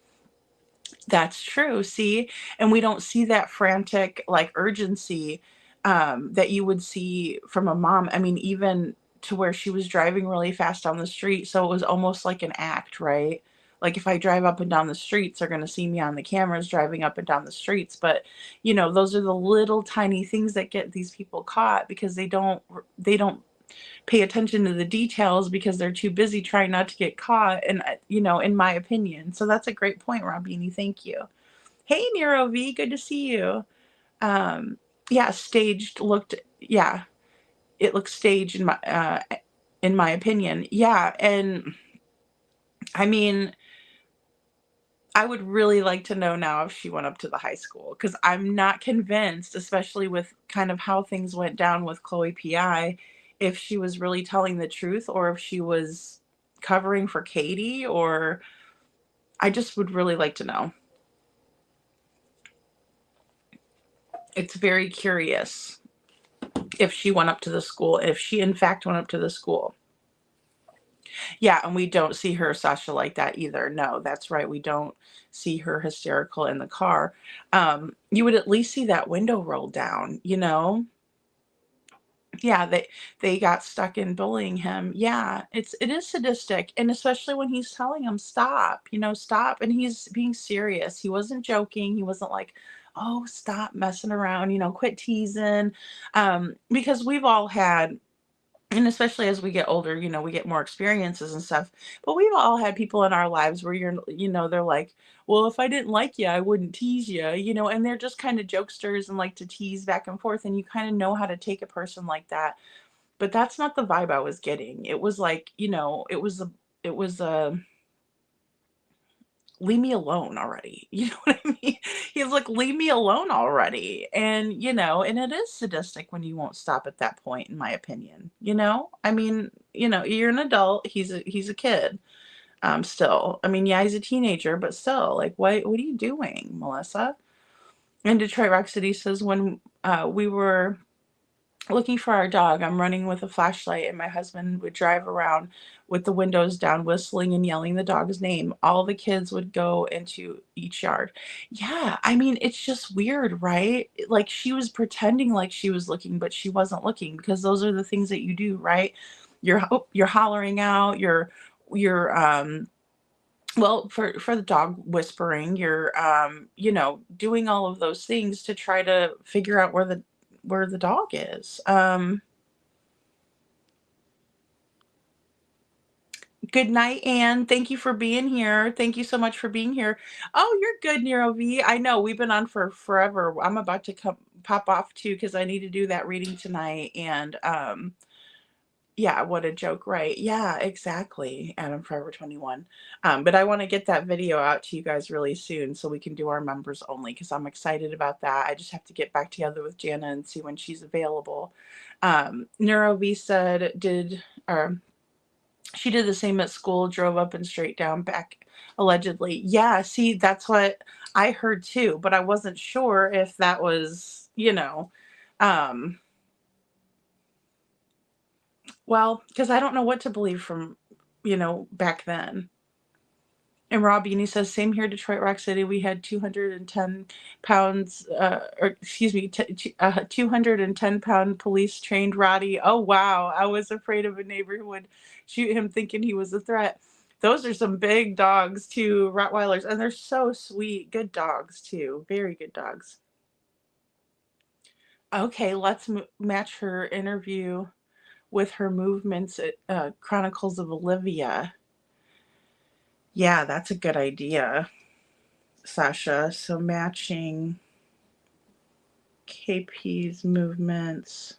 That's true, see? And we don't see that frantic, like, urgency, that you would see from a mom. I mean, even to where she was driving really fast down the street, so it was almost like an act, right? Like, if I drive up and down the streets, they're gonna see me on the cameras driving up and down the streets, but, those are the little tiny things that get these people caught because they don't pay attention to the details because they're too busy trying not to get caught, and, in my opinion. So that's a great point, Robini. Thank you. Hey, Nero V, good to see you. Um, yeah, it looks staged in my opinion. Yeah, and I mean, I would really like to know now if she went up to the high school because I'm not convinced, especially with kind of how things went down with Chloe PI, if she was really telling the truth or if she was covering for Katie, or I just would really like to know. It's very curious if she went up to the school, if she in fact went up to the school. Yeah, and we don't see her, Sasha, like that either. No, that's right. We don't see her hysterical in the car. You would at least see that window rolled down, Yeah, they got stuck in bullying him. Yeah, it is sadistic, and especially when he's telling him stop, stop, and he's being serious. He wasn't joking. He wasn't like, "Oh, stop messing around, quit teasing." Because we've all had, and especially as we get older, we get more experiences and stuff. But we've all had people in our lives where they're like, "Well, if I didn't like you, I wouldn't tease you," and they're just kind of jokesters and like to tease back and forth. And you kind of know how to take a person like that. But that's not the vibe I was getting. It was like, it was a leave me alone already. You know what I mean? He's like, leave me alone already. And it is sadistic when you won't stop at that point, in my opinion. I mean, you're an adult. He's a kid. Still. I mean, yeah, he's a teenager, but still, like, what are you doing, Melissa? And Detroit Rock City says, when we were looking for our dog, I'm running with a flashlight, and my husband would drive around with the windows down, whistling and yelling the dog's name. All the kids would go into each yard. Yeah, I mean, it's just weird, right? Like, she was pretending like she was looking, but she wasn't looking, because those are the things that you do, right? You're hollering out, you're well, for the dog, whispering, you're doing all of those things to try to figure out where the dog is. Good night, Anne. Thank you for being here. Thank you so much for being here. Oh, you're good, Nero V. I know we've been on for forever. I'm about to pop off too because I need to do that reading tonight. And yeah, what a joke, right? Yeah, exactly. Adam Forever 21. But I want to get that video out to you guys really soon so we can do our members only, because I'm excited about that. I just have to get back together with Jana and see when she's available. Neuro V said, she did the same at school, drove up and straight down back, allegedly. Yeah, see, that's what I heard too, but I wasn't sure if that was, well, because I don't know what to believe from, back then. And Rob Beanie says, same here, Detroit Rock City. We had 210 pounds, 210-pound police trained Roddy. Oh, wow. I was afraid of a neighbor who would shoot him thinking he was a threat. Those are some big dogs, too, Rottweilers. And they're so sweet. Good dogs, too. Very good dogs. Okay, let's match her interview with her movements at Chronicles of Olivia. Yeah, that's a good idea, Sasha. So matching KP's movements,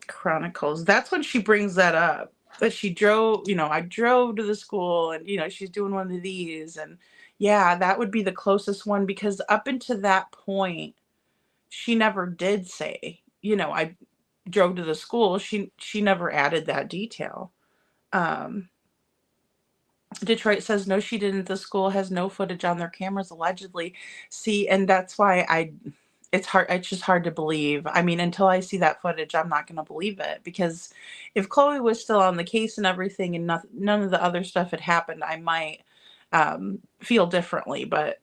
Chronicles. That's when she brings that up. That she drove, I drove to the school and, she's doing one of these. And yeah, that would be the closest one because up until that point, she never did say, I drove to the school. She never added that detail. Detroit says, no, she didn't. The school has no footage on their cameras, allegedly. See, and that's why it's hard. It's just hard to believe. I mean, until I see that footage, I'm not going to believe it Because if Chloe was still on the case and everything and none of the other stuff had happened, I might feel differently. But,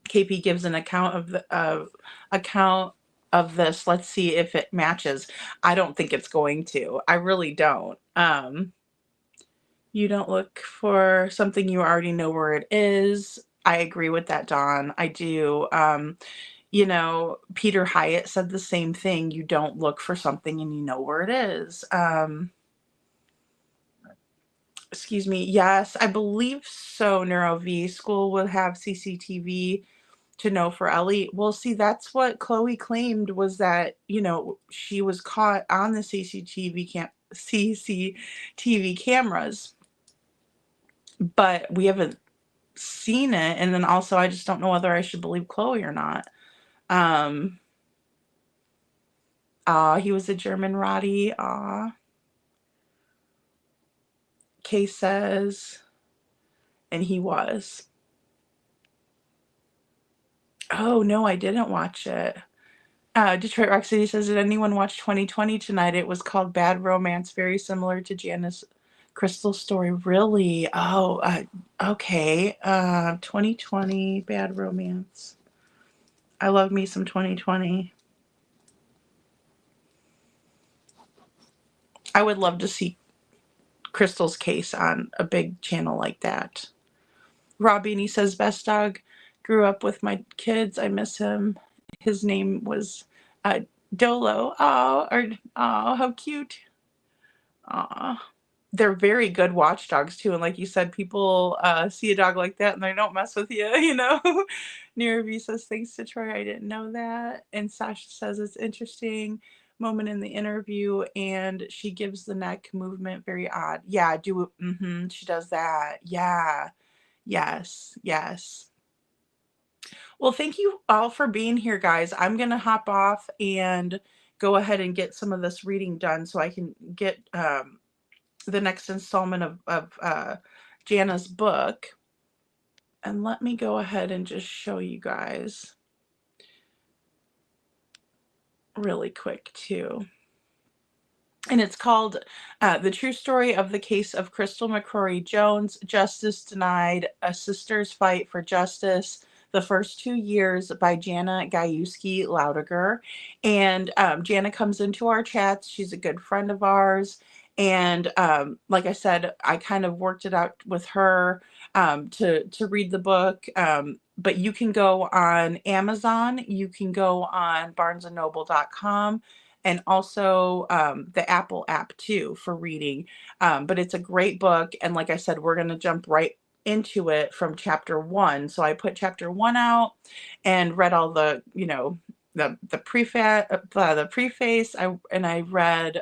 KP gives an account of this. Let's see if it matches. I don't think it's going to. I really don't. You don't look for something you already know where it is. I agree with that, Dawn. I do. Peter Hyatt said the same thing. You don't look for something and you know where it is. Excuse me. Yes, I believe so. Neuro V school would have CCTV to know for Ellie. Well, see, that's what Chloe claimed was that, she was caught on the CCTV cameras, but we haven't seen it. And then also, I just don't know whether I should believe Chloe or not. He was a German Roddy. Kay says, and he was. Oh, no, I didn't watch it. Detroit Rock City says, did anyone watch 2020 tonight? It was called Bad Romance, very similar to Janice Crystal's story. Really? Oh, okay. 2020, Bad Romance. I love me some 2020. I would love to see Crystal's case on a big channel like that. Robbie says, best dog. Grew up with my kids. I miss him. His name was Dolo. Oh, how cute. They're very good watchdogs too. And like you said, people see a dog like that and they don't mess with you, Niravi says, thanks to Troy, I didn't know that. And Sasha says, it's interesting moment in the interview and she gives the neck movement very odd. Yeah, she does that. Yeah. Yes. Well, thank you all for being here, guys. I'm going to hop off and go ahead and get some of this reading done so I can get the next installment of Jana's book. And let me go ahead and just show you guys really quick too. And it's called The True Story of the Case of Crystal McCrory Jones, Justice Denied, A Sister's Fight for Justice, The First 2 Years by Jana Gajewski Laudiger. And Jana comes into our chats. She's a good friend of ours. And like I said, I kind of worked it out with her to read the book. But you can go on Amazon. You can go on barnesandnoble.com. And also the Apple app too for reading. But it's a great book. And like I said, we're going to jump right into it from chapter 1. So I put chapter 1 out and read all the, the preface. I read,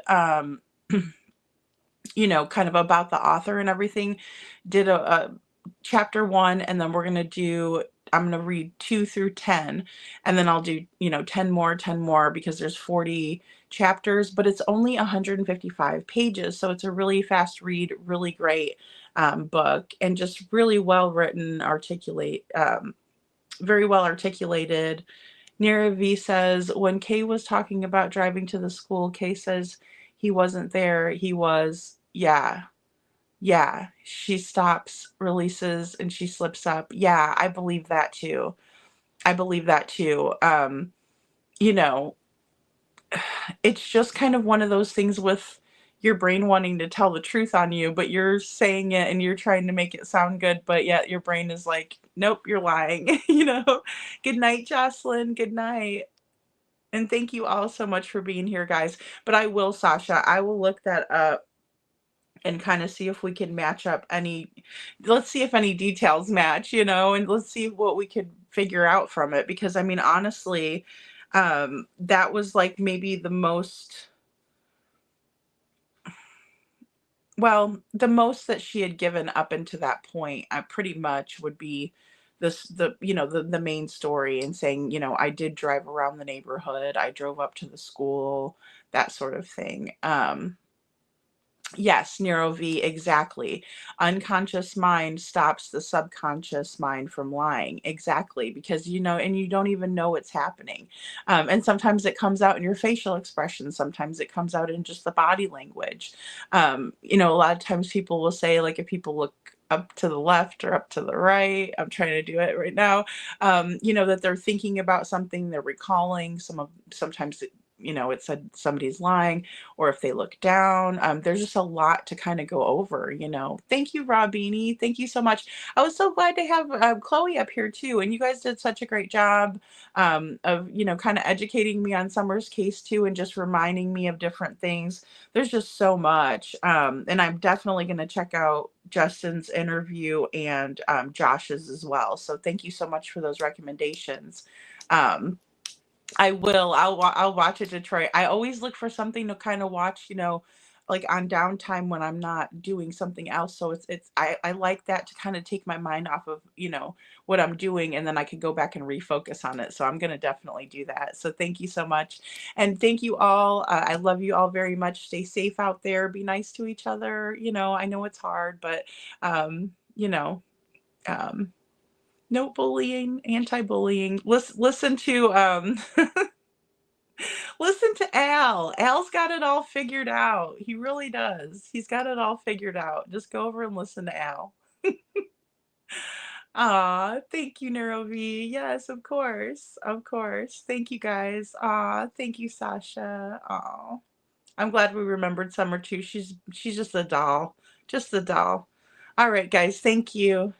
kind of about the author and everything. Did a chapter 1, and then I'm going to read 2 through 10, and then I'll do, 10 more because there's 40 chapters, but it's only 155 pages. So it's a really fast read, really great book, and just really well written, very well articulated. Nira V says, when Kay was talking about driving to the school, Kay says he wasn't there. He was, yeah. She stops, releases, and she slips up. Yeah, I believe that too. It's just kind of one of those things with your brain wanting to tell the truth on you, but you're saying it and you're trying to make it sound good, but yet your brain is like, nope, you're lying. Good night, Jocelyn. Good night. And thank you all so much for being here, guys. But I will, Sasha, I will look that up and kind of see if we can match up let's see if any details match, and let's see what we could figure out from it. Because I mean, honestly, that was like maybe the most that she had given up into that point, pretty much would be the main story, and saying, I did drive around the neighborhood, I drove up to the school, that sort of thing. Yes, Nero V, exactly. Unconscious mind stops the subconscious mind from lying. Exactly, because and you don't even know what's happening. And sometimes it comes out in your facial expressions, sometimes it comes out in just the body language. A lot of times people will say, like, if people look up to the left or up to the right, I'm trying to do it right now, that they're thinking about something, they're recalling sometimes it said somebody's lying, or if they look down. There's just a lot to kind of go over. Thank you, Robini. Thank you so much. I was so glad to have Chloe up here too. And you guys did such a great job of, kind of educating me on Summer's case too, and just reminding me of different things. There's just so much. And I'm definitely going to check out Justin's interview and Josh's as well. So thank you so much for those recommendations. I will. I'll watch it, Detroit. I always look for something to kind of watch, like on downtime when I'm not doing something else. So I like that to kind of take my mind off of, what I'm doing, and then I could go back and refocus on it. So I'm going to definitely do that. So thank you so much. And thank you all. I love you all very much. Stay safe out there. Be nice to each other. I know it's hard, but, no bullying, anti-bullying. Listen to listen to Al. Al's got it all figured out. He really does. He's got it all figured out. Just go over and listen to Al. Aw, thank you, Neuro V. Yes, of course. Of course. Thank you, guys. Aw, thank you, Sasha. Aw. I'm glad we remembered Summer too. She's just a doll. Just a doll. All right, guys. Thank you.